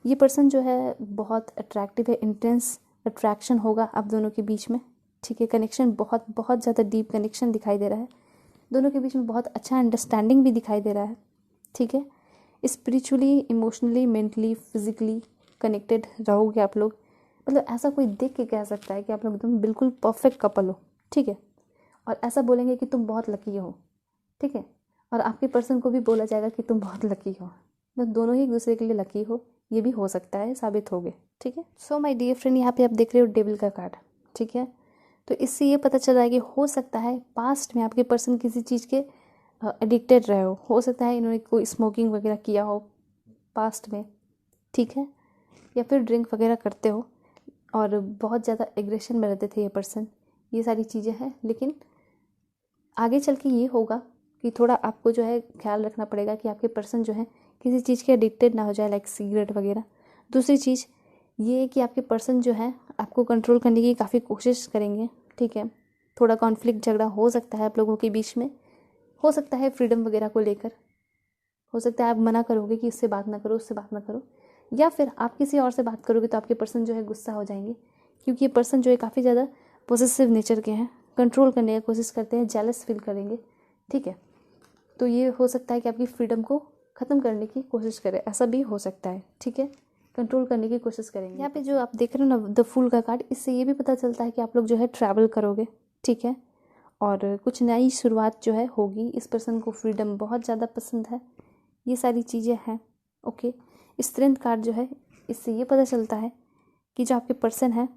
ये पर्सन जो है बहुत अट्रैक्टिव है, इंटेंस अट्रैक्शन होगा आप दोनों के बीच में, ठीक है। कनेक्शन बहुत बहुत ज़्यादा डीप कनेक्शन दिखाई दे रहा है, दोनों के बीच में बहुत अच्छा अंडरस्टैंडिंग भी दिखाई दे रहा है, ठीक है। Spiritually, emotionally, mentally, physically connected रहोगे आप लोग। मतलब ऐसा कोई देख के कह सकता है कि आप लोग एकदम बिल्कुल परफेक्ट कपल हो, ठीक है। और ऐसा बोलेंगे कि तुम बहुत लकी हो, ठीक है। और आपके पर्सन को भी बोला जाएगा कि तुम बहुत लकी हो, तो दोनों ही एक दूसरे के लिए लकी हो, ये भी हो सकता है, साबित हो गए, ठीक है। सो माय डियर फ्रेंड, यहाँ पे आप देख रहे हो डेविल का कार्ड, ठीक है। तो इससे ये पता चल रहा है कि हो सकता है पास्ट में आपके पर्सन किसी चीज़ के एडिक्टेड रहे हो सकता है इन्होंने कोई स्मोकिंग वगैरह किया हो पास्ट में, ठीक है। या फिर ड्रिंक वगैरह करते हो और बहुत ज़्यादा एग्रेशन में रहते थे ये पर्सन, ये सारी चीज़ें हैं। लेकिन आगे चल के ये होगा कि थोड़ा आपको जो है ख्याल रखना पड़ेगा कि आपके पर्सन जो है किसी चीज़ के एडिक्टेड ना हो जाए, लाइक सिगरेट वगैरह। दूसरी चीज़ ये है कि आपके पर्सन जो है आपको कंट्रोल करने की काफ़ी कोशिश करेंगे, ठीक है। थोड़ा कॉन्फ्लिक्ट झगड़ा हो सकता है आप लोगों के बीच में, हो सकता है फ्रीडम वगैरह को लेकर, हो सकता है आप मना करोगे कि इससे बात ना करो, उससे बात ना करो, या फिर आप किसी और से बात करोगे तो आपके पर्सन जो है गुस्सा हो जाएंगे, क्योंकि ये पर्सन जो है काफ़ी ज़्यादा पॉसेसिव नेचर के हैं, कंट्रोल करने की कोशिश करते हैं, जेलस फील करेंगे, ठीक है। तो ये हो सकता है कि आपकी फ्रीडम को ख़त्म करने की कोशिश करें, ऐसा भी हो सकता है, ठीक है। कंट्रोल करने की कोशिश करेंगे। यहाँ पे जो आप देख रहे हो ना द फूल का कार्ड, इससे ये भी पता चलता है कि आप लोग जो है ट्रैवल करोगे, ठीक है। और कुछ नई शुरुआत जो है होगी। इस पर्सन को फ्रीडम बहुत ज़्यादा पसंद है, ये सारी चीज़ें हैं, ओके। स्ट्रेंथ कार्ड जो है, इससे ये पता चलता है कि जो आपके पर्सन है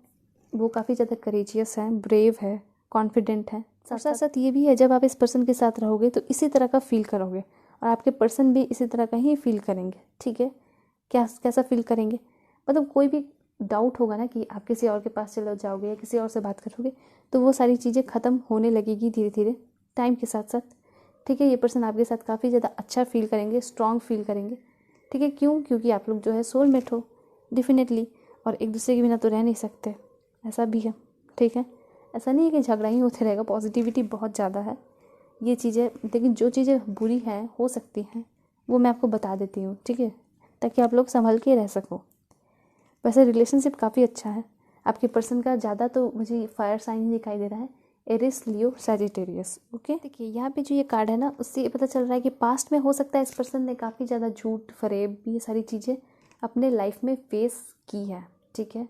वो काफ़ी ज़्यादा करेजियस है, ब्रेव है, कॉन्फिडेंट है। साथ साथ ये भी है जब आप इस पर्सन के साथ रहोगे तो इसी तरह का फील करोगे और आपके पर्सन भी इसी तरह का ही फील करेंगे, ठीक है। कैसा फील करेंगे, मतलब कोई भी डाउट होगा ना कि आप किसी और के पास चले जाओगे या किसी और से बात करोगे, तो वो सारी चीज़ें ख़त्म होने लगेगी धीरे धीरे टाइम के साथ साथ, ठीक है। ये पर्सन आपके साथ काफ़ी ज़्यादा अच्छा फील करेंगे, स्ट्रॉन्ग फील करेंगे, ठीक है। क्यों? क्योंकि आप लोग जो है सोलमेट हो डेफिनेटली, और एक दूसरे के बिना तो रह नहीं सकते, ऐसा भी है, ठीक है। ऐसा नहीं है कि झगड़ा ही होते रहेगा, पॉजिटिविटी बहुत ज़्यादा है ये चीज़ें। लेकिन जो चीज़ें बुरी हैं हो सकती हैं वो मैं आपको बता देती हूँ, ठीक है, ताकि आप लोग संभल के रह सको। वैसे रिलेशनशिप काफ़ी अच्छा है आपके पर्सन का, ज़्यादा तो मुझे फायर साइन ही दिखाई दे रहा है, एरिस, लियो, सैजिटेरियस, ओके। देखिए यहाँ पे जो ये कार्ड है ना, उससे ये पता चल रहा है कि पास्ट में हो सकता है इस पर्सन ने काफ़ी ज़्यादा झूठ, फरेब, ये सारी चीज़ें अपने लाइफ में फेस की है, ठीक है।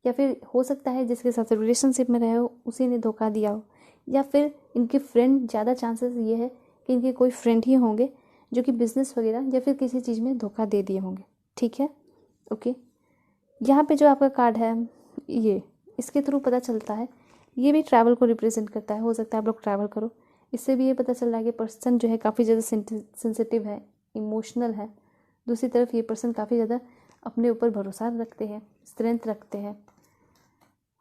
या फिर हो सकता है जिसके साथ रिलेशनशिप में रहे हो उसी ने धोखा दिया हो, या फिर इनके फ्रेंड, ज़्यादा चांसेस ये है कि इनके कोई फ्रेंड ही होंगे जो कि बिजनेस वगैरह या फिर किसी चीज़ में धोखा दे दिए होंगे, ठीक है, ओके। यहाँ पे जो आपका कार्ड है ये, इसके थ्रू पता चलता है, ये भी ट्रैवल को रिप्रेजेंट करता है। हो सकता है आप लोग ट्रैवल करो, इससे भी ये पता चल रहा है कि पर्सन जो है काफ़ी ज़्यादा सेंसिटिव है, इमोशनल है। दूसरी तरफ ये पर्सन काफ़ी ज़्यादा अपने ऊपर भरोसा रखते हैं, स्ट्रेंथ रखते हैं।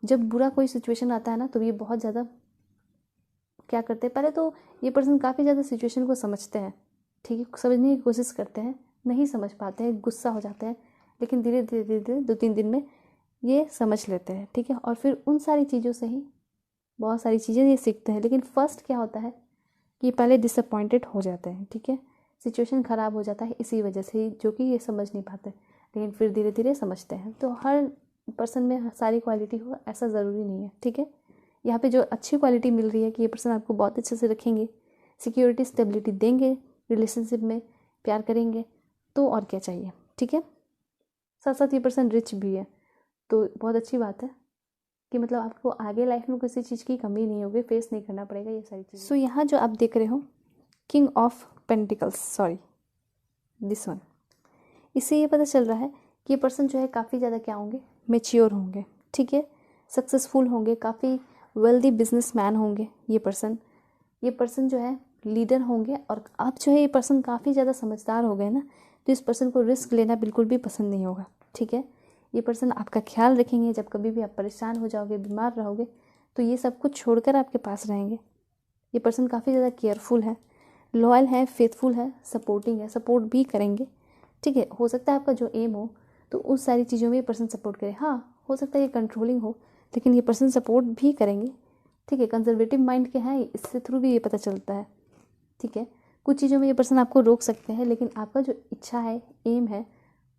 जब बुरा कोई सिचुएशन आता है ना तो ये बहुत ज़्यादा क्या करते हैं, पहले तो ये पर्सन काफ़ी ज़्यादा सिचुएशन को समझते हैं, ठीक है, समझने की कोशिश करते हैं, नहीं समझ पाते हैं, गुस्सा हो जाते हैं, लेकिन धीरे धीरे धीरे धीरे 2-3 दिन में ये समझ लेते हैं, ठीक है। और फिर उन सारी चीज़ों से ही बहुत सारी चीज़ें ये सीखते हैं। लेकिन फर्स्ट क्या होता है कि पहले डिसअपॉइंटेड हो जाते हैं, ठीक है, सिचुएशन ख़राब हो जाता है इसी वजह से ही, जो कि ये समझ नहीं पाते, लेकिन फिर धीरे धीरे समझते हैं। तो हर पर्सन में सारी क्वालिटी हो ऐसा ज़रूरी नहीं है, ठीक है। यहाँ पे जो अच्छी क्वालिटी मिल रही है कि ये पर्सन आपको बहुत अच्छे से रखेंगे, सिक्योरिटी, स्टेबिलिटी देंगे, रिलेशनशिप में प्यार करेंगे, तो और क्या चाहिए, ठीक है। साथ साथ ये पर्सन रिच भी है, तो बहुत अच्छी बात है कि मतलब आपको आगे लाइफ में किसी चीज़ की कमी नहीं होगी, फेस नहीं करना पड़ेगा ये सारी चीज़। सो यहाँ जो आप देख रहे हो king of pentacles, sorry this one, इससे ये पता चल रहा है कि ये पर्सन जो है काफ़ी ज़्यादा क्या होंगे, मेच्योर होंगे, ठीक है, सक्सेसफुल होंगे, काफ़ी वेल्दी बिजनेसमैन होंगे ये पर्सन, ये पर्सन जो है लीडर होंगे और आप जो है ये पर्सन काफ़ी ज़्यादा समझदार हो गए ना, तो इस पर्सन को रिस्क लेना बिल्कुल भी पसंद नहीं होगा। ठीक है, ये पर्सन आपका ख्याल रखेंगे, जब कभी भी आप परेशान हो जाओगे, बीमार रहोगे, तो ये सब कुछ छोड़कर आपके पास रहेंगे। ये पर्सन काफ़ी ज़्यादा केयरफुल है, लॉयल है, फेथफुल है, सपोर्टिंग है, सपोर्ट भी करेंगे। ठीक है, हो सकता है आपका जो एम हो तो उस सारी चीज़ों में ये पर्सन सपोर्ट करे। हाँ, हो सकता है ये कंट्रोलिंग हो, लेकिन ये पर्सन सपोर्ट भी करेंगे। ठीक है, कंजर्वेटिव माइंड के हैं, इससे थ्रू भी ये पता चलता है। ठीक है, कुछ चीज़ों में ये पर्सन आपको रोक सकते हैं, लेकिन आपका जो इच्छा है, एम है,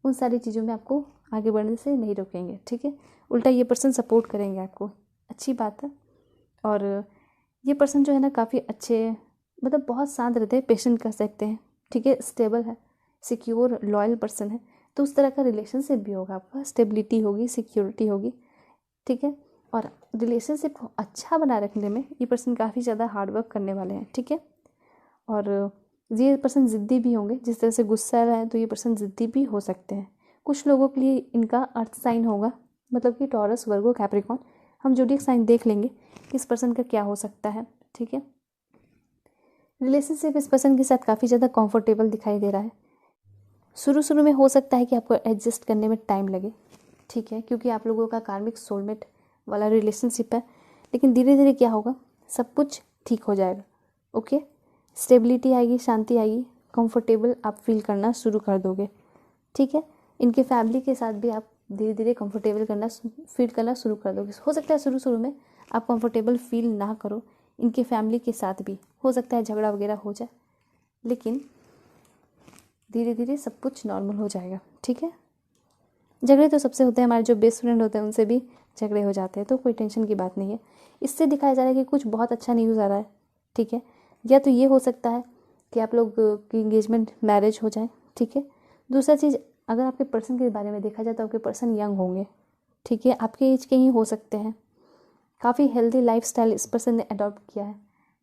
उन सारी चीज़ों में आपको आगे बढ़ने से नहीं रोकेंगे। ठीक है, उल्टा ये पर्सन सपोर्ट करेंगे आपको, अच्छी बात है। और ये पर्सन जो है ना काफ़ी अच्छे, मतलब बहुत शांत रहते हैं, पेशेंट कह सकते हैं। ठीक है, स्टेबल है, सिक्योर, लॉयल पर्सन है, तो उस तरह का रिलेशनशिप भी होगा आपका, स्टेबिलिटी होगी, सिक्योरिटी होगी। ठीक है, और रिलेशनशिप को अच्छा बनाए रखने में ये पर्सन काफ़ी ज़्यादा हार्डवर्क करने वाले हैं। ठीक है, और ये पर्सन ज़िद्दी भी होंगे, जिस तरह से गुस्सा है तो ये पर्सन ज़िद्दी भी हो सकते हैं। कुछ लोगों के लिए इनका अर्थ साइन होगा, मतलब कि टॉरस, वर्गो, कैप्रिकॉर्न। हम जोडिएक साइन देख लेंगे कि इस पर्सन का क्या हो सकता है। ठीक है, रिलेशनशिप इस पर्सन के साथ काफ़ी ज़्यादा कंफर्टेबल दिखाई दे रहा है। शुरू शुरू में हो सकता है कि आपको एडजस्ट करने में टाइम लगे। ठीक है, क्योंकि आप लोगों का कार्मिक सोलमेट वाला रिलेशनशिप है, लेकिन धीरे धीरे क्या होगा, सब कुछ ठीक हो जाएगा। ओके, स्टेबिलिटी आएगी, शांति आएगी, कंफर्टेबल आप फील करना शुरू कर दोगे। ठीक है, इनके फैमिली के साथ भी आप धीरे धीरे कंफर्टेबल फील करना शुरू कर दोगे। हो सकता है शुरू शुरू में आप कंफर्टेबल फील ना करो, इनके फैमिली के साथ भी हो सकता है झगड़ा वगैरह हो जाए, लेकिन धीरे धीरे सब कुछ नॉर्मल हो जाएगा। ठीक है, झगड़े तो सबसे होते हैं, हमारे जो बेस्ट फ्रेंड होते हैं उनसे भी झगड़े हो जाते हैं, तो कोई टेंशन की बात नहीं है। इससे दिखाया जा रहा है कि कुछ बहुत अच्छा न्यूज़ आ रहा है। ठीक है, या तो ये हो सकता है कि आप लोग की इंगेजमेंट, मैरिज हो जाए। ठीक है, दूसरा चीज़, अगर आपके पर्सन के बारे में देखा जाए तो आपके पर्सन यंग होंगे। ठीक है, आपके एज के ही हो सकते हैं, काफ़ी हेल्दी लाइफस्टाइल इस पर्सन ने अडॉप्ट किया है।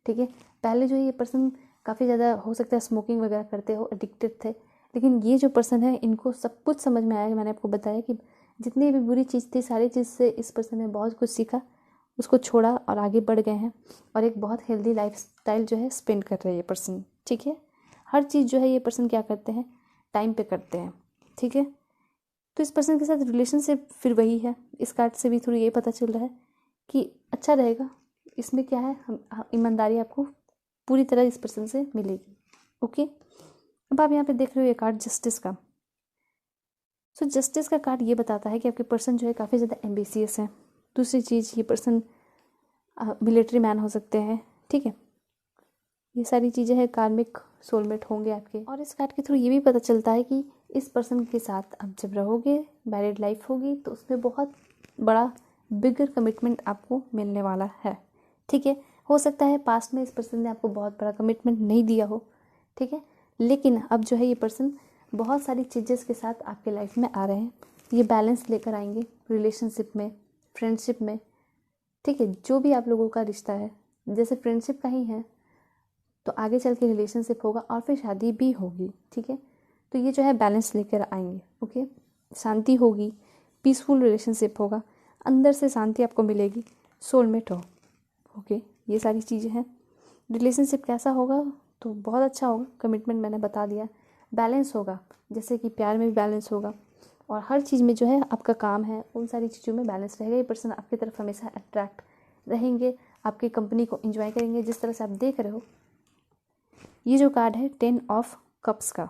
ठीक है, पहले जो ये पर्सन काफ़ी ज़्यादा हो सकता है स्मोकिंग वगैरह करते हो, एडिक्टेड थे, लेकिन ये जो पर्सन है इनको सब कुछ समझ में आया। मैंने आपको बताया कि जितनी भी बुरी चीज़ थी, सारी चीज़ से इस पर्सन ने बहुत कुछ सीखा, उसको छोड़ा और आगे बढ़ गए हैं, और एक बहुत हेल्दी लाइफस्टाइल जो है स्पेंड कर रहे हैं ये पर्सन। ठीक है, हर चीज़ जो है ये पर्सन क्या करते हैं, टाइम पे करते हैं। ठीक है, तो इस पर्सन के साथ रिलेशनशिप फिर वही है, इस कार्ड से भी थोड़ी ये पता चल रहा है कि अच्छा रहेगा। इसमें क्या है, हम ईमानदारी आपको पूरी तरह इस पर्सन से मिलेगी। ओके, अब आप यहाँ पे देख रहे हो ये कार्ड जस्टिस का। सो जस्टिस का कार्ड ये बताता है कि आपके पर्सन जो है काफ़ी ज़्यादा एम्बिशियस है। दूसरी चीज़, ये पर्सन मिलिट्री मैन हो सकते हैं। ठीक है, ये सारी चीज़ें हैं, कार्मिक सोलमेट होंगे आपके। और इस कार्ड के थ्रू ये भी पता चलता है कि इस पर्सन के साथ आप जब रहोगे, मैरिड लाइफ होगी, तो उसमें बहुत बड़ा बिगर कमिटमेंट आपको मिलने वाला है। ठीक है, हो सकता है पास्ट में इस पर्सन ने आपको बहुत बड़ा कमिटमेंट नहीं दिया हो। ठीक है, लेकिन अब जो है ये पर्सन बहुत सारी चीज़ें के साथ आपके लाइफ में आ रहे हैं, ये बैलेंस लेकर आएंगे रिलेशनशिप में, फ्रेंडशिप में। ठीक है, जो भी आप लोगों का रिश्ता है, जैसे फ्रेंडशिप का ही है तो आगे चल के रिलेशनशिप होगा और फिर शादी भी होगी। ठीक है, तो ये जो है बैलेंस लेकर आएंगे। ओके, शांति होगी, पीसफुल रिलेशनशिप होगा, अंदर से शांति आपको मिलेगी, सोलमेट हो। ओके, ये सारी चीज़ें हैं। रिलेशनशिप कैसा होगा, तो बहुत अच्छा होगा, कमिटमेंट मैंने बता दिया, बैलेंस होगा, जैसे कि प्यार में भी बैलेंस होगा, और हर चीज़ में जो है आपका काम है उन सारी चीज़ों में बैलेंस रहेगा। ये पर्सन आपकी तरफ हमेशा अट्रैक्ट रहेंगे, आपकी कंपनी को एंजॉय करेंगे, जिस तरह से आप देख रहे हो। ये जो कार्ड है 10 ऑफ कप्स का,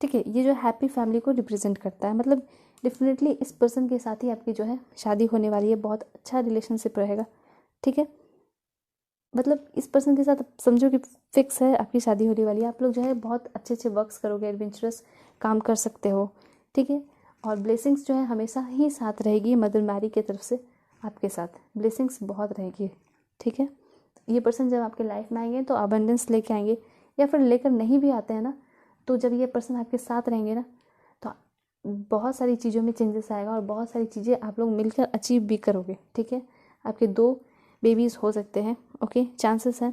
ठीक है, ये जो हैप्पी फैमिली को रिप्रेजेंट करता है, मतलब डेफिनेटली इस पर्सन के साथ ही आपकी जो है शादी होने वाली है, बहुत अच्छा रिलेशनशिप रहेगा। ठीक है, मतलब इस पर्सन के साथ समझो कि फिक्स है आपकी शादी होने वाली है। आप लोग जो है बहुत अच्छे अच्छे वर्क्स करोगे, एडवेंचरस काम कर सकते हो। ठीक है, और ब्लेसिंग्स जो है हमेशा ही साथ रहेगी मदर मैरी की तरफ से, आपके साथ ब्लेसिंग्स बहुत रहेगी। ठीक है, ये पर्सन जब आपके लाइफ में आएंगे तो अबंडेंस लेके आएंगे, या फिर लेकर नहीं भी आते हैं ना, तो जब ये पर्सन आपके साथ रहेंगे ना, तो बहुत सारी चीज़ों में चेंजेस आएगा और बहुत सारी चीज़ें आप लोग मिलकर अचीव भी करोगे। ठीक है, आपके 2 बेबीज़ हो सकते हैं। ओके, चांसेस हैं।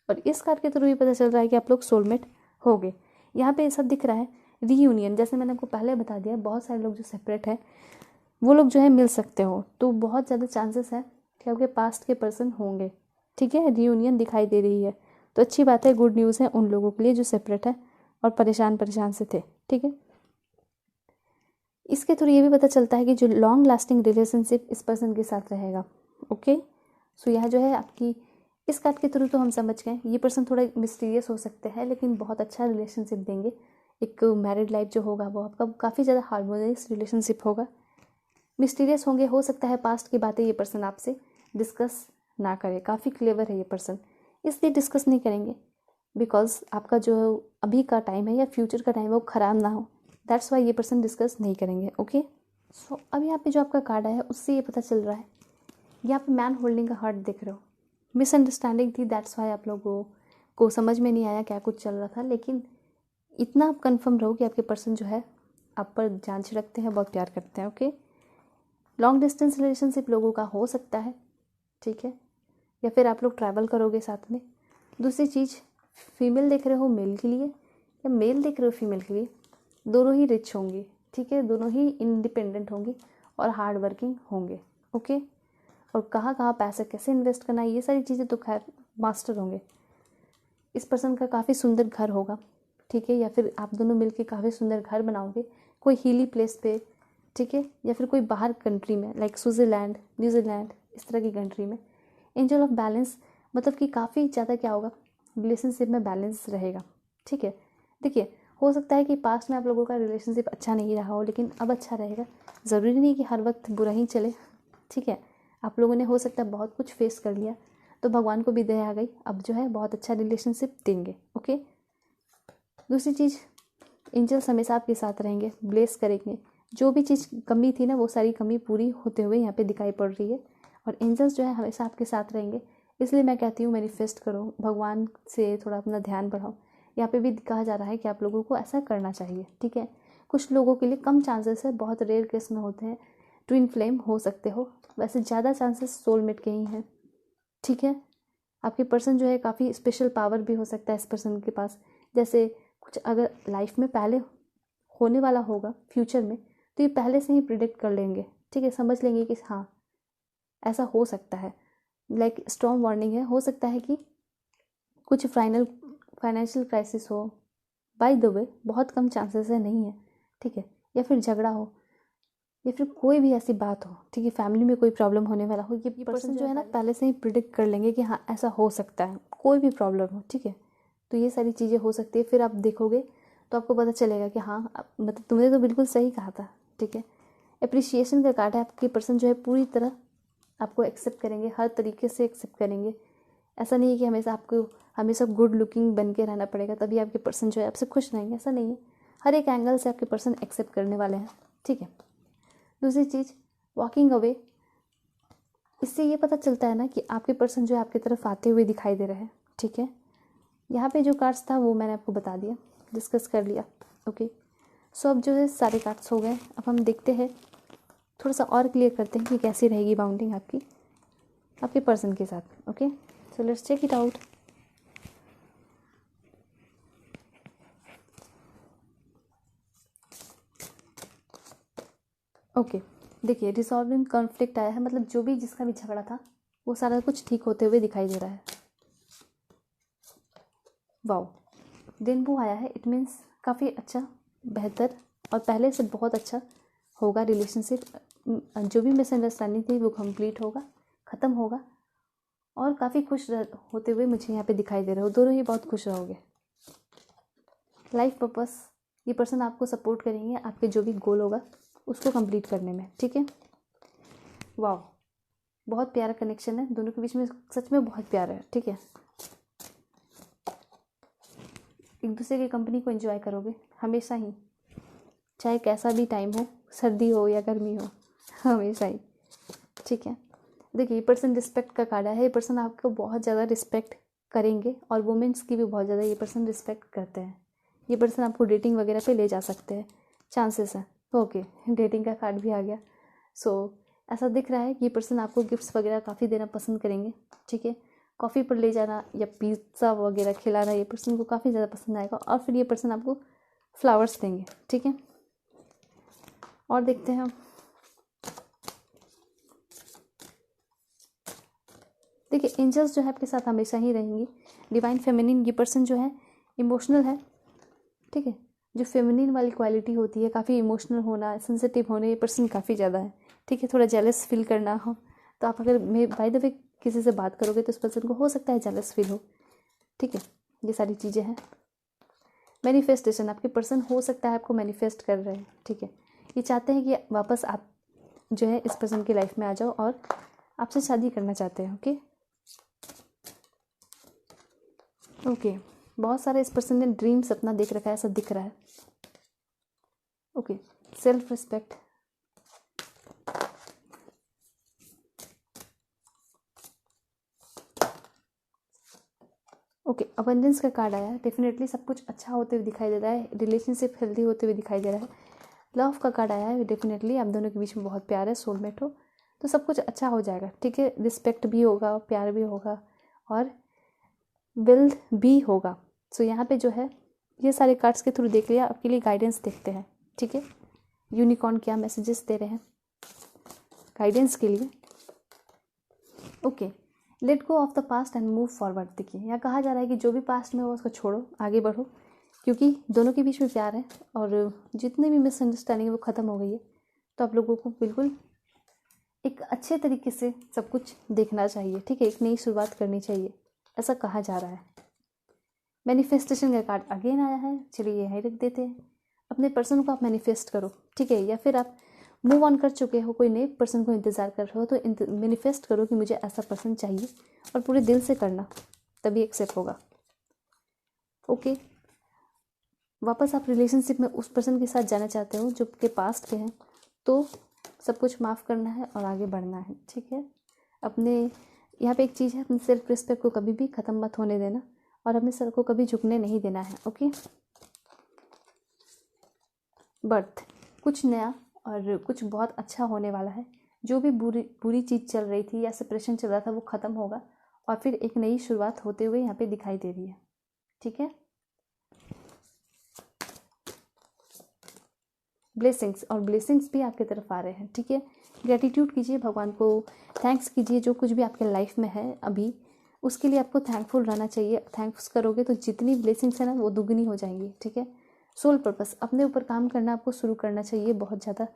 और इस कार्ड के थ्रू भी पता चल रहा है कि आप लोग सोलमेट होगे। यहाँ पे सब दिख रहा है रीयूनियन, जैसे मैंने आपको पहले बता दिया, बहुत सारे लोग जो सेपरेट हैं वो लोग जो है मिल सकते हो, तो बहुत ज़्यादा चांसेस है कि आपके पास्ट के पर्सन होंगे। ठीक है, रीयूनियन दिखाई दे रही है, तो अच्छी बात है, गुड न्यूज़ है उन लोगों के लिए जो सेपरेट है और परेशान से थे, ठीक है। इसके थ्रू ये भी पता चलता है कि जो लॉन्ग लास्टिंग रिलेशनशिप इस पर्सन के साथ रहेगा। ओके, सो यह जो है आपकी इस कार्ड के थ्रू तो हम समझ गए ये पर्सन थोड़ा मिस्टीरियस हो सकते हैं, लेकिन बहुत अच्छा रिलेशनशिप देंगे। एक मैरिड लाइफ जो होगा वो आपका काफ़ी ज़्यादा हार्मोनियस रिलेशनशिप होगा। मिस्टीरियस होंगे, हो सकता है पास्ट की बातें ये पर्सन आपसे डिस्कस ना करे। काफ़ी क्लेवर है ये पर्सन, इसलिए डिस्कस नहीं करेंगे बिकॉज आपका जो अभी का टाइम है या फ्यूचर का टाइम है वो ख़राब ना हो, दैट्स वाई ये पर्सन डिस्कस नहीं करेंगे। ओके, सो अब यहाँ पे जो आपका कार्ड आया है उससे ये पता चल रहा है, यहाँ पे मैन होल्डिंग का हार्ट देख रहे हो। मिसअंडरस्टैंडिंग थी, दैट्स वाई आप लोगों को समझ में नहीं आया क्या कुछ चल रहा था, लेकिन इतना आप कन्फर्म रहो कि आपके पर्सन जो है आप पर जांच रखते हैं, बहुत प्यार करते हैं। ओके, लॉन्ग डिस्टेंस रिलेशनशिप लोगों का हो सकता है, ठीक है, या फिर आप लोग ट्रैवल करोगे साथ में। दूसरी चीज़, फीमेल देख रहे हो मेल के लिए या मेल देख रहे हो फीमेल के लिए, दोनों ही रिच होंगी, ठीक है, दोनों ही इंडिपेंडेंट होंगी और हार्ड वर्किंग होंगे। ओके, और कहाँ कहाँ पैसा कैसे इन्वेस्ट करना है ये सारी चीज़ें तो खैर मास्टर होंगे। इस पर्सन का काफ़ी सुंदर घर होगा, ठीक है, या फिर आप दोनों मिलके काफ़ी सुंदर घर बनाओगे कोई हिली प्लेस पे, ठीक है, या फिर कोई बाहर कंट्री में लाइक स्विट्ज़रलैंड, न्यूजीलैंड, इस तरह की कंट्री में। एंजल ऑफ बैलेंस मतलब कि काफ़ी ज़्यादा क्या होगा, रिलेशनशिप में बैलेंस रहेगा, ठीक है। देखिए, हो सकता है कि पास्ट में आप लोगों का रिलेशनशिप अच्छा नहीं रहा हो, लेकिन अब अच्छा रहेगा। ज़रूरी नहीं कि हर वक्त बुरा ही चले, ठीक है। आप लोगों ने हो सकता है बहुत कुछ फेस कर लिया, तो भगवान को भी दया आ गई, अब जो है बहुत अच्छा रिलेशनशिप देंगे। ओके, दूसरी चीज़, एंजल्स हमेशा आपके साथ रहेंगे, ब्लेस करेंगे। जो भी चीज़ कमी थी ना वो सारी कमी पूरी होते हुए यहाँ पे दिखाई पड़ रही है, और एंजल्स जो है हमेशा आपके साथ रहेंगे। इसलिए मैं कहती हूँ मैनिफेस्ट करो, भगवान से थोड़ा अपना ध्यान बढ़ाओ। यहाँ पे भी कहा जा रहा है कि आप लोगों को ऐसा करना चाहिए, ठीक है। कुछ लोगों के लिए कम चांसेस है, बहुत रेयर केस में होते हैं, ट्विन फ्लेम हो सकते हो, वैसे ज़्यादा चांसेस सोलमेट के ही हैं, ठीक है। आपके पर्सन जो है काफ़ी स्पेशल पावर भी हो सकता है इस पर्सन के पास, जैसे कुछ अगर लाइफ में पहले होने वाला होगा फ्यूचर में, तो ये पहले से ही प्रिडिक्ट कर लेंगे, ठीक है, समझ लेंगे कि हाँ ऐसा हो सकता है। लाइक स्ट्रॉन्ग वार्निंग है, हो सकता है कि कुछ फाइनेंशियल क्राइसिस हो, बाय द वे बहुत कम चांसेस है, नहीं है, ठीक है, या फिर झगड़ा हो, या फिर कोई भी ऐसी बात हो, ठीक है, फैमिली में कोई प्रॉब्लम होने वाला हो, ये पर्सन जो है ना पहले से ही प्रिडिक्ट कर लेंगे कि हाँ ऐसा हो सकता है, कोई भी प्रॉब्लम हो, ठीक है। तो ये सारी चीज़ें हो सकती है, फिर आप देखोगे तो आपको पता चलेगा कि हाँ मतलब तुमने तो बिल्कुल सही कहा था, ठीक है। अप्रिसिएशन का कार्ड है, आपके पर्सन जो है पूरी तरह आपको एक्सेप्ट करेंगे, हर तरीके से एक्सेप्ट करेंगे। ऐसा नहीं है कि हमेशा आपको हमेशा गुड लुकिंग बन के रहना पड़ेगा तभी आपके पर्सन जो है आपसे खुश रहेंगे, ऐसा नहीं है। हर एक एंगल से आपके पर्सन एक्सेप्ट करने वाले हैं, ठीक है। दूसरी चीज़, वॉकिंग अवे, इससे ये पता चलता है ना कि आपके पर्सन जो है आपकी तरफ आते हुए दिखाई दे रहे हैं, ठीक है। यहाँ पे जो कार्ड्स था वो मैंने आपको बता दिया, डिस्कस कर लिया। ओके, सो अब जो है सारे कार्ड्स हो गए, अब हम देखते हैं थोड़ा सा और क्लियर करते हैं कि कैसी रहेगी बाउंडिंग आपकी आपके पर्सन के साथ। Okay, so let's check it out. Okay, देखिए रिजॉल्विंग कॉन्फ्लिक्ट आया है, मतलब जो भी जिसका भी झगड़ा था वो सारा कुछ ठीक होते हुए दिखाई दे रहा है। वाओ, रेनबो आया है, इट मीन्स काफ़ी अच्छा, बेहतर और पहले से बहुत अच्छा होगा रिलेशनशिप। जो भी मिसअंडरस्टैंडिंग थी वो कंप्लीट होगा, ख़त्म होगा, और काफ़ी खुश होते हुए मुझे यहाँ पे दिखाई दे रहे हो, दोनों ही बहुत खुश रहोगे। लाइफ पर्पस, ये पर्सन आपको सपोर्ट करेंगे आपके जो भी गोल होगा उसको कंप्लीट करने में, ठीक है। वाह, बहुत प्यारा कनेक्शन है दोनों के बीच में, सच में बहुत प्यारा है, ठीक है। एक दूसरे की कंपनी को एंजॉय करोगे हमेशा ही, चाहे कैसा भी टाइम हो, सर्दी हो या गर्मी हो, हमेशा ही, ठीक है। देखिए, ये पर्सन रिस्पेक्ट का कार्ड है, ये पर्सन आपको बहुत ज़्यादा रिस्पेक्ट करेंगे, और वुमेंस की भी बहुत ज़्यादा ये पर्सन रिस्पेक्ट करते हैं। ये पर्सन आपको डेटिंग वगैरह पे ले जा सकते हैं, चांसेस है। ओके, डेटिंग का कार्ड भी आ गया। सो ऐसा दिख रहा है कि ये पर्सन आपको गिफ्ट्स वगैरह काफ़ी देना पसंद करेंगे, ठीक है। कॉफ़ी पर ले जाना या पिज़्ज़ा वगैरह खिलाना ये पर्सन को काफ़ी ज़्यादा पसंद आएगा, और फिर ये पर्सन आपको फ्लावर्स देंगे, ठीक है। और देखते हैं, देखिए एंजल्स जो है आपके साथ हमेशा ही रहेंगी। डिवाइन फेमिनिन ये पर्सन जो है इमोशनल है, ठीक है। जो फेमिनिन वाली क्वालिटी होती है, काफ़ी इमोशनल होना, सेंसिटिव होने, ये पर्सन काफ़ी ज़्यादा है, ठीक है। थोड़ा जेलस फील करना हो तो आप अगर मैं बाय द वे किसी से बात करोगे तो उस पर्सन को हो सकता है जेलस फील हो, ठीक है। ये सारी चीज़ें हैं। मैनिफेस्टेशन, आपके पर्सन हो सकता है आपको मैनिफेस्ट कर रहे हैं, ठीक है। ये चाहते हैं कि वापस आप जो है इस पर्सन की लाइफ में आ जाओ और आपसे शादी करना चाहते हैं। ओके ओके बहुत सारे इस पर्सन ने ड्रीम सपना देख रखा है, ऐसा दिख रहा है। Okay self respect, okay abundance का कार्ड आया है। डेफिनेटली सब कुछ अच्छा होते हुए दिखाई दे रहा है, रिलेशनशिप हेल्दी होते हुए दिखाई दे रहा है। लव का कार्ड आया है। डेफिनेटली आप दोनों के बीच में बहुत प्यार है, सोलमेट हो तो सब कुछ अच्छा हो जाएगा, ठीक है। रिस्पेक्ट भी होगा, प्यार भी होगा और विल भी होगा। सो यहाँ पे जो है ये सारे कार्ड्स के थ्रू देख लिया, आपके लिए गाइडेंस देखते हैं, ठीक है। यूनिकॉर्न क्या मैसेजेस दे रहे हैं गाइडेंस के लिए। Okay let go of the past and move forward. देखिए यहाँ कहा जा रहा है कि जो भी पास्ट में हो उसको छोड़ो, आगे बढ़ो, क्योंकि दोनों के बीच में प्यार है और जितनी भी मिसअंडरस्टैंडिंग है वो ख़त्म हो गई है। तो आप लोगों को बिल्कुल एक अच्छे तरीके से सब कुछ देखना चाहिए, ठीक है। एक नई शुरुआत करनी चाहिए, ऐसा कहा जा रहा है। मैनिफेस्टेशन का कार्ड अगेन आया है। चलिए यहीं रख देते हैं। अपने पर्सन को आप मैनिफेस्ट करो, ठीक है। या फिर आप मूव ऑन कर चुके हो, कोई नए पर्सन को इंतज़ार कर रहे हो तो मैनिफेस्ट करो कि मुझे ऐसा पर्सन चाहिए और पूरे दिल से करना, तभी एक्सेप्ट होगा। ओके वापस आप रिलेशनशिप में उस पर्सन के साथ जाना चाहते हो जो के पास्ट के हैं, तो सब कुछ माफ़ करना है और आगे बढ़ना है, ठीक है। अपने यहाँ पे एक चीज़ है, अपने सेल्फ रिस्पेक्ट को कभी भी ख़त्म मत होने देना और अपने सर को कभी झुकने नहीं देना है। ओके बर्थ, कुछ नया और कुछ बहुत अच्छा होने वाला है। जो भी बुरी चीज़ चल रही थी या सेपरेशन चल रहा था वो ख़त्म होगा और फिर एक नई शुरुआत होते हुए यहाँ पे दिखाई दे रही है, ठीक है। ब्लेसिंग्स, और ब्लेसिंग्स भी आपकी तरफ आ रहे हैं, ठीक है। ग्रेटिट्यूड कीजिए, भगवान को थैंक्स कीजिए, जो कुछ भी आपके लाइफ में है अभी उसके लिए आपको थैंकफुल रहना चाहिए। थैंक्स करोगे तो जितनी ब्लेसिंग्स है ना वो दुगनी हो जाएंगी, ठीक है। सोल पर्पस, अपने ऊपर काम करना आपको शुरू करना चाहिए। बहुत ज़्यादा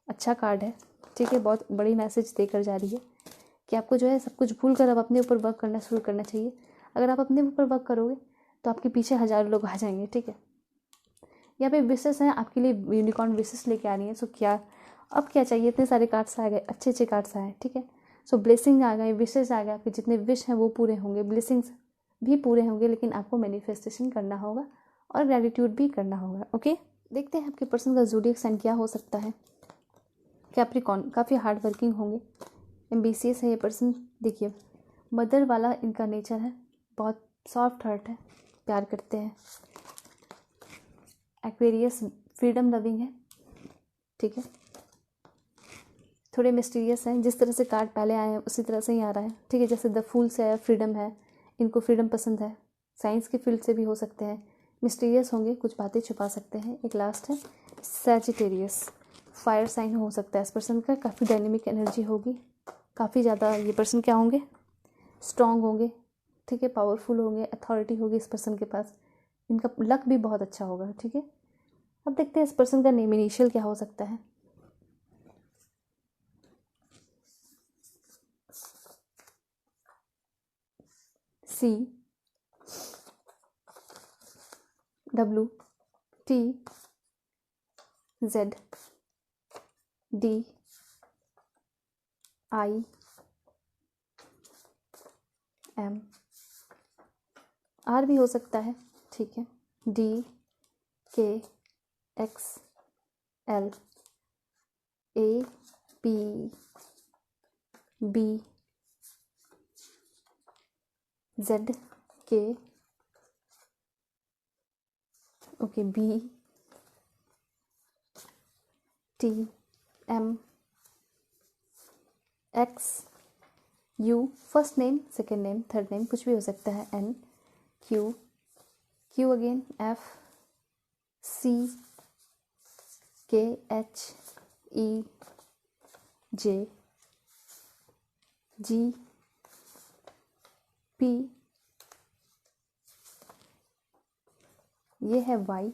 अच्छा कार्ड है, ठीक है। बहुत बड़ी मैसेज देकर जा रही है कि आपको जो है सब कुछ भूल कर अब अपने ऊपर वर्क करना शुरू करना चाहिए। अगर आप अपने ऊपर वर्क करोगे तो आपके पीछे हज़ारों लोग आ जाएंगे, ठीक है। यहाँ पे विशेष हैं आपके लिए, यूनिकॉर्न विशेष लेके आ रही हैं। सो क्या अब क्या चाहिए, इतने सारे कार्ड्स आ गए, अच्छे अच्छे कार्ड्स आए, ठीक है। सो ब्लेसिंग आ गए, विशेष आ गए, आपके जितने विश हैं वो पूरे होंगे, ब्लेसिंग्स भी पूरे होंगे, लेकिन आपको मैनिफेस्टेशन करना होगा और ग्रेटिट्यूड भी करना होगा। ओके देखते हैं आपके पर्सन का ज़ोडिएक साइन क्या हो सकता है। कैप्रिकॉर्न, काफ़ी हार्ड वर्किंग होंगे, एम्बिशियस है ये पर्सन। देखिए मदर वाला इनका नेचर है, बहुत सॉफ्ट हार्ट है, प्यार करते हैं। एक्वेरियस, फ्रीडम लविंग है, ठीक है। थोड़े मिस्टीरियस हैं, जिस तरह से कार्ड पहले आए हैं उसी तरह से ही आ रहा है, ठीक है। जैसे द फूल से आया, फ्रीडम है, इनको फ्रीडम पसंद है। साइंस के फील्ड से भी हो सकते हैं, मिस्टीरियस होंगे, कुछ बातें छुपा सकते हैं। एक लास्ट है सैजिटेरियस, फायर साइन हो सकता है इस पर्सन का। काफ़ी डायनेमिक एनर्जी होगी, काफ़ी ज़्यादा ये पर्सन क्या होंगे, स्ट्रॉन्ग होंगे, ठीक है। पावरफुल होंगे, अथॉरिटी होगी इस पर्सन के पास। इनका लक भी बहुत अच्छा होगा, ठीक है। अब देखते हैं इस पर्सन का नेम इनिशियल क्या हो सकता है। C, W, T, Z, D, I, M, R भी हो सकता है, ठीक है। D, K, X, L, A, P, B, Z, K, okay, B, T, M, X, U, first name, second name, third name, कुछ भी हो सकता है। N, Q, Q again, F, C, K, H, E, J, G, P, ये है Y,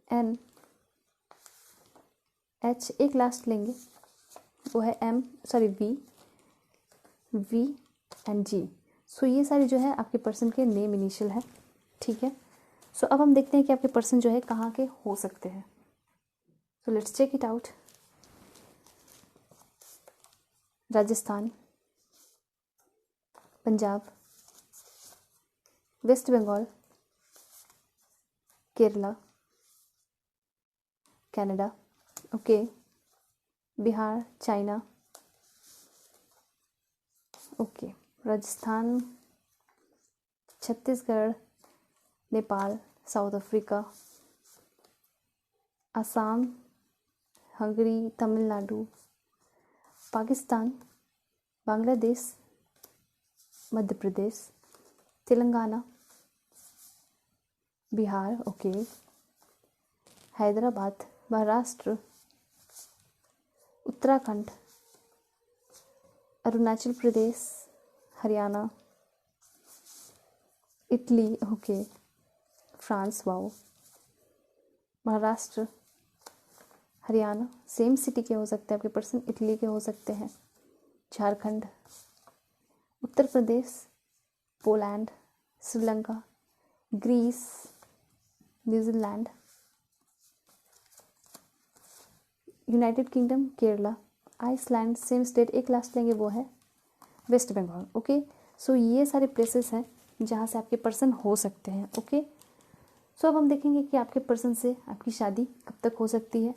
N, H, एक लास्ट लेंगे वो है V एंड G। सो ये सारे जो है आपके पर्सन के नेम इनिशियल है, ठीक है। सो अब हम देखते हैं कि आपके पर्सन जो है कहाँ के हो सकते हैं। So let's check it out. Rajasthan, Punjab, West Bengal, Kerala, Canada, okay, Bihar, China, okay, Rajasthan, Chhattisgarh, Nepal, South Africa, Assam, Hungary, Tamil Nadu, Pakistan, Bangladesh, Madhya Pradesh, Telangana, Bihar, okay, Hyderabad, Maharashtra, Uttarakhand, Arunachal Pradesh, Haryana, Italy, okay, France, wow, Maharashtra, Haryana, same city के हो सकते हैं आपके पर्सन, इटली के हो सकते हैं, Jharkhand, Uttar Pradesh, Poland, Sri Lanka, Greece, New Zealand, United kingdom, Kerala, Iceland, same state, एक लास्ट लेंगे वो है वेस्ट बंगाल, ओके। सो ये सारे प्लेसेस हैं जहाँ से आपके पर्सन हो सकते हैं, ओके। सो अब हम देखेंगे कि आपके पर्सन से आपकी शादी कब तक हो सकती है,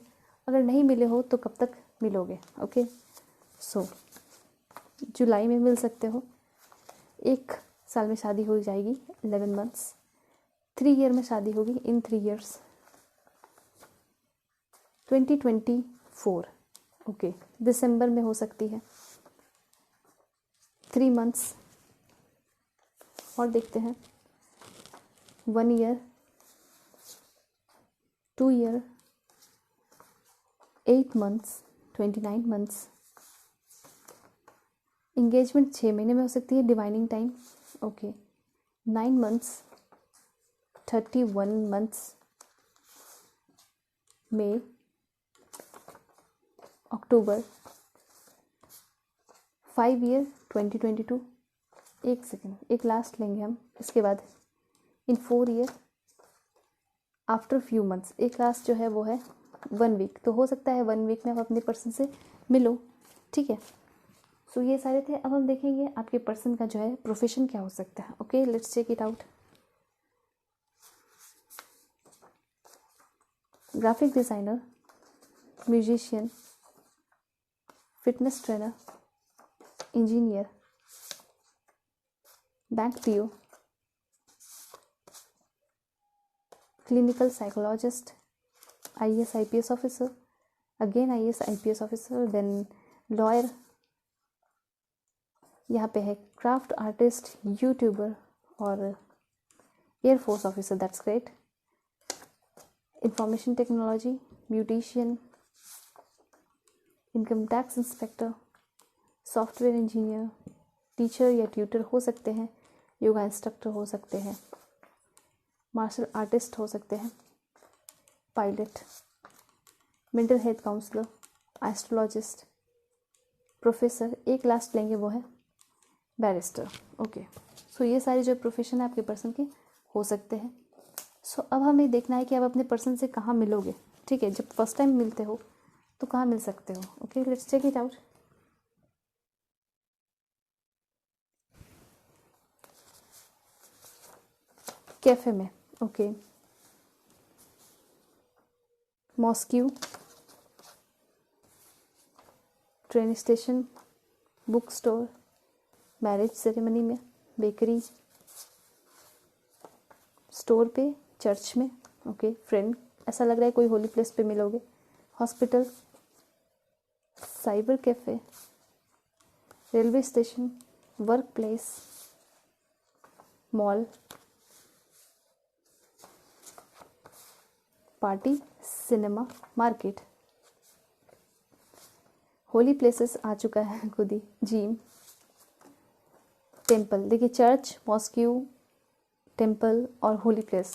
अगर नहीं मिले हो तो कब तक मिलोगे, ओके। सो जुलाई में मिल सकते हो, 1 साल में शादी हो जाएगी, 11 मंथ्स, 3 ईयर में शादी होगी, इन 3 ईयर्स, 2024, ओके, दिसंबर में हो सकती है, 3 मंथ्स, और देखते हैं 1 year, 2 year, 8 months, 29 months, engagement 6 महीने में हो सकती है, divining time, okay, 9 months, 31 months, May, October, 5 year, 2022, एक सेकेंड, एक लास्ट लेंगे हम, इसके बाद इन 4 ईयर, आफ्टर फ्यू मंथ्स, एक लास्ट जो है वो है 1 वीक, तो हो सकता है 1 वीक में आप अपने पर्सन से मिलो, ठीक है। सो ये सारे थे। अब हम देखेंगे आपके पर्सन का जो है प्रोफेशन क्या हो सकता है, okay, let's check it out. Graphic designer, musician, fitness trainer, engineer, bank PO, clinical psychologist, IAS IPS officer, again IAS IPS officer, then lawyer, यहाँ पे है क्राफ्ट आर्टिस्ट, यूट्यूबर और air force officer, that's great, information technology, beautician, income tax inspector, software engineer, teacher या ट्यूटर हो सकते हैं, योगा इंस्ट्रक्टर हो सकते हैं, मार्शल आर्टिस्ट हो सकते हैं, pilot, mental health counsellor, astrologist, professor, एक लास्ट लेंगे वो है बैरिस्टर, ओके। सो ये सारे जो प्रोफेशन है आपके पर्सन के हो सकते हैं। सो अब हमें देखना है कि आप अपने पर्सन से कहाँ मिलोगे, ठीक है, जब फर्स्ट टाइम मिलते हो तो कहाँ मिल सकते हो, okay, let's check it out. Cafe में, okay, mosque, train station, book store, marriage ceremony में, बेकरी, स्टोर पे, चर्च में, ओके, फ्रेंड, ऐसा लग रहा है कोई होली प्लेस पे मिलोगे, hospital, cyber cafe, railway station, work place, mall, party, cinema, market, holy places आ चुका है खुद ही, जिम, टेम्पल, देखिए चर्च, मॉस्क्यू, टेम्पल और होली प्लेस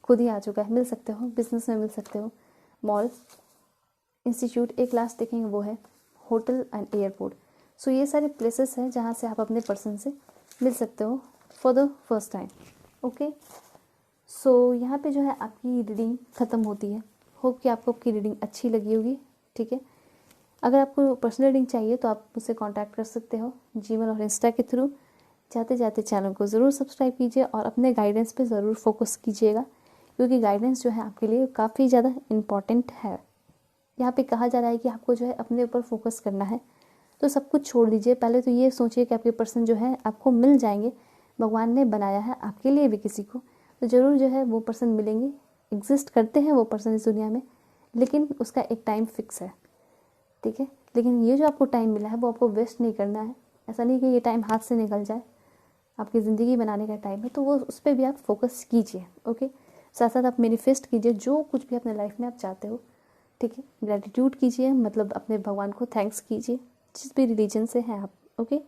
खुद ही आ चुका है, मिल सकते हो, बिजनेस में मिल सकते हो, मॉल, इंस्टीट्यूट, एक लास्ट देखेंगे वो है होटल एंड एयरपोर्ट। सो ये सारे प्लेसेस हैं जहाँ से आप अपने पर्सन से मिल सकते हो for the first time. Okay, so यहाँ पे जो है आपकी रीडिंग ख़त्म होती है। होप कि आपको आपकी रीडिंग अच्छी लगी होगी। ठीक है, अगर आपको पर्सनल रीडिंग चाहिए तो आप मुझसे कांटेक्ट कर सकते हो जीमेल और इंस्टा के थ्रू। जाते जाते चैनल को ज़रूर सब्सक्राइब कीजिए और अपने गाइडेंस पे ज़रूर फोकस कीजिएगा, क्योंकि गाइडेंस जो है आपके लिए काफ़ी ज़्यादा इम्पॉर्टेंट है। यहाँ पे कहा जा रहा है कि आपको जो है अपने ऊपर फोकस करना है, तो सब कुछ छोड़ दीजिए। पहले तो ये सोचिए कि आपके पर्सन जो है आपको मिल जाएंगे, भगवान ने बनाया है आपके लिए भी किसी को, तो ज़रूर जो है वो पर्सन मिलेंगे। एग्जिस्ट करते हैं वो पर्सन इस दुनिया में, लेकिन उसका एक टाइम फिक्स है। ठीक है, लेकिन ये जो आपको टाइम मिला है वो आपको वेस्ट नहीं करना है। ऐसा नहीं कि ये टाइम हाथ से निकल जाए, आपकी ज़िंदगी बनाने का टाइम है, तो वो उस पर भी आप फोकस कीजिए। ओके, साथ साथ आप मैनिफेस्ट कीजिए जो कुछ भी अपने लाइफ में आप चाहते हो। ठीक है, ग्रैटिट्यूड कीजिए, मतलब अपने भगवान को थैंक्स कीजिए, जिस भी रिलीजन से हैं आप। ओके,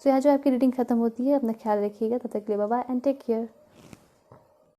सो यहाँ जो आपकी रीडिंग ख़त्म होती है, अपना ख्याल रखिएगा। तब तक के लिए bye bye and take care.